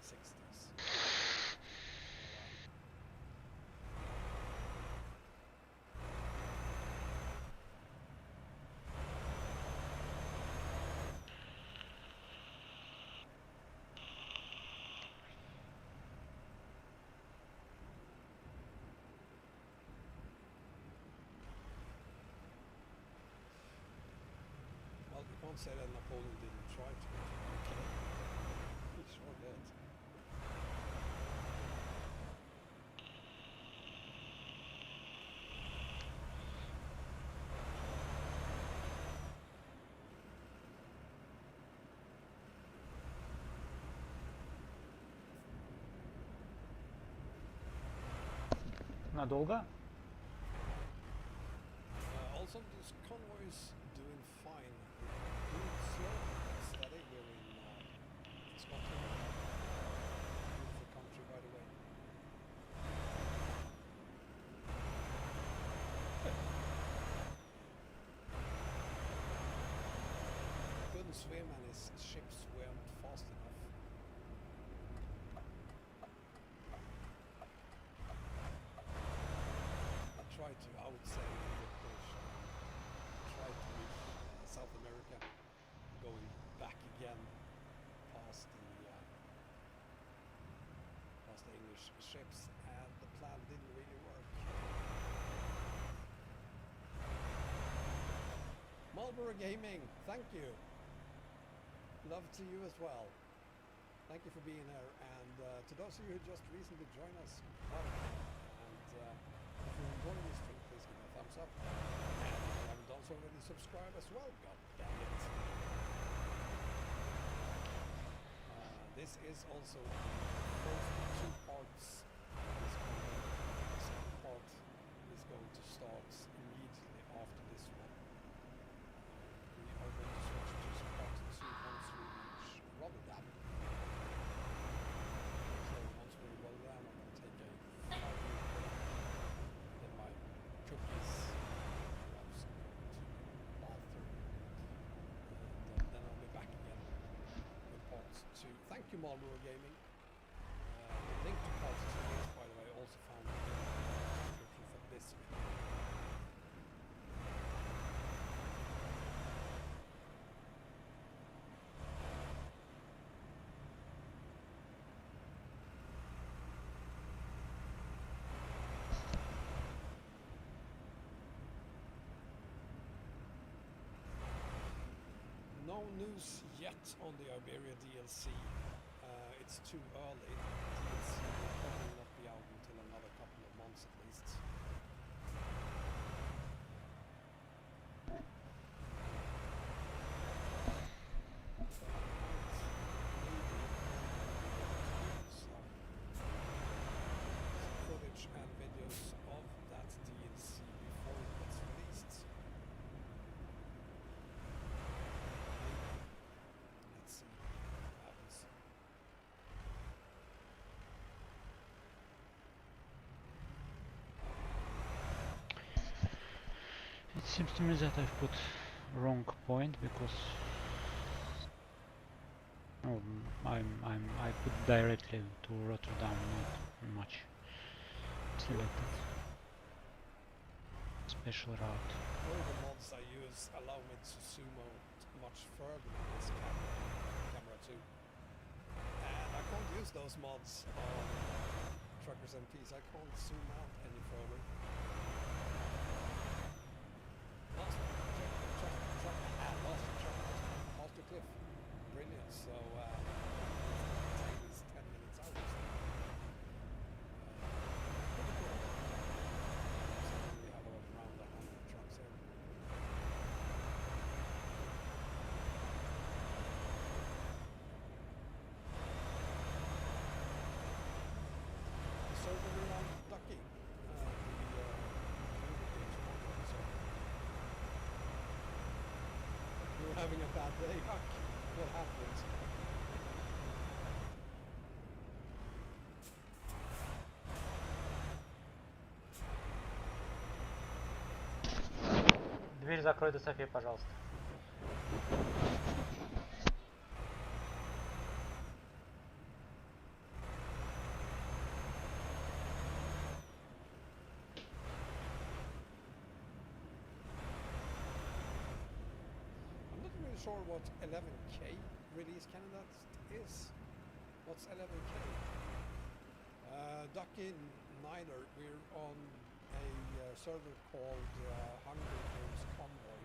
60s. Well, you can't say that Napoleon didn't try to. He sure did. Надолго? Also, this convoy is doing fine. Doing slow and steady here in Scotland. Beautiful country, by the way. Couldn't swim and his ships weren't fast enough. I tried to outsail the British. Tried to reach South America, going back again past the English ships, and the plan didn't really work. Marlboro Gaming, thank you. Love to you as well. Thank you for being here, and to those of you who just recently joined us, welcome. And if you're enjoying this stream, please give me a thumbs up. And if you haven't done so already, subscribe as well. God damn it. This is also the first 2 parts of this content. The second part is going to start immediately after this one. We are going to switch to some part 2 once we reach Rotterdam. So once we're in Rotterdam, I'm going to take a 5-minute break. Then my cookies, perhaps go to the bathroom. And then I'll be back again with part 2. Thank you, Marlboro Gaming. The link to part 2 is, by the way, also found in the description for this video. news yet on the Iberia DLC. It's too early. DLC will probably not be out until another couple of months at least. Footage and videos of that DLC before it gets released. Let's see what happens. It seems to me that I've put wrong point because I put directly to Rotterdam, not much selected. Special route. All the mods I use allow me to zoom out much further than this camera too. And I can't use those mods on TruckersMPs. I can't zoom out any further. Last Master Cliff. Brilliant. So time is 10 minutes out. Pretty cool. So we have around 100 trucks here. So we're on Ducky. You're having a bad day, Huck. What happened? Дверь закрой до Софии, пожалуйста. I'm not really sure what 11K release candidate is. What's 11K? Ducky neither. We're on a server called Hunger Games Convoy.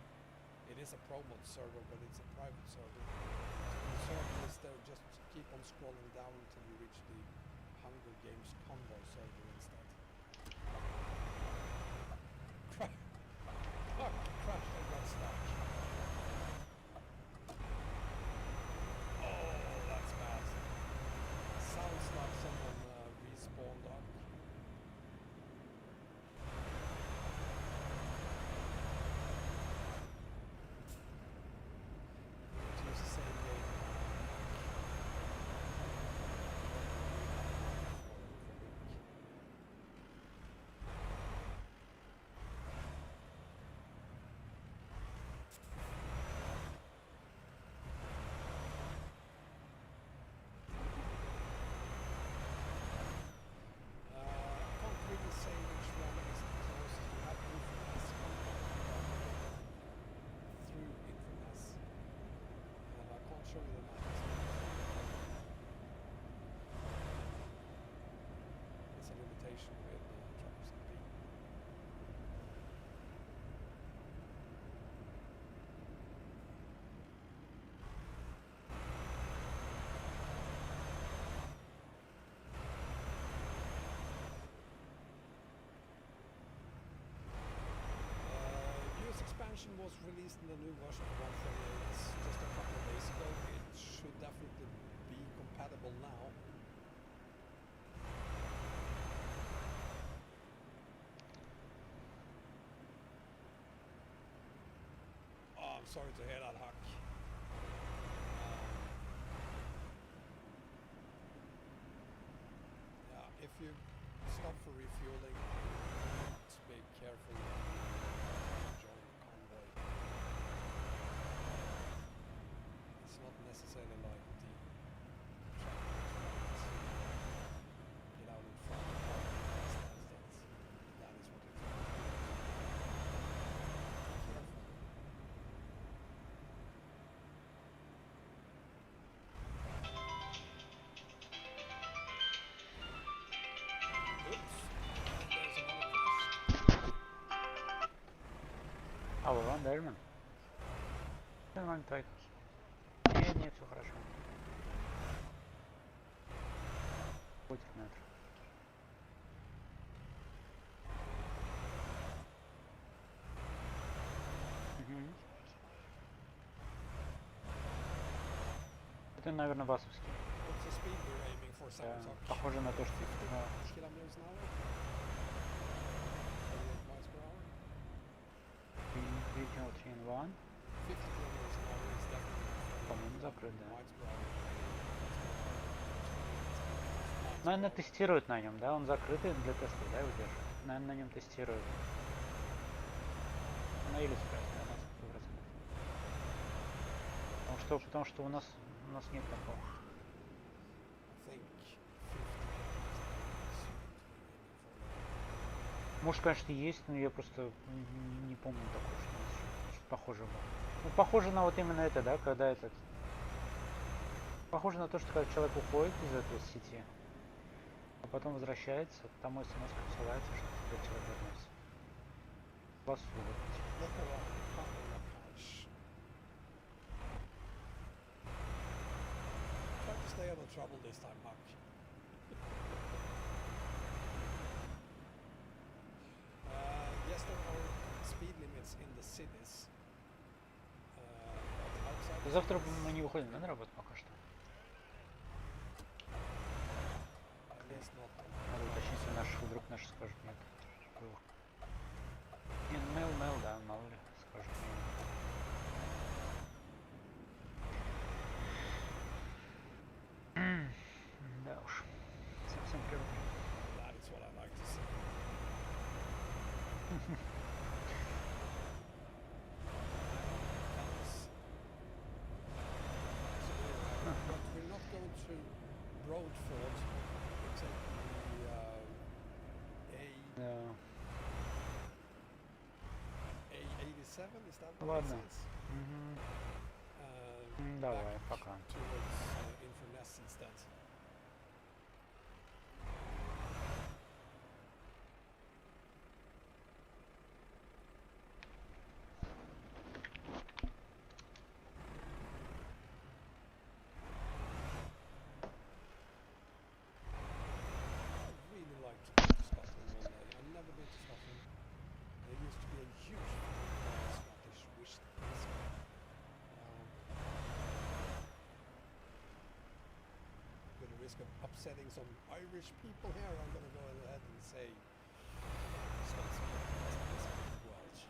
It is a promo server, but it's a private server. So the server is there. Just keep on scrolling down until you reach the Hunger Games Convoy server instead. Crash and got stuck. Oh, that's bad. Sounds like someone respawned up. Use the same game. Can't really say which one is the closest. We have Infamous through Infamous, and I can't show you the map. It's a limitation with TruckersMP. US expansion was released in the new version of 1.38 just a couple of days ago. It should definitely be compatible now. Oh, I'm sorry to hear that, Huck. Yeah, if you stop for refueling, just be careful when you join the convoy. It's not necessarily like the traffic get out in front of the car. That is what it's about. Be careful. Oops. And there's another crash. Алло, Ван Дельман. Нормально, так. Нет, все хорошо. Котик метр. Мгм. Это, наверное, басовский. What's the speed we're aiming for, Да, Sabotage? похоже на то, что... 50 да. kilometers an hour? 48 miles per hour? Regional chain 1. 50 kilometers an hour is definitely По-моему, закрыт, да. miles per hour. Наверное, тестируют на нем, да? Он закрытый для тестов, да, его держит? Наверное, на нем тестируют. На или скорость, да, на 100%. Потому что у нас нет такого. I think 50 kilometers an hour. Может, конечно, есть, но я просто не помню такого, что у нас что-то похоже было. Ну, похоже на вот именно это, да, когда этот... Похоже на то, что когда человек уходит из этой сети, а потом возвращается, там смс присылается, что этот человек вернулся. Вас выгодить. Look around, patch. Try to stay out of trouble this time, Mark. Yes, there are speed limits in the cities. But outside the Завтра cities, мы не выходим, да, на работу пока что? I guess not. Надо уточнить, если вдруг наши скажут нет. Не, mail, да, мало ли скажут нет. Да уж. Совсем прям. That is what I like to see. But we're not going to Broadford. We're taking the A87, is that what Ладно. it is? Мгм. Uh, Давай, back пока. towards Inverness instead. I'd really like to go to Scotland one day. I've never been to Scotland. There used to be a huge Scottish wish list. With the risk of upsetting some Irish people here, I'm going to go ahead and say Scots Welsh.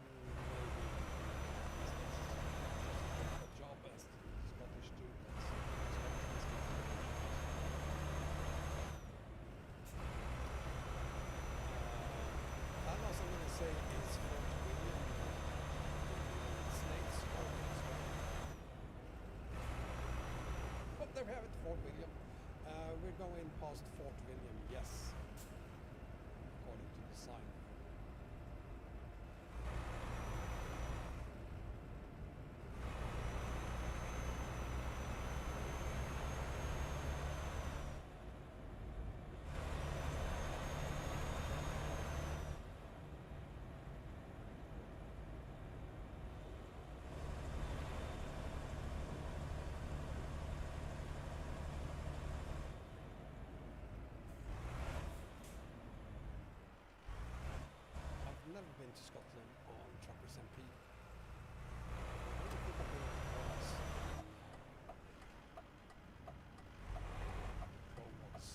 Maybe a job as Scottish too. That was I'm going to say is Fort William in the United States or Australia. But there we have it, Fort William. We're going past Fort William, yes, according to the sign. I've never been to Scotland on TruckersMP. I don't think I've been once. Wombats.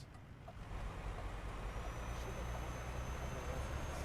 Should have gone a couple of times.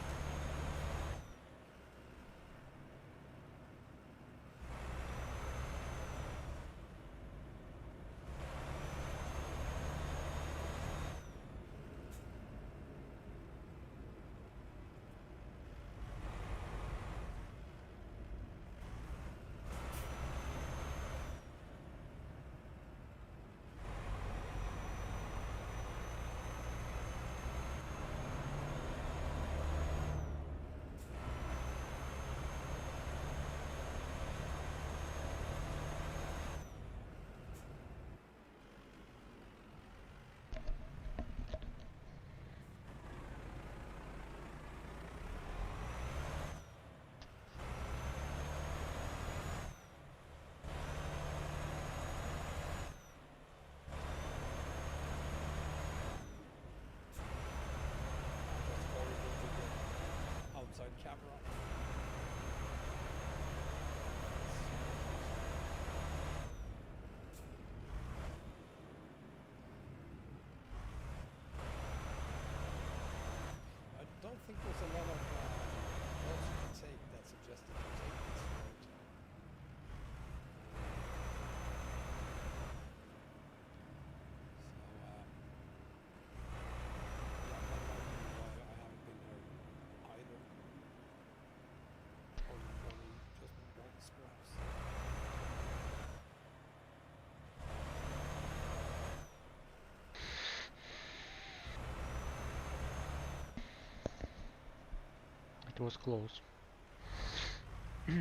topside camera. I don't think there's a lot of roads you can take that suggested to take this road. Yeah, I'm not wondering why I haven't been there either. Or only just once, perhaps. It was close. I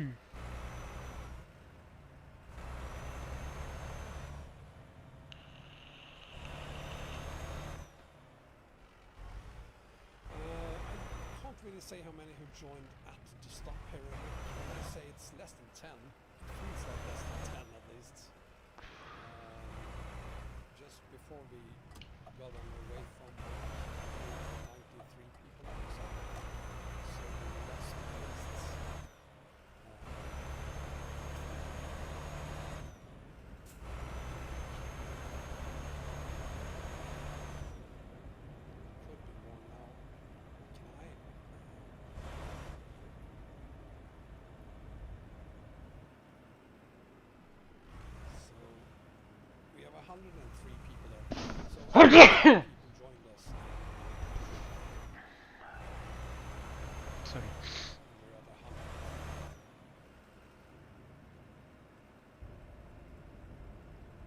can't really say how many who joined at the stop period. When I say it's less than 10, it feels like less than 10 at least. Just before we got on the way from 93 people or so. So we lost the list. Could be more now. Can I? So we have 103 people there. So 100 people joined us. Sorry. We're at 100.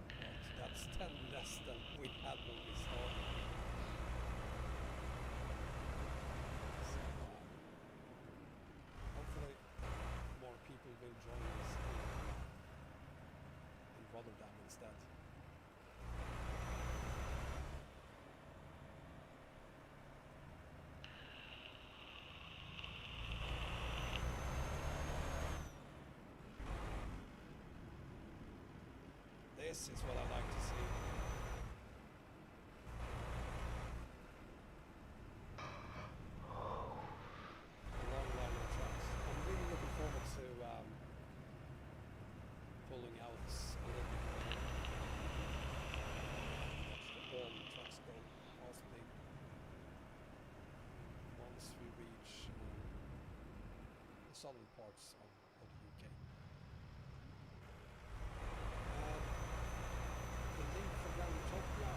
But that's 10 less than we had when we started. So, hopefully more people will join us in Rotterdam instead. This is what I like to see. Long line of trucks. I'm really looking forward to pulling out a little bit more. Watch all the trucks go past me once we reach the southern parts of the UK. The link for Grand Utopia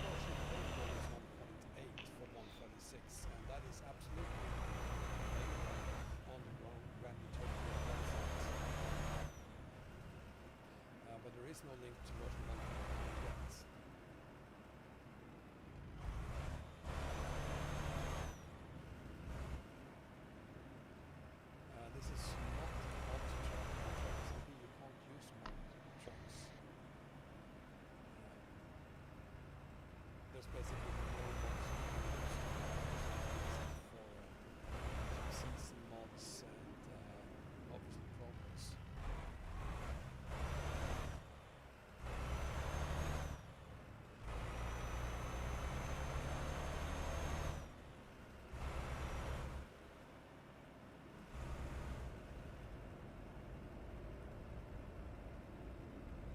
version available is 1.8 for 136, and that is absolutely available on the Grand Utopia website. But there is no link to version 1.8 yet. This is not mod truck on TruckersMP. You can't use mod trucks. There's basically no mods you can use for season mods and obviously progress.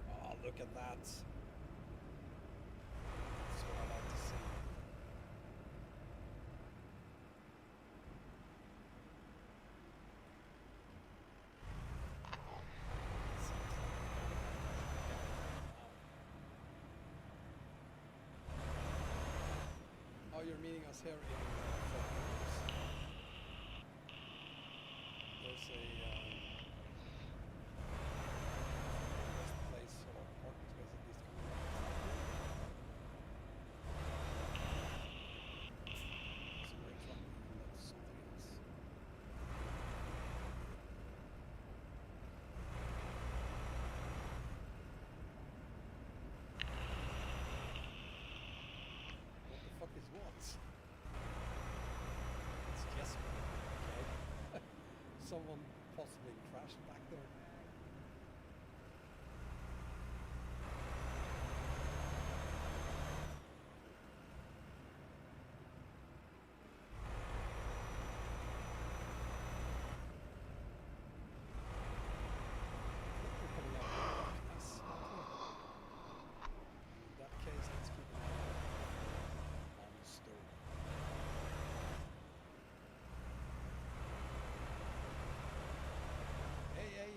Oh, look at that. That's what I like to see. Oh, you're meeting us here in Fort Myers. There's a best place or parking space at least coming up. Some red truck, and that's something else. What the fuck is what? It's Jesper. Okay. Someone possibly crashed back there.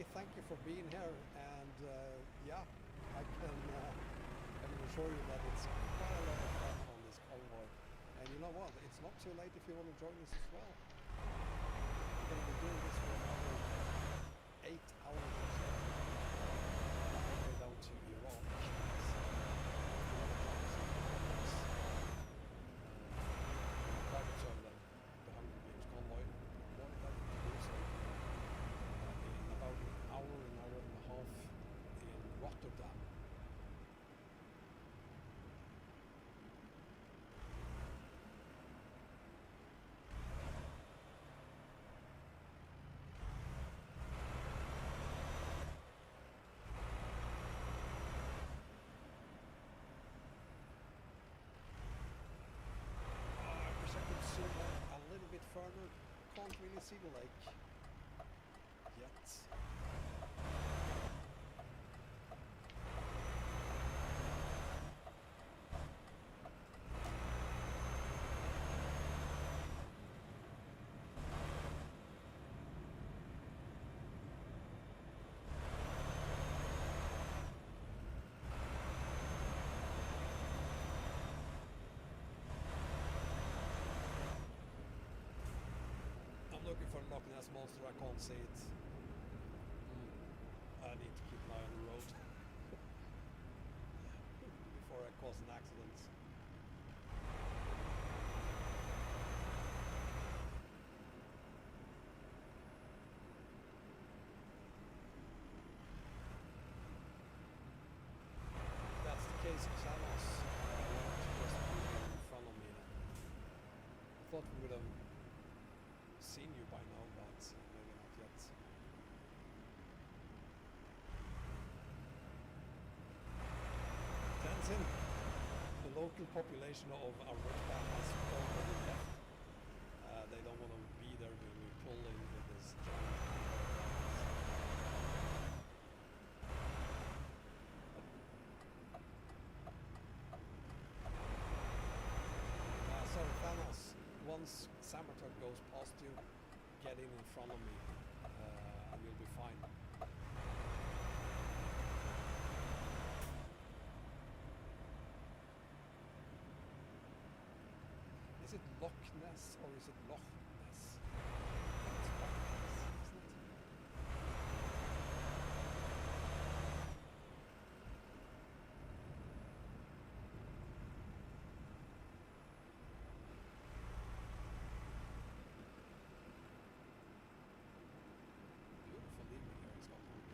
say thank you for being here, and yeah, I can assure you that it's quite a lot of fun on this convoy. And you know what? It's not too late if you want to join us as well. We're going to be doing this for another 8 hours or so. All the way down to Iran. Private server, the Hunger Games convoy. More than likely to do so. In about an hour and a half in Rotterdam. A little bit further, can't really see the lake yet. I'm looking for a Loch Ness monster, I can't see it. I need to keep an eye on the road before I cause an accident. If that's the case, Xanos, I want to just be in front of me then. I thought we would have seen you by now, but maybe not yet. Tenzin, the local population of Aruba has already left. They don't want to be there when we pull in with this giant. So Thanos, once Sabertooth goes past you, get in front of me, and you'll be fine. Is it Loch Ness or is it Loch Ness? I think it's Loch Ness, isn't it? Beautiful evening here in Scotland.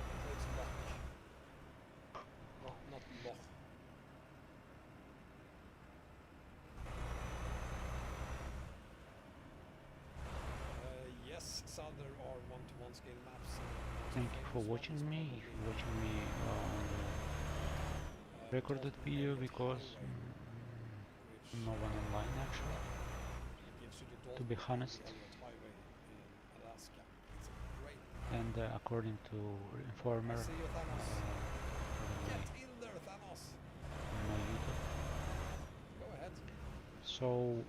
So it's Loch. Not Loch. Yes, so there are one-to-one scale maps. Thank you for watching me. If you're watching me on the recorded video, because no one online actually, to be honest. And according to Informer, See you, Thanos. Get in there, Thanos. on my YouTube. Go ahead. So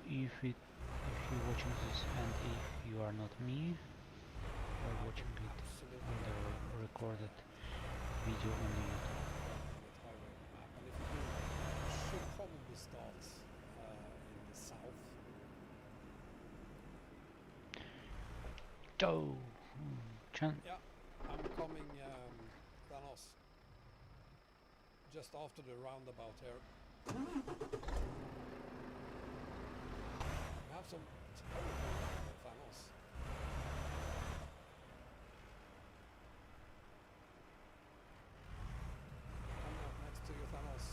if you're watching this and if you are not me, you're watching it Absolutely. on the recorded video on the YouTube. Highway map. And if you do, you should probably start in the south. Oh, Yeah, I'm coming, Thanos. Just after the roundabout here. We have some terrible Thanos. Coming up next to you, Thanos.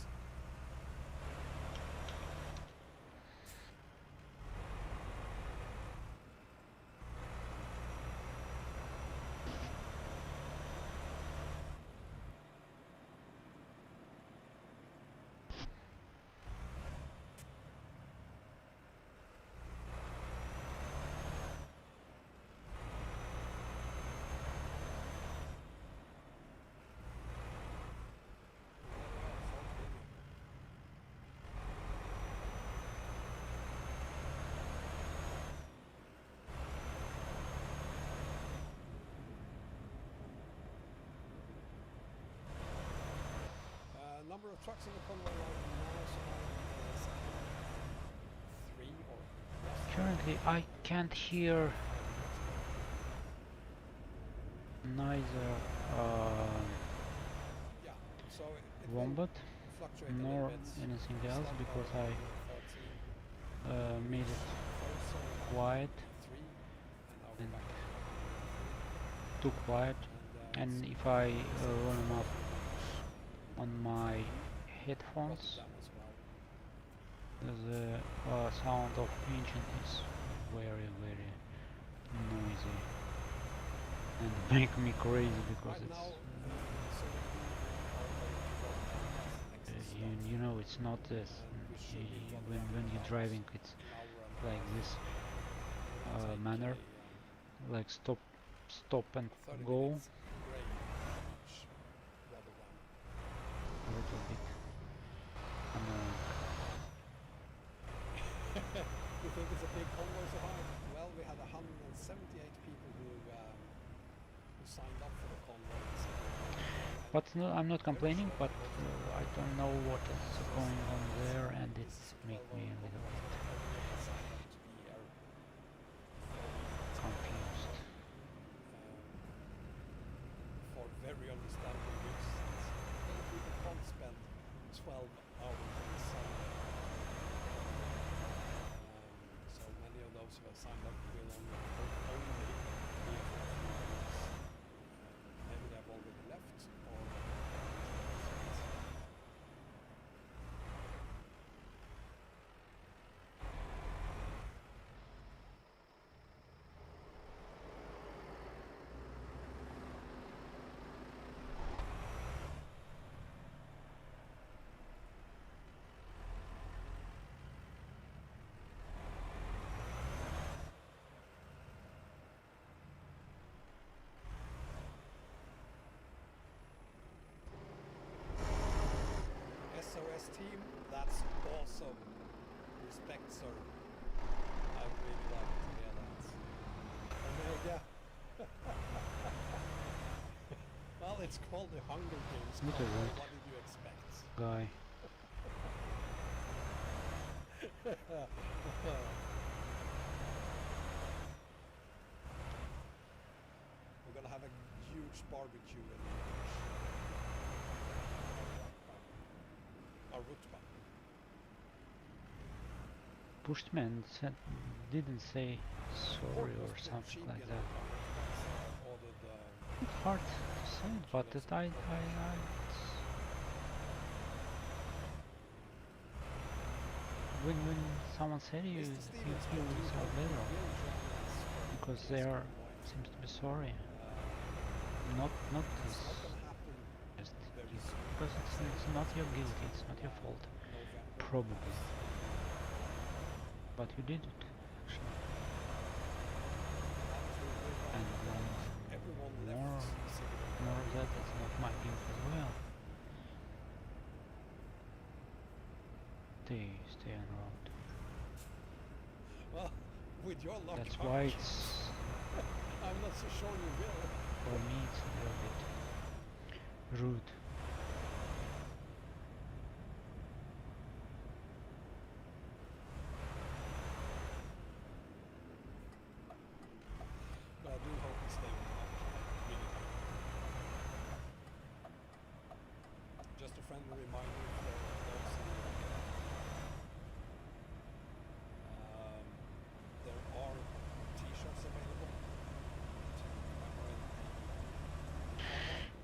number of trucks in the Convoy line now is 3 or less. Currently, I can't hear neither Yeah, so it will Wombat fluctuate a nor little bit. anything else Start because power I 14, made it first zone about quiet 3, and now and we're back too quiet, and if I run them up on my headphones, Rotterdam as well. the sound of engine is very noisy and make me crazy because Right now, it's so we are going to Rotterdam you know, it's not this we should be when you're driving, it's like this manner, like stop and 30 go minutes break each Rotterdam. a little bit annoying. You think it's a big convoy so high? Well, we had 178 people who signed up for the convoy. But no, I'm not complaining, but I don't know what is going on there, and it makes me a little bit confused. For very understandable reasons. People can't spend 12 hours in the sun. So many of those who have signed up will only be here for a few hours. Maybe they have already left or SOS team, that's awesome. Respect, sir. I really like to hear that. And yeah. Well, it's called the Hunger Games. Look at Convoy. that. What did you expect? Guy. We're gonna have a huge barbecue in Arutba. Bushman didn't say sorry or something like that. It's hard to say it, but when someone said you feel so better because they are seems to be sorry, not this just because it's not your guilt, it's not your fault, probably, but you did it actually, and more of that is not my guilt as well. Stay on road. Well, with your luck, That's why it's I'm not so sure you will. for me it's a little bit rude. But I do hope you stay with luck. Really do. Just a friendly reminder for those who there are t-shirts available to commemorate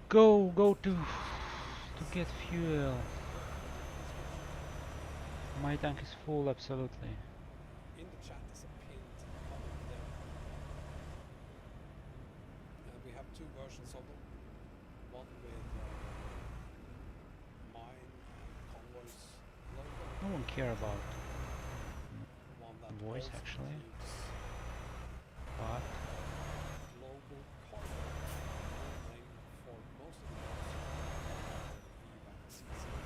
Go to get fuel. My tank is full, absolutely. in the chat is a pinned comment there. We have two versions of them. One with mine and Convoy's logo. No one care about One that voice also actually, includes but global cargo, name for most of the boats. Wombats instead.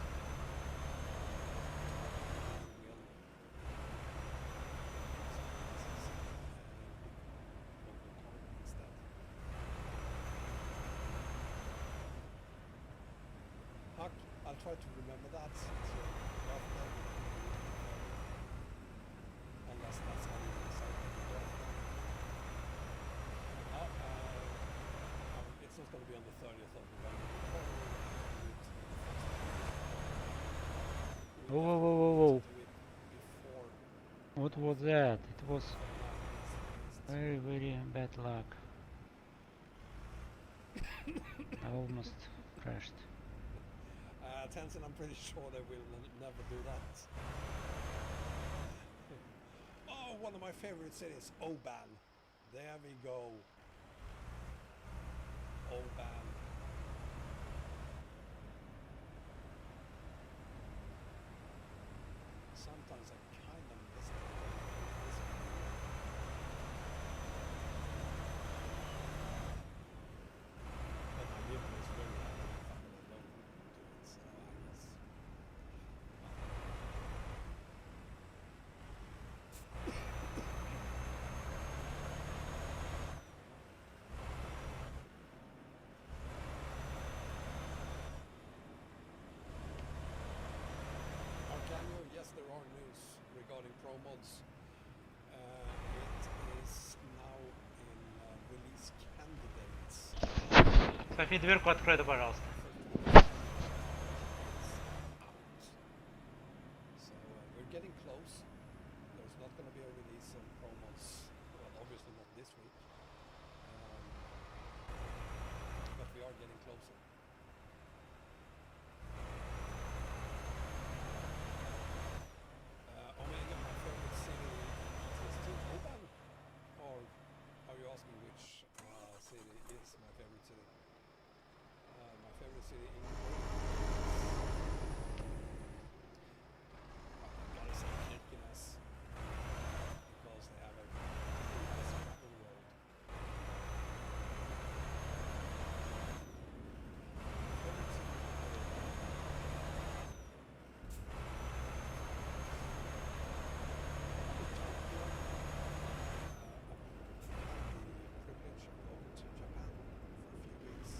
Huck, I I'll try to remember that. So, unless that's how you decide to do it. It's not going to be on the 30th of November. Whoa, whoa, whoa, whoa, whoa. Do it before What was that? It was very, very bad luck. I almost crashed. Tencent, I'm pretty sure they will never do that. Oh, one of my favorite cities, Oban. There we go. Oban. Sometimes I kind of miss it. But my neighbor is very happy if I'm alone to do it, so I guess. Arcanio, yes, there are news regarding pro mods. It is now in release candidates. Софи, дверку открой, пожалуйста. So we're getting close. There's not going to be a release of pro mods, well, obviously not this week, but we are getting closer. Omega, my favorite city, is still Oban? Or are you asking which city is my favorite city? My favorite city in I gotta say Kirkenes, because they have a really nice gravel road. Favorite city in privilege of going to Japan for a few weeks.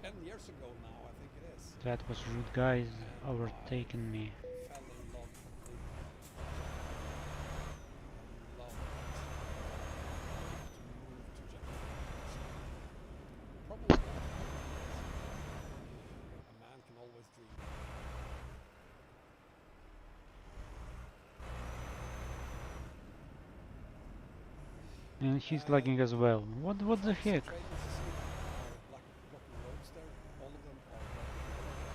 10 years ago now, I think it is. That was rude guys overtaking me. Fell in love with Japan. And loved to move to Japan. Probably not. A man can always dream. And he's lagging as well. What the heck? Trains you see are blocking roads there. All of them are blocking roads.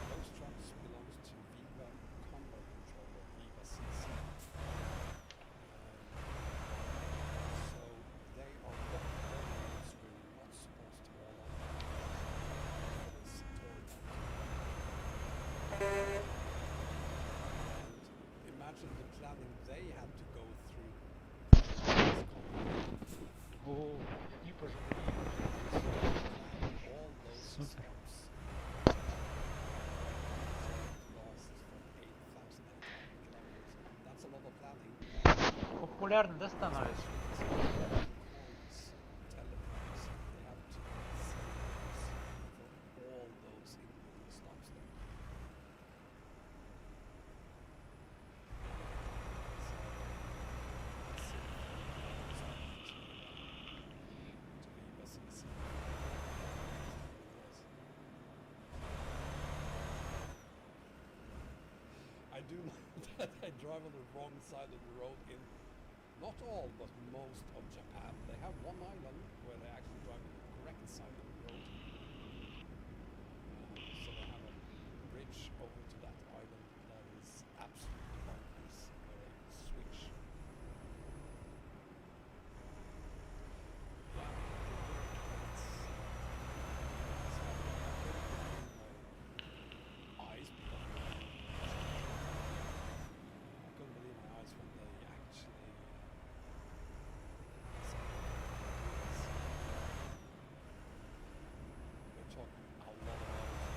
Those trucks belongs to Viva Convoy Controller, Viva CC. So they are blocking roads we're not supposed to all on for this tour event. And imagine the planning they had to go through. О, и пожалуй. All those Super. steps lost for 8,800 kilometers. That's a lot of planning. Популярно, да, становится? Coins, telegrams, they have to set for all those important stops there. I do know that I drive on the wrong side of the road in not all, but most of Japan. They have one island where they actually drive on the correct side of the road. So they have a bridge over to that island that is absolutely bonkers, where they switch. Yeah, eyes because I couldn't believe my eyes when they actually we're talking a lot of hours.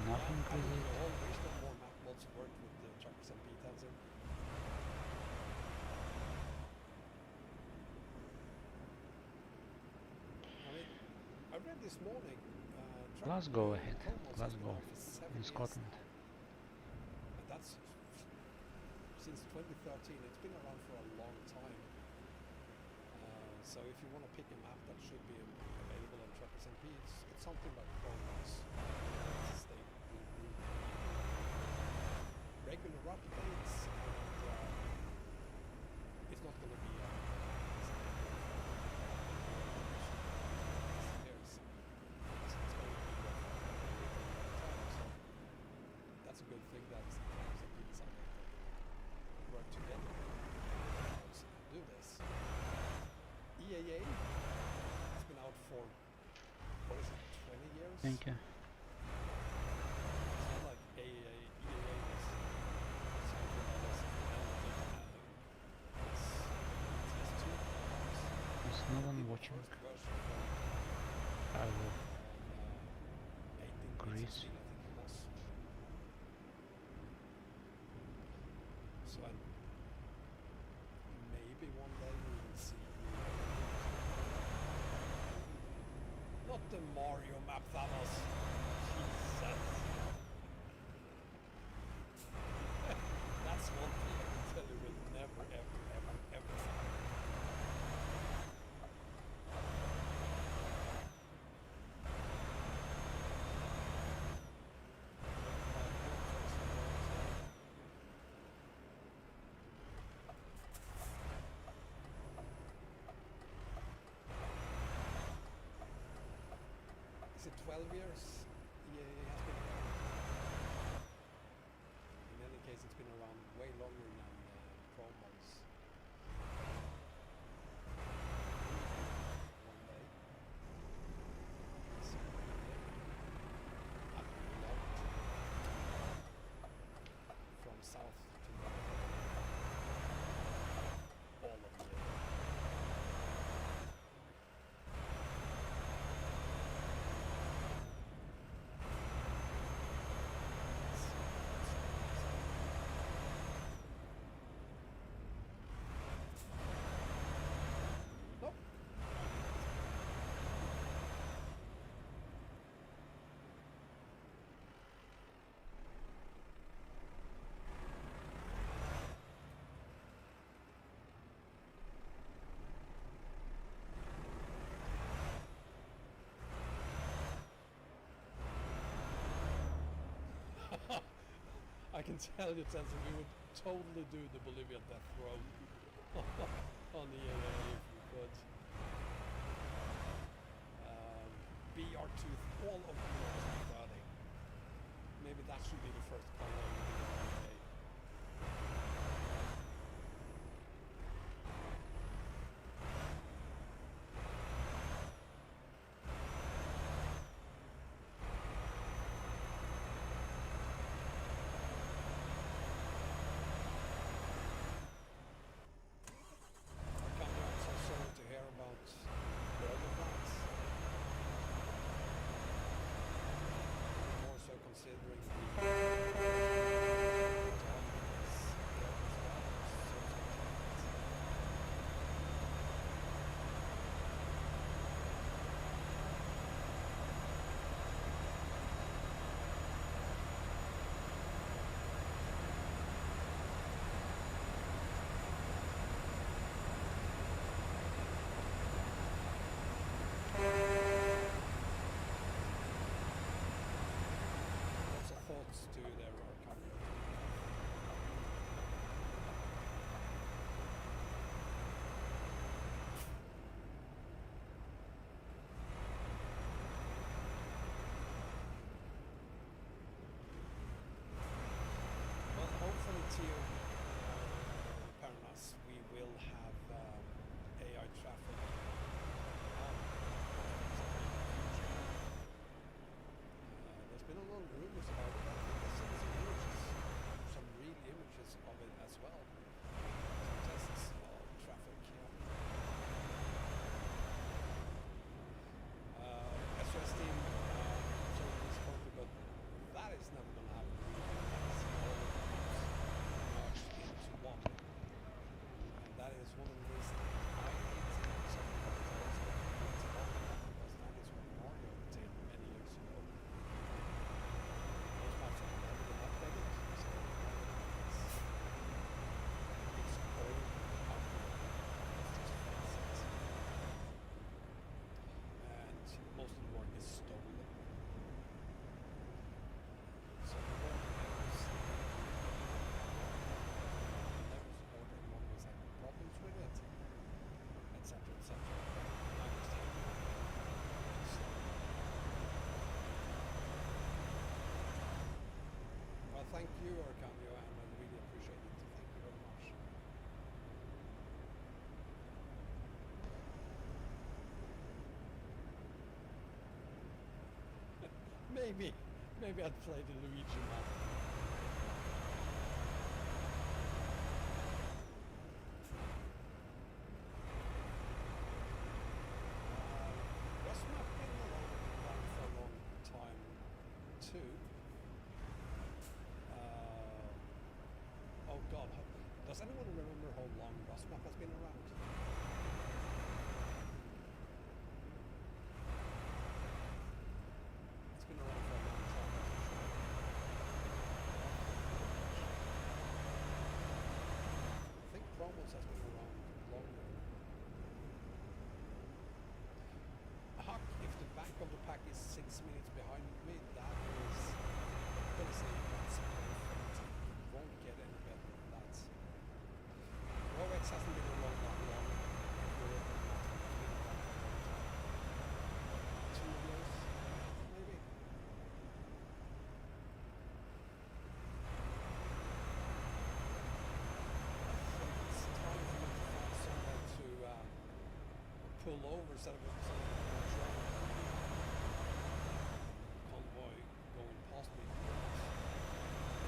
nothing I with don't it. know, always got more map mods worked with the TruckersMP tensor. I mean, I read this morning, Glasgow ahead. Convoy has been Glasgow out for 7 in years Scotland. now. And that's since 2013. It's been around for a long time. So if you want to pick a map that should be available on TruckersMP, it's something like Convoy's. They do regular updates, and it's not going to be that's a good thing that TruckersMP decided to work together to do this. EAA has been out for, what is it, 20 years? Thank you. It's not like EAA was something that was invented. It's two cars. There's no one watching. First version from I will 1816, Greece. I think it was. So maybe one day we will see. Not the Mario map, Thanos. Jesus. That's one thing I can tell you will never, ever, ever, ever happen. Is it 12 years? Yeah, it has been around. In any case, it's been around way longer than promos. One day. So, I loved from south to north. All of the Nope. I can tell you, Tenson, we would totally do the Bolivian death row on the EAA if we could. BR2, all of BR230. Maybe that should be the first color in the EAA. I'm so sorry to hear about the other plans. More so considering the lots of thoughts to their recovery. But hopefully, Tio Pernas, we will have AI traffic. There's been a lot of rumors about it. I think this is thank you, Arcanio, and I really appreciate it. Thank you very much. Maybe I'd play the Luigi map. Rust map been around for a long time too. Oh God, does anyone remember how long Rust map has been around? It's been around for a long time, that's for sure. I think Promos has been around longer. Huck, if the back of the pack is 6 minutes behind me, that is, I'm gonna say that's perfect. Won't get any better than that. Rolex hasn't been around that long. It's been around for a long time. 2 years, maybe. I think it's time for me to find somewhere to pull over instead of Convoy going past me.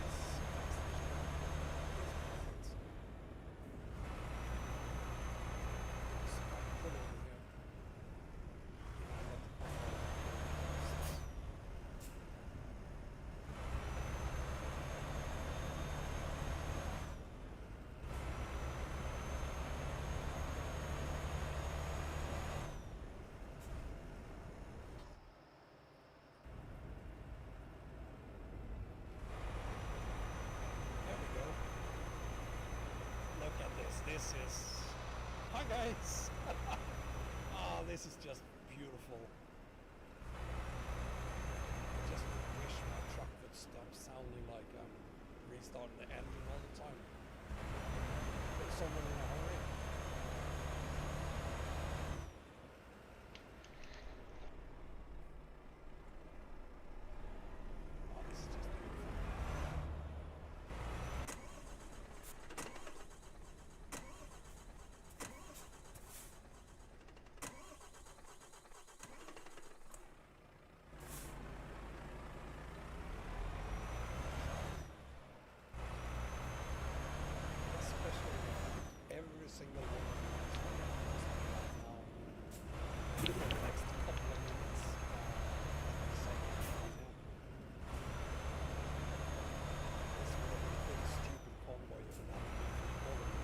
Yes, that's the job. It's perfect. So I can pull over here. And let the convoy pass. There we go. Look at this. This is... Hi guys! Ah, this is just beautiful. I just wish my truck would stop sounding like I'm restarting the engine all the time. There's someone in a hurry. Oh, this is just beautiful. Especially with every single one of these right now for the next couple of minutes. This would have been a pretty stupid convoy if it hadn't been for the government.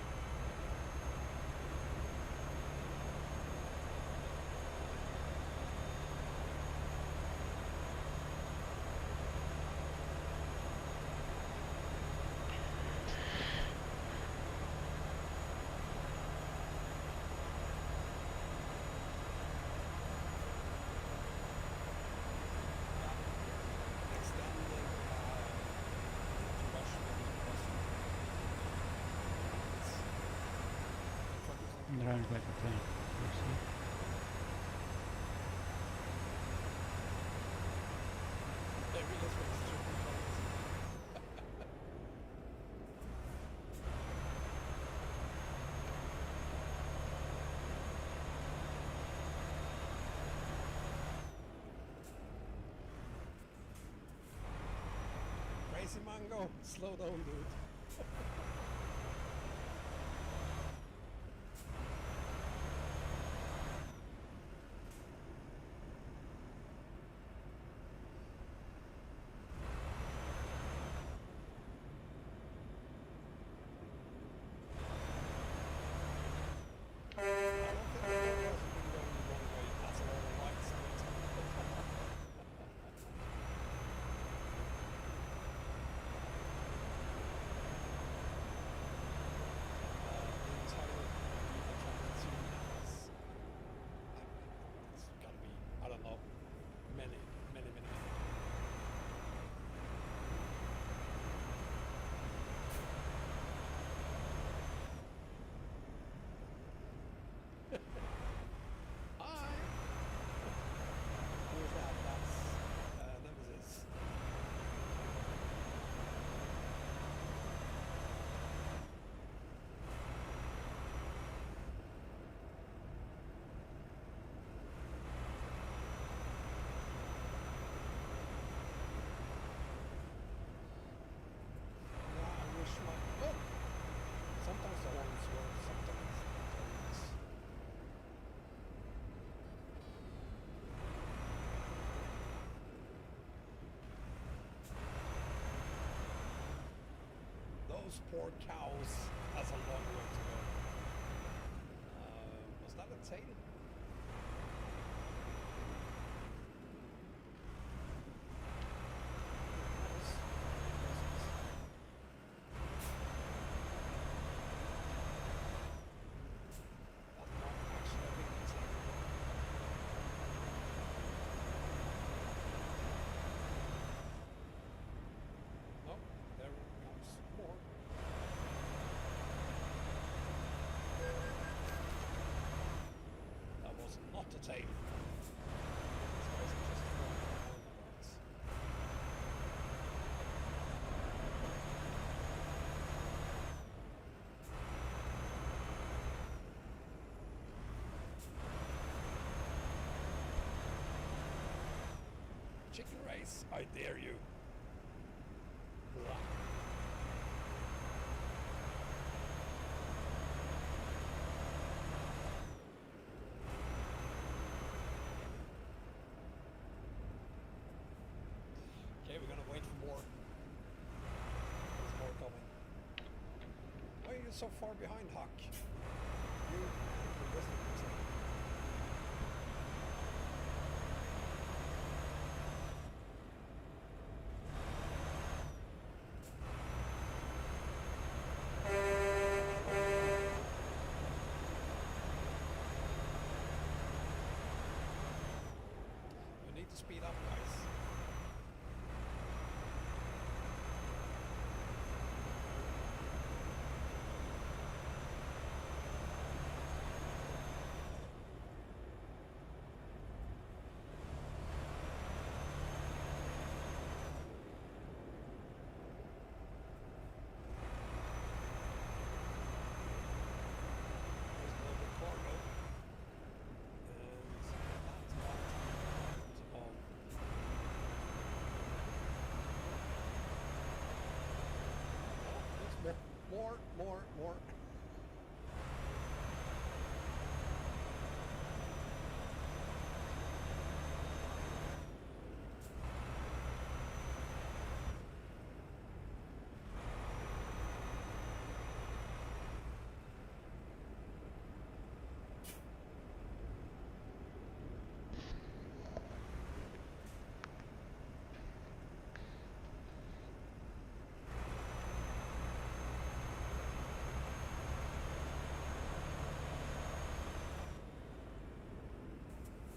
Extending introduction of the customer. I'm driving like a tank. You see? Maybe that's what it's stupid cars. Crazy Mango, slow down, dude. I don't think the cars have been going the wrong way. That's all the lights on it. those poor cows has a long way to go. Was that a tail? That might actually have been a tail. Oh, there comes more. That was not a tail. These guys are just falling around. Chicken race, I dare you. Blah. Okay, we're gonna wait for more. There's more coming. Why are you so far behind, Huck? You and the rest of the team. You need to speed up, guys. There's global cargo. And that's not on. Oh, there's more.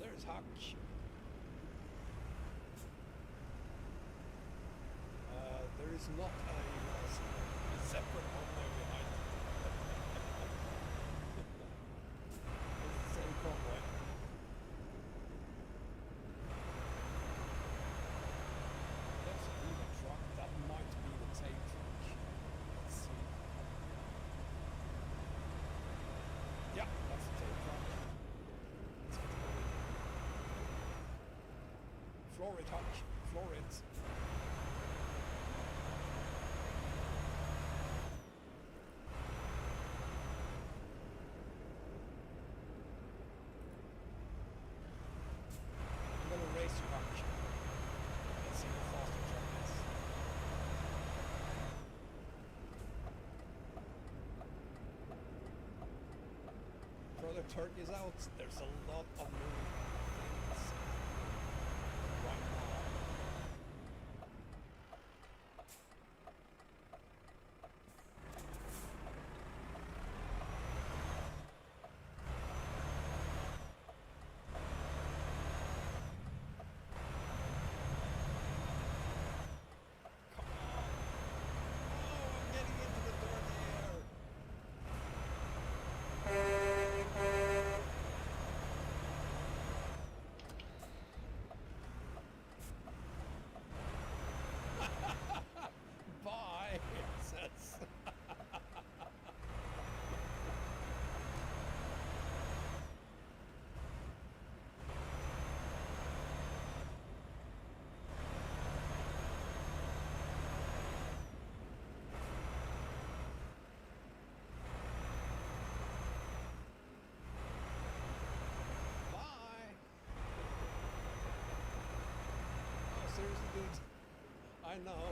There's Huck. There is not a separate convoy behind. It's the same convoy. There's a Wombat truck. That might be the tail truck. Let's see. Yeah, that's the tail truck. Let's get going. Floor it, Huck. Floor it. I'm gonna race you, Huck. Let's see how fast the truck is. Throw the turkeys out. There's a lot of moving things right now. Come on. Oh, I'm getting into the dirty air. Bye, it says. Bye. Oh, seriously, dude. I know.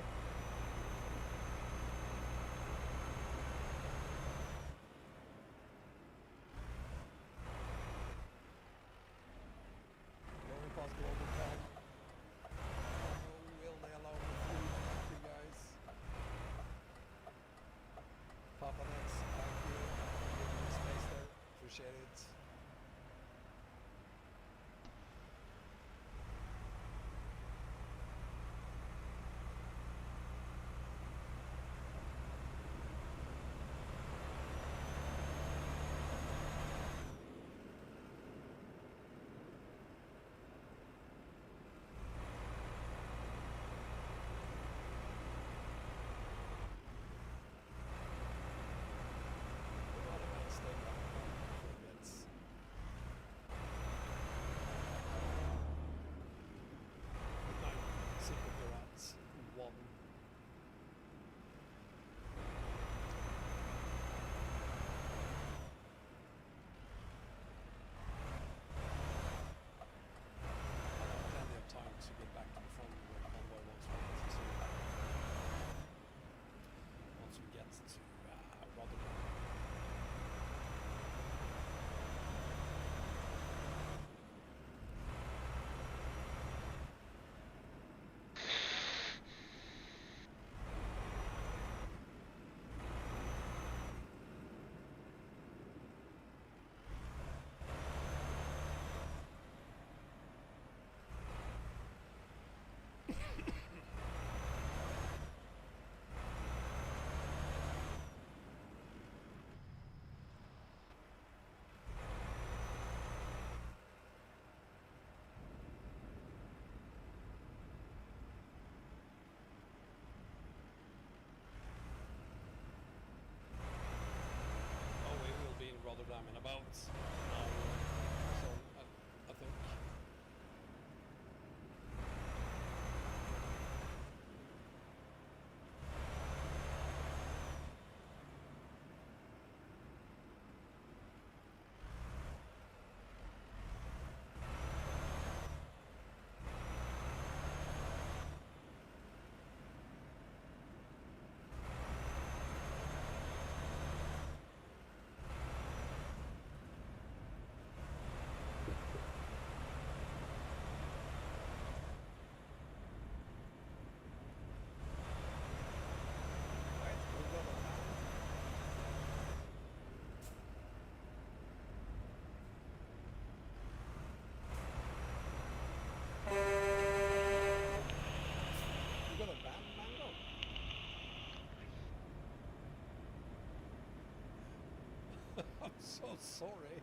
out now, so I think. Right, we got a man. You got a van, Mango? I'm so sorry.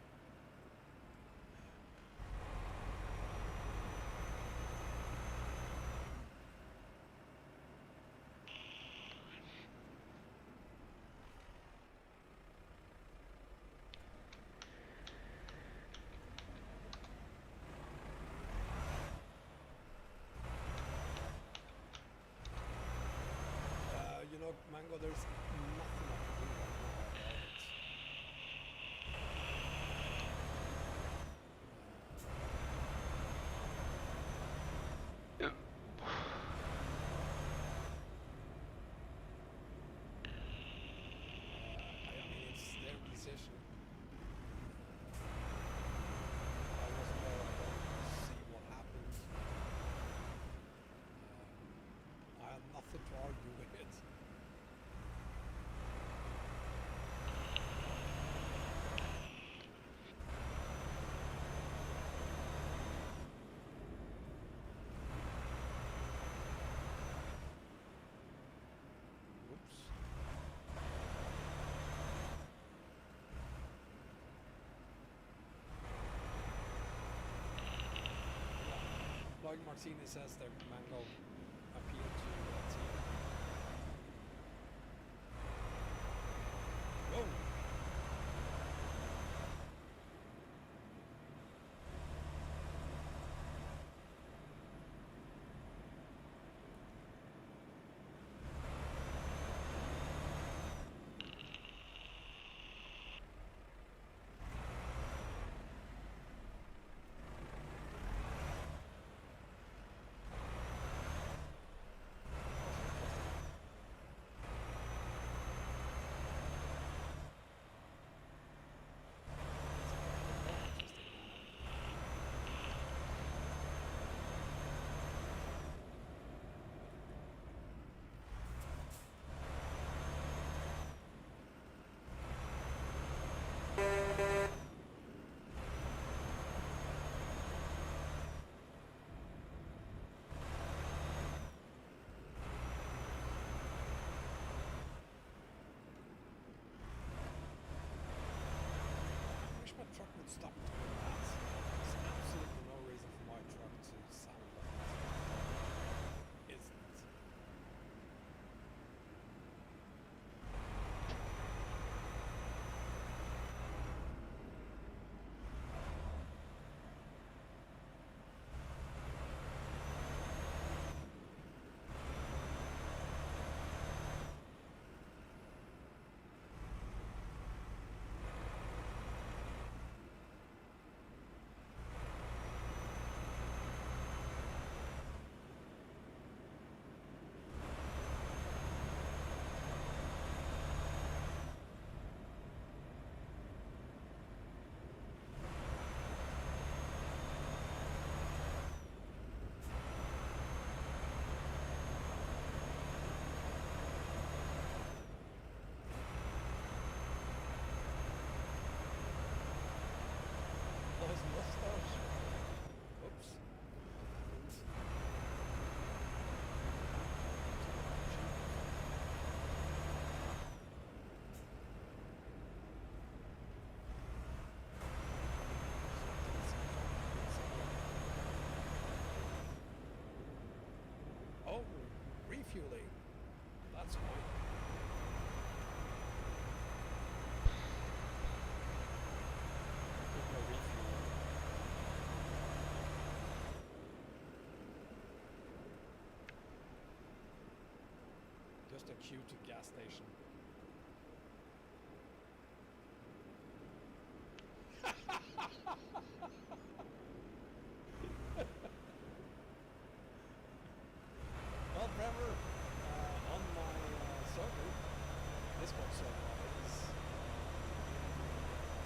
You know, Mango, there's nothing I can do right now about it. I mean, it's their decision. I wasn't there, I don't see what happened. I have nothing to argue with it. Oops. Like Martinez says there, Mango appeal to team. Whoa! I wish my truck would stop doing that. There's absolutely no reason for my truck to sound like it isn't. Oh, his mustache. Oops. Oh, refueling. That's fine. a queue to gas station. Well, Trevor, on my server, Discord server, is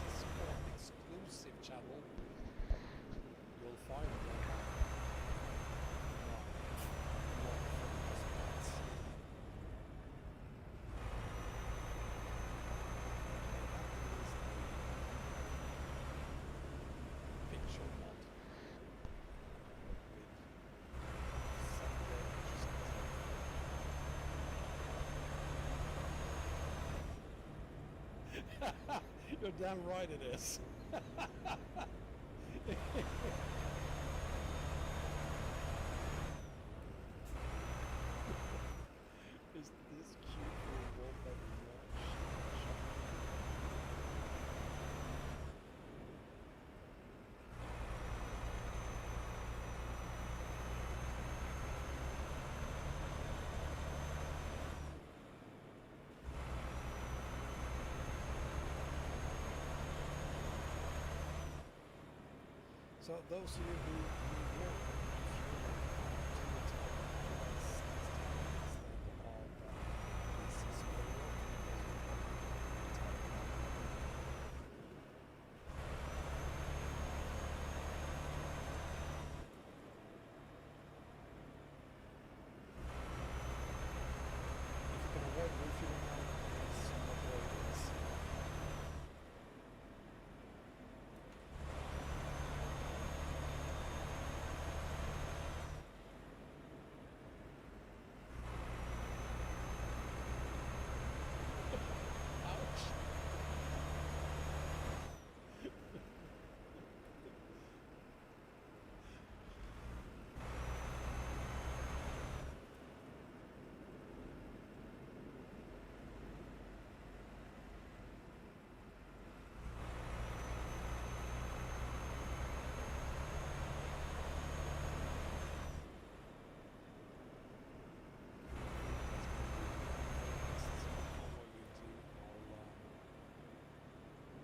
Discord exclusive channel. You'll find that picture mod with You're damn right it is. Is this cute for a Wombat launch? So those of you who know, if you can avoid refueling now, it's not what it is.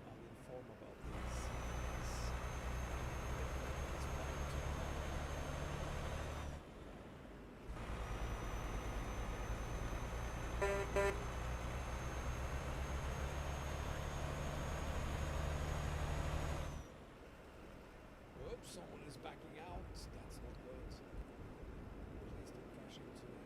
I'll inform about this. Oops, someone is backing out. That's not good. Please don't crash into me.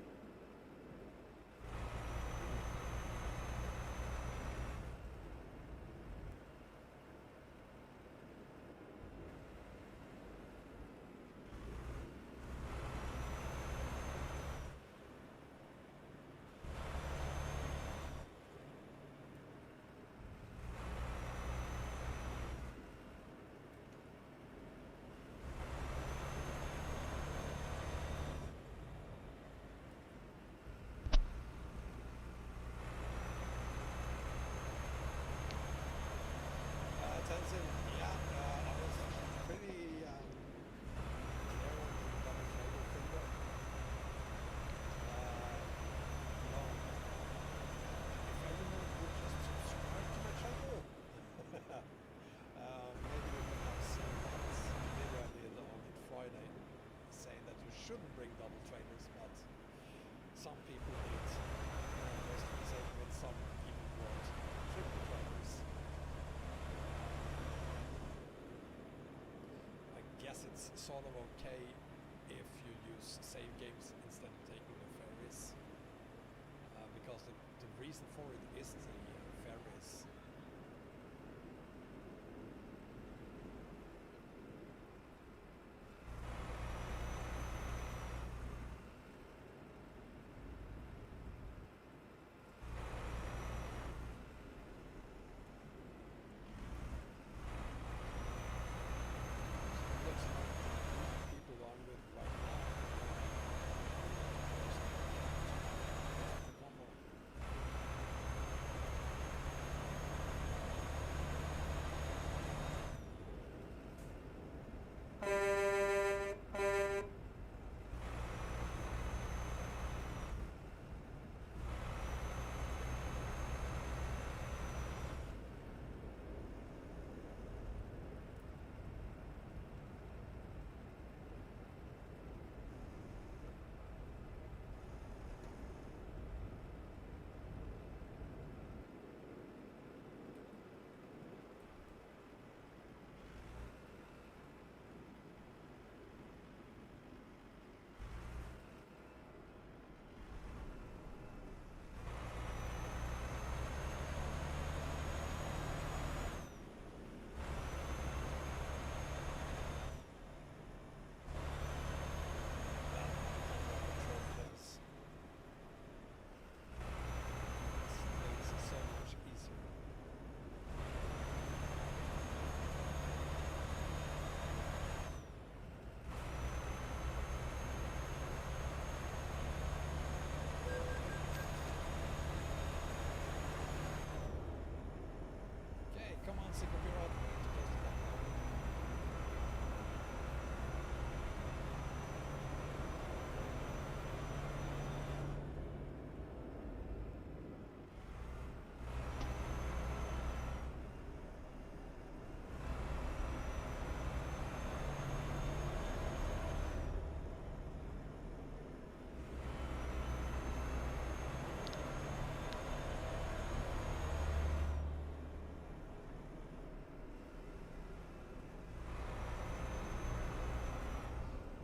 Tenzin, yeah, I was pretty clear on the double trailer thing though. If everyone would just subscribe to my channel, maybe you would have seen that video I did on Friday saying that you shouldn't bring double trailers, but some people did. Most of the same with some even brought triple trailers. I guess it's sort of okay if you use save games instead of taking the ferries, because the reason for it is the ferries. Looks like people are come on, sick of your own.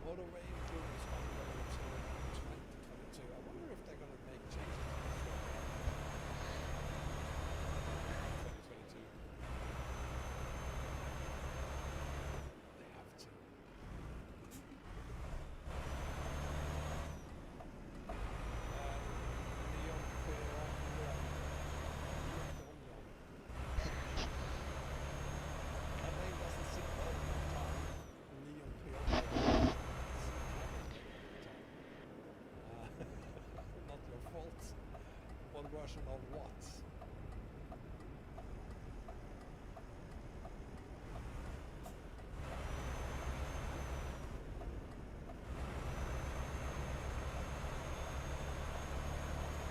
Motorway improvements on the road to 2022. I wonder if they're going to make changes to this road. 2022. They have to. Leon That name doesn't sit well in my tongue. Leon not your fault. One version of what?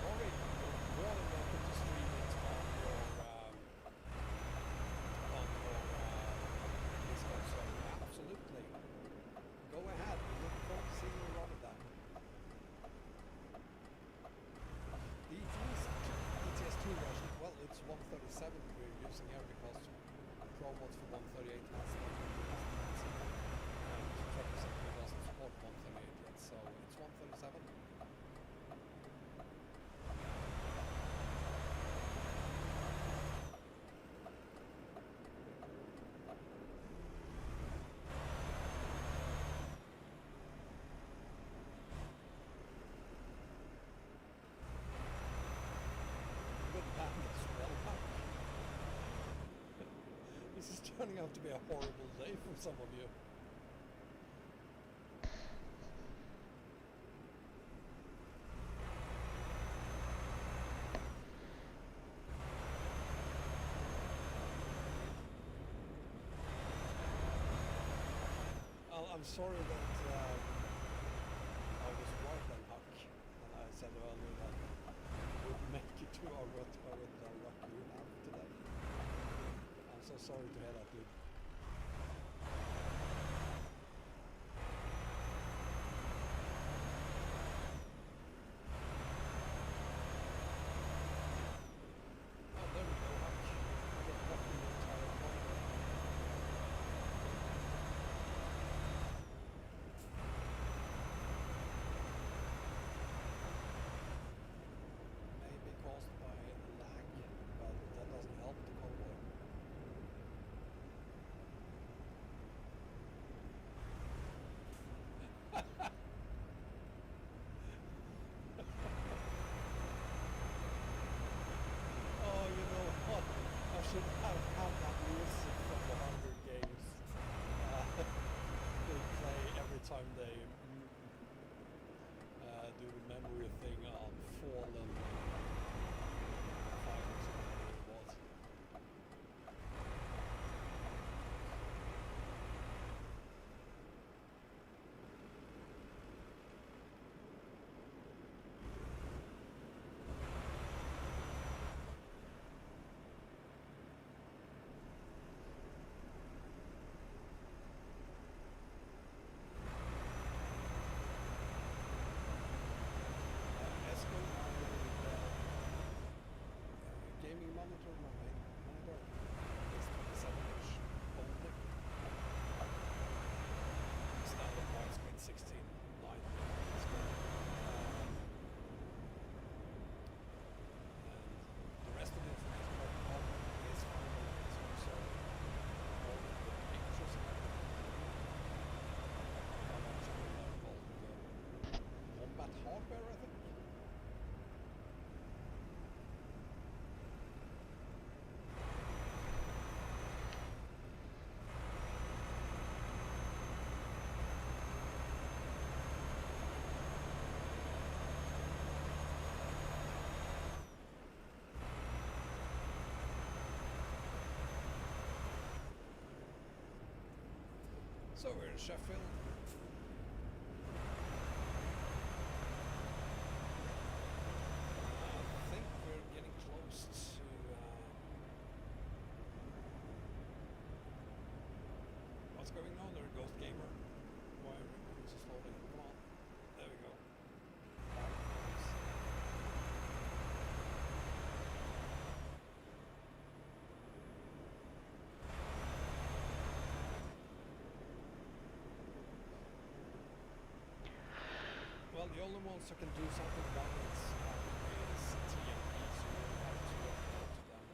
Rory, you're more than welcome to stream it on your Discord server. Absolutely. Go ahead. Look forward to seeing you run that. The ETS2 version, well, it's 137 we're using here because Pro mods for 138 has not been released yet. And TruckersMP doesn't support 138 yet, so it's 137. This is turning out to be a horrible day for some of you. I'm sorry that I was right on Huck, and I said earlier that we would make it to our with the luck you have today. I'm so sorry to hear that, dude. Oh, there we go, Huck. We got lucky the entire morning. So we're in Sheffield. I think we're getting close to what's going on there, Ghost Gamer? Why are we moving so slowly? Come on. There we go. Well, the only ones who can do something about it is TMP, so we'll have to go to them.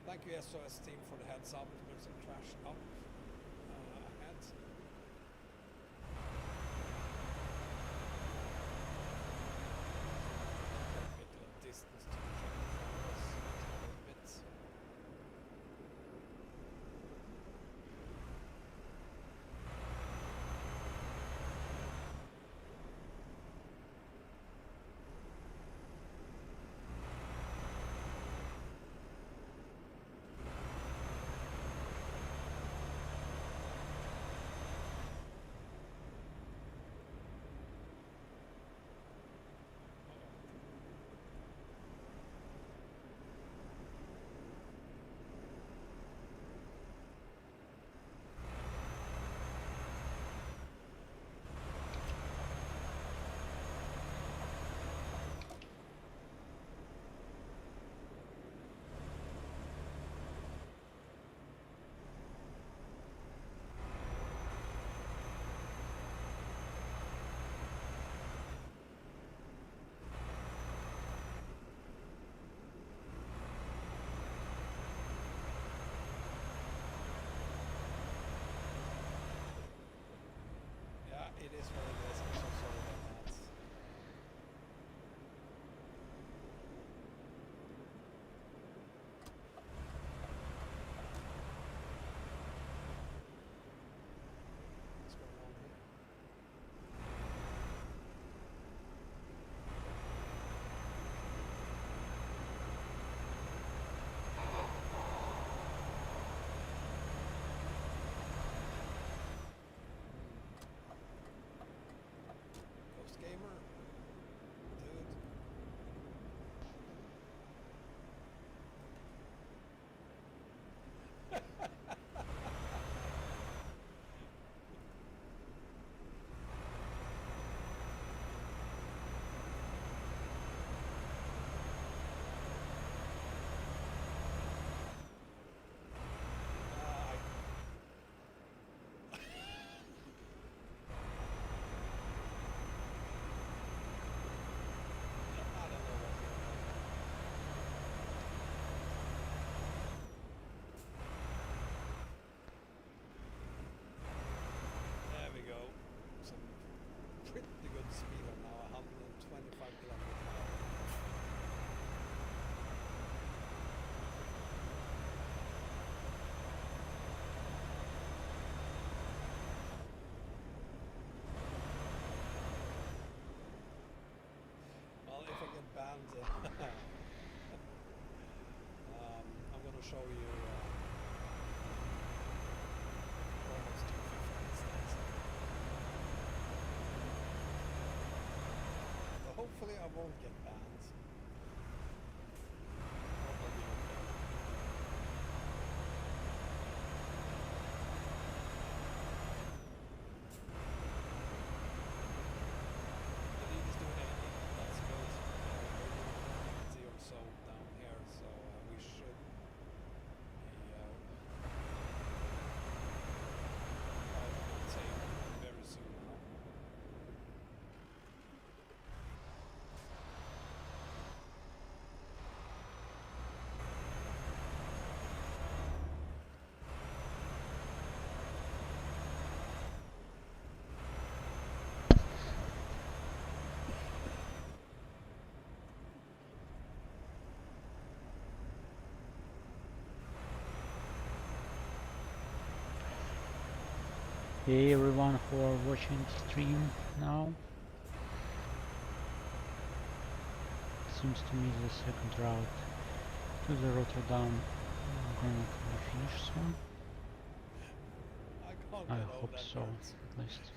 Thank you SOS team for the heads up. There's a crash up ahead. A bit of distance to check in front of us a little bit. It is what it is. I'm so sorry about that. What's going on here? Ghost Gamer, dude. I don't know what's going on. There we go. Some pretty good speed on now, 125 kilometers per hour. Well, if I get banned, I'm gonna show you almost 250 instead. But hopefully I won't get banned. Probably okay. The league is doing 80. That's good. We're doing 0 so down here, so we should be very soon now. Hey everyone who are watching the stream now. Seems to me the second route to the Rotterdam going to be finished soon. I can't can't I get over hope that so, bird. at least.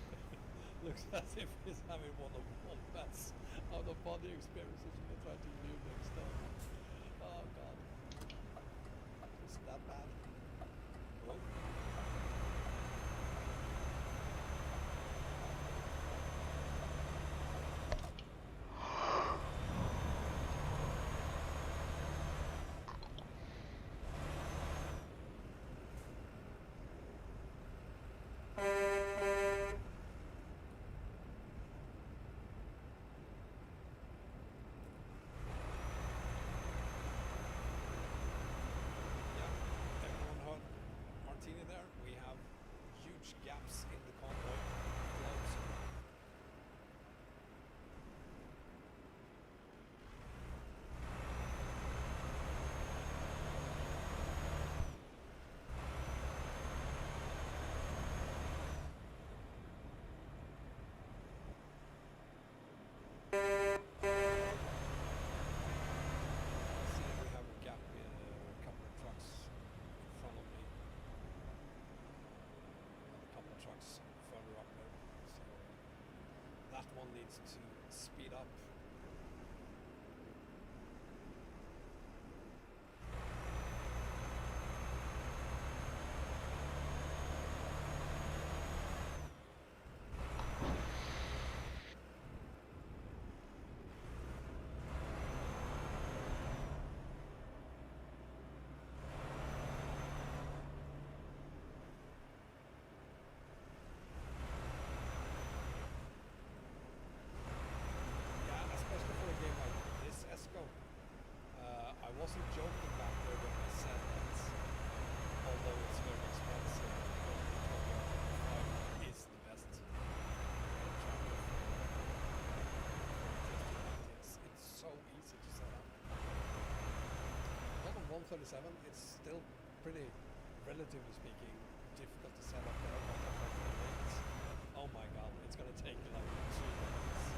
Looks as if he's having one of Wombats out of body experiences when they try to view next time. Oh god. Is that bad? Oh. Yeah, everyone heard Martini there. We have huge gaps in the convoy flows. I see we have a gap in a couple of trucks in front of me. And a couple of trucks further up there. So that one needs to speed up. Yeah, especially for a game like this, Esco. I wasn't joking back there when I said that although it's very expensive, the is the best tracker it's so easy to set up. Not on 137, it's still pretty, relatively speaking, difficult to set up there. Oh my god, it's gonna take you like 2 minutes.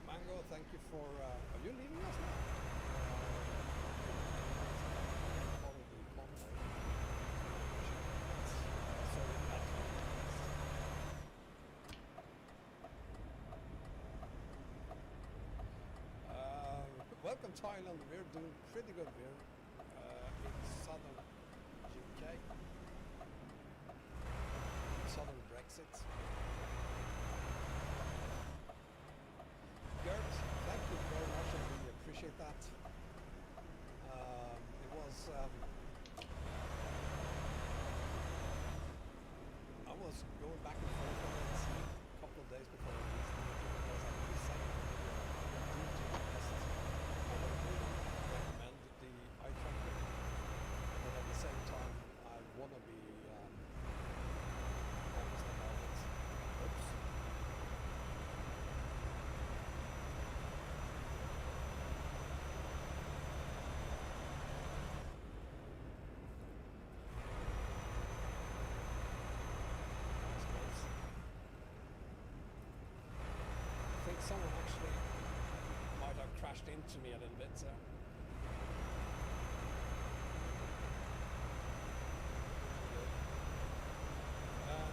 Mango, thank you for. Are you leaving us now? Probably Convoy. Sorry, that's welcome Thailand. We're doing pretty good here in southern UK. Southern Brexit. Gert, thank you very much. I really appreciate that. It was. I was going back and forth on it a couple of days before I released it because I was saying due to the test, I don't really recommend the eye tracker, but at the same time, I want to be honest about it. Oops. I think someone actually might have crashed into me a little bit, so.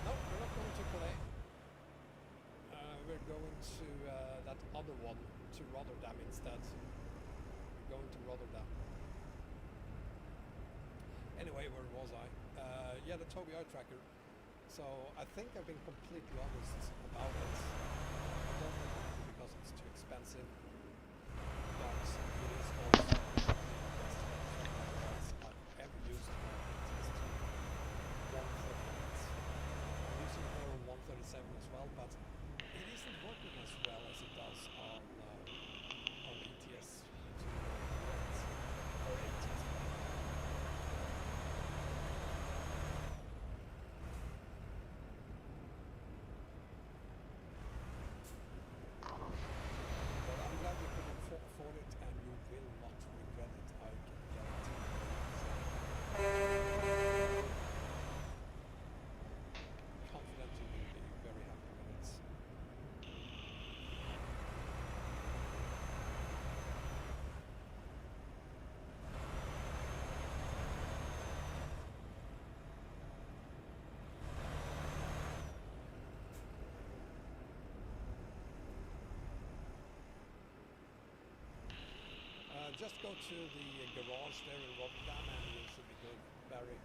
No, we're not going to Calais. We're going to that other one, to Rotterdam instead. We're going to Rotterdam. Anyway, where was I? Yeah, the Tobii Eye Tracker. So I think I've been completely honest about it. I don't think it's because it's too expensive, but it is also the best I've ever used it. It's to 138. I'm using it more on 137 as well, but it isn't working as well as it does on ETS 2 or ATS. just go to the garage there in Rotterdam and you should be good, Barry.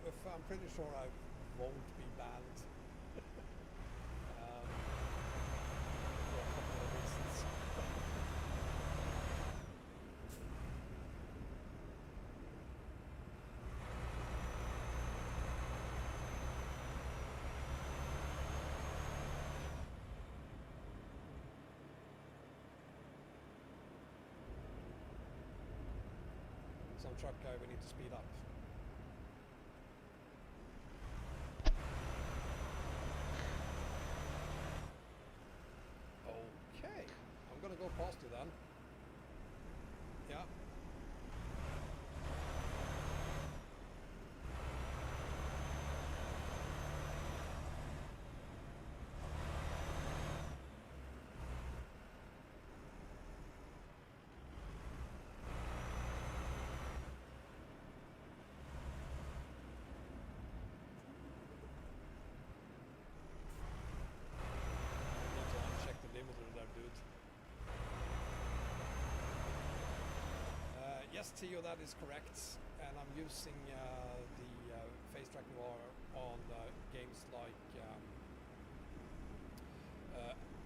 If I'm pretty sure I won't be banned. For a couple of reasons. Some truck guy, we need to speed up. Okay, I'm gonna go past you then. Yeah. Limiter there, dude. Yes, Theo, that is correct. And I'm using the face tracking on games like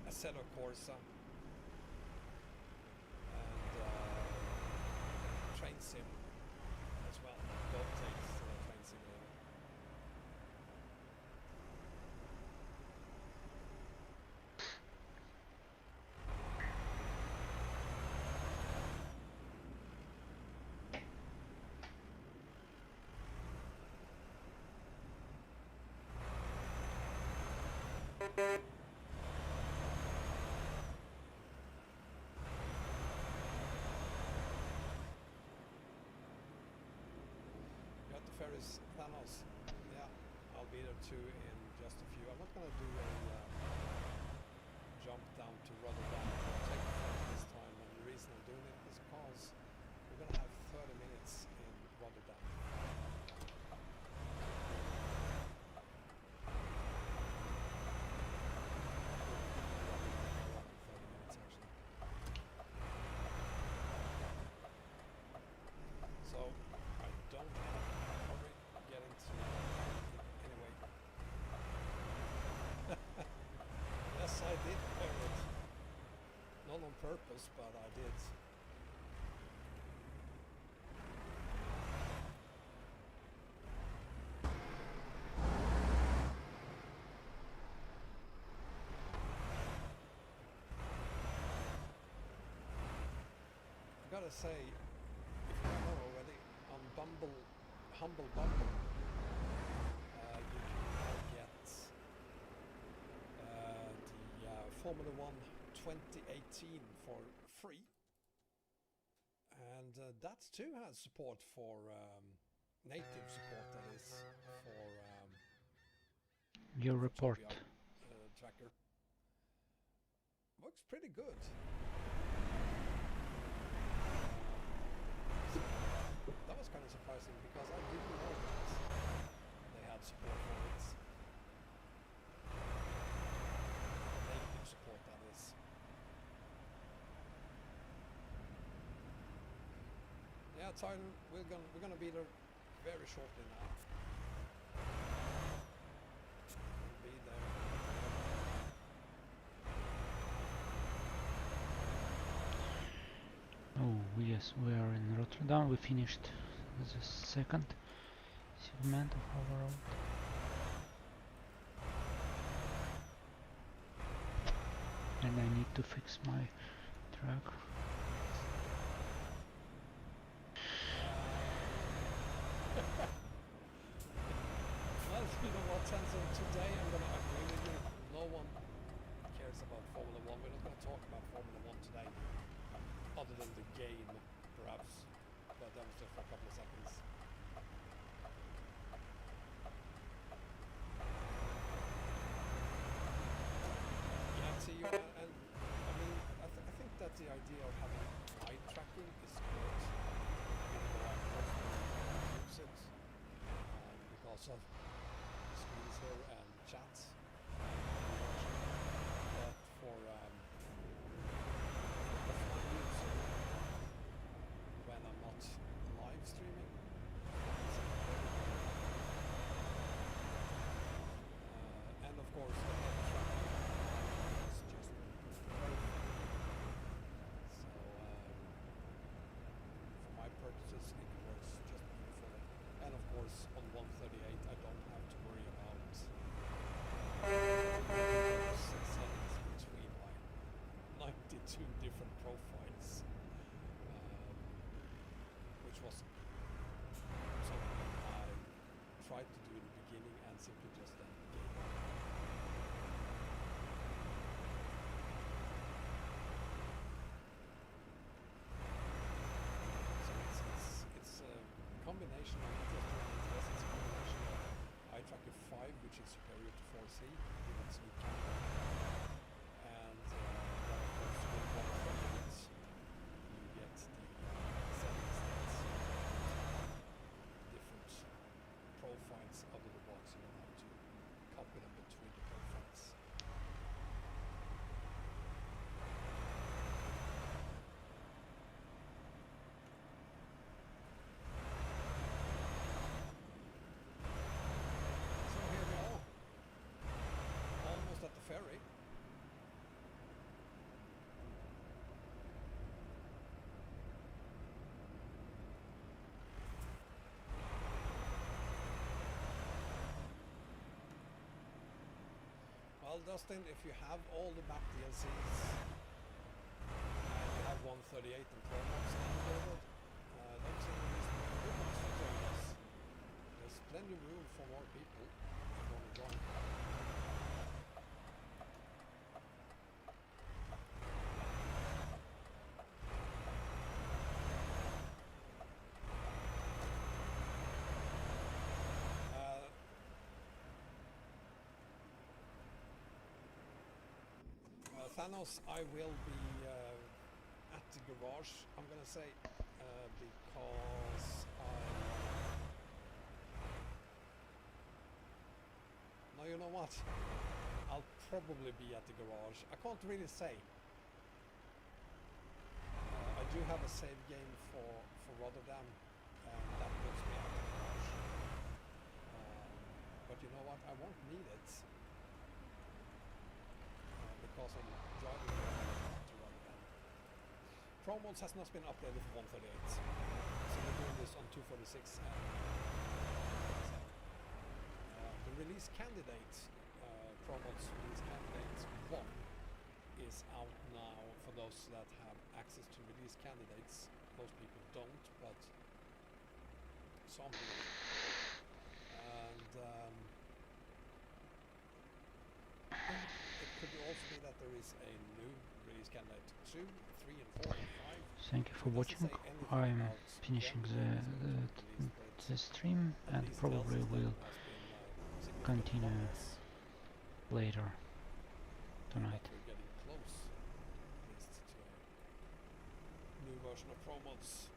Assetto Corsa and Train Sim as well. Both takes Train Simulator. Got the ferries, Thanos. Yeah, I'll be there too in just a few. I'm not gonna do a jump down to Rotterdam. I'll take the ferry this time, and the reason I'm doing it is because we're gonna have 30 minutes in Rotterdam. 30 minutes actually. So I don't have hurry getting to it anyway. Yes, I did wear it. Not on purpose, but I did. I gotta say, if you don't know already, on Humble Bumble, you can now get the Formula 1 2018 for free. And that too has support for native support, that is, for Your report. tracker. Works pretty good. That was kind of surprising because I didn't know that they had support for it. Native support, that is. Yeah, Tyler, we're gonna be there very shortly now. We'll be there. Oh yes, we are in Rotterdam. We finished the second segment of our route. And I need to fix my truck. Well, you know what, Tanzan, today I'm gonna agree with you. No one cares about Formula 1. We're not gonna talk about Formula 1 today. Other than the game, perhaps. But that was just for a couple of seconds. Yeah, see, and I mean, I think that the idea of having eye tracking is good. Even though I personally use it because of the screens here and was something I tried to do in the beginning and simply just then gave up. So it's a combination of interesting and interest. It's a combination of iTracker 5, which is superior to 4C, with its new camera, and then of course with one from it, you get the settings that different profiles of the robots. You don't have to copy them between the profiles. So here we are, almost at the ferry. Well, Dustin, if you have all the back DLCs and you have 138 and promos downloaded, don't see any reason why you wouldn't join us. There's plenty of room for more people who want to join. Thanos, I will be at the garage, I'm gonna say, because no, you know what? I'll probably be at the garage. I can't really say. I do have a save game for Rotterdam, and that puts me at the garage. But you know what? I won't need it. Because I'm driving to Rotterdam. Pro mods has not been updated for 138, so we're doing this on 246 and the release candidate, Pro mods release candidate 1 is out now for those that have access to release candidates. Most people don't, but some do. And it could also be that there is a new release candidate 2, 3 and 4 and 5. Thank you for watching. I'm finishing the stream and probably will continue later tonight. We're getting close, at least, to a new version of Pro mods.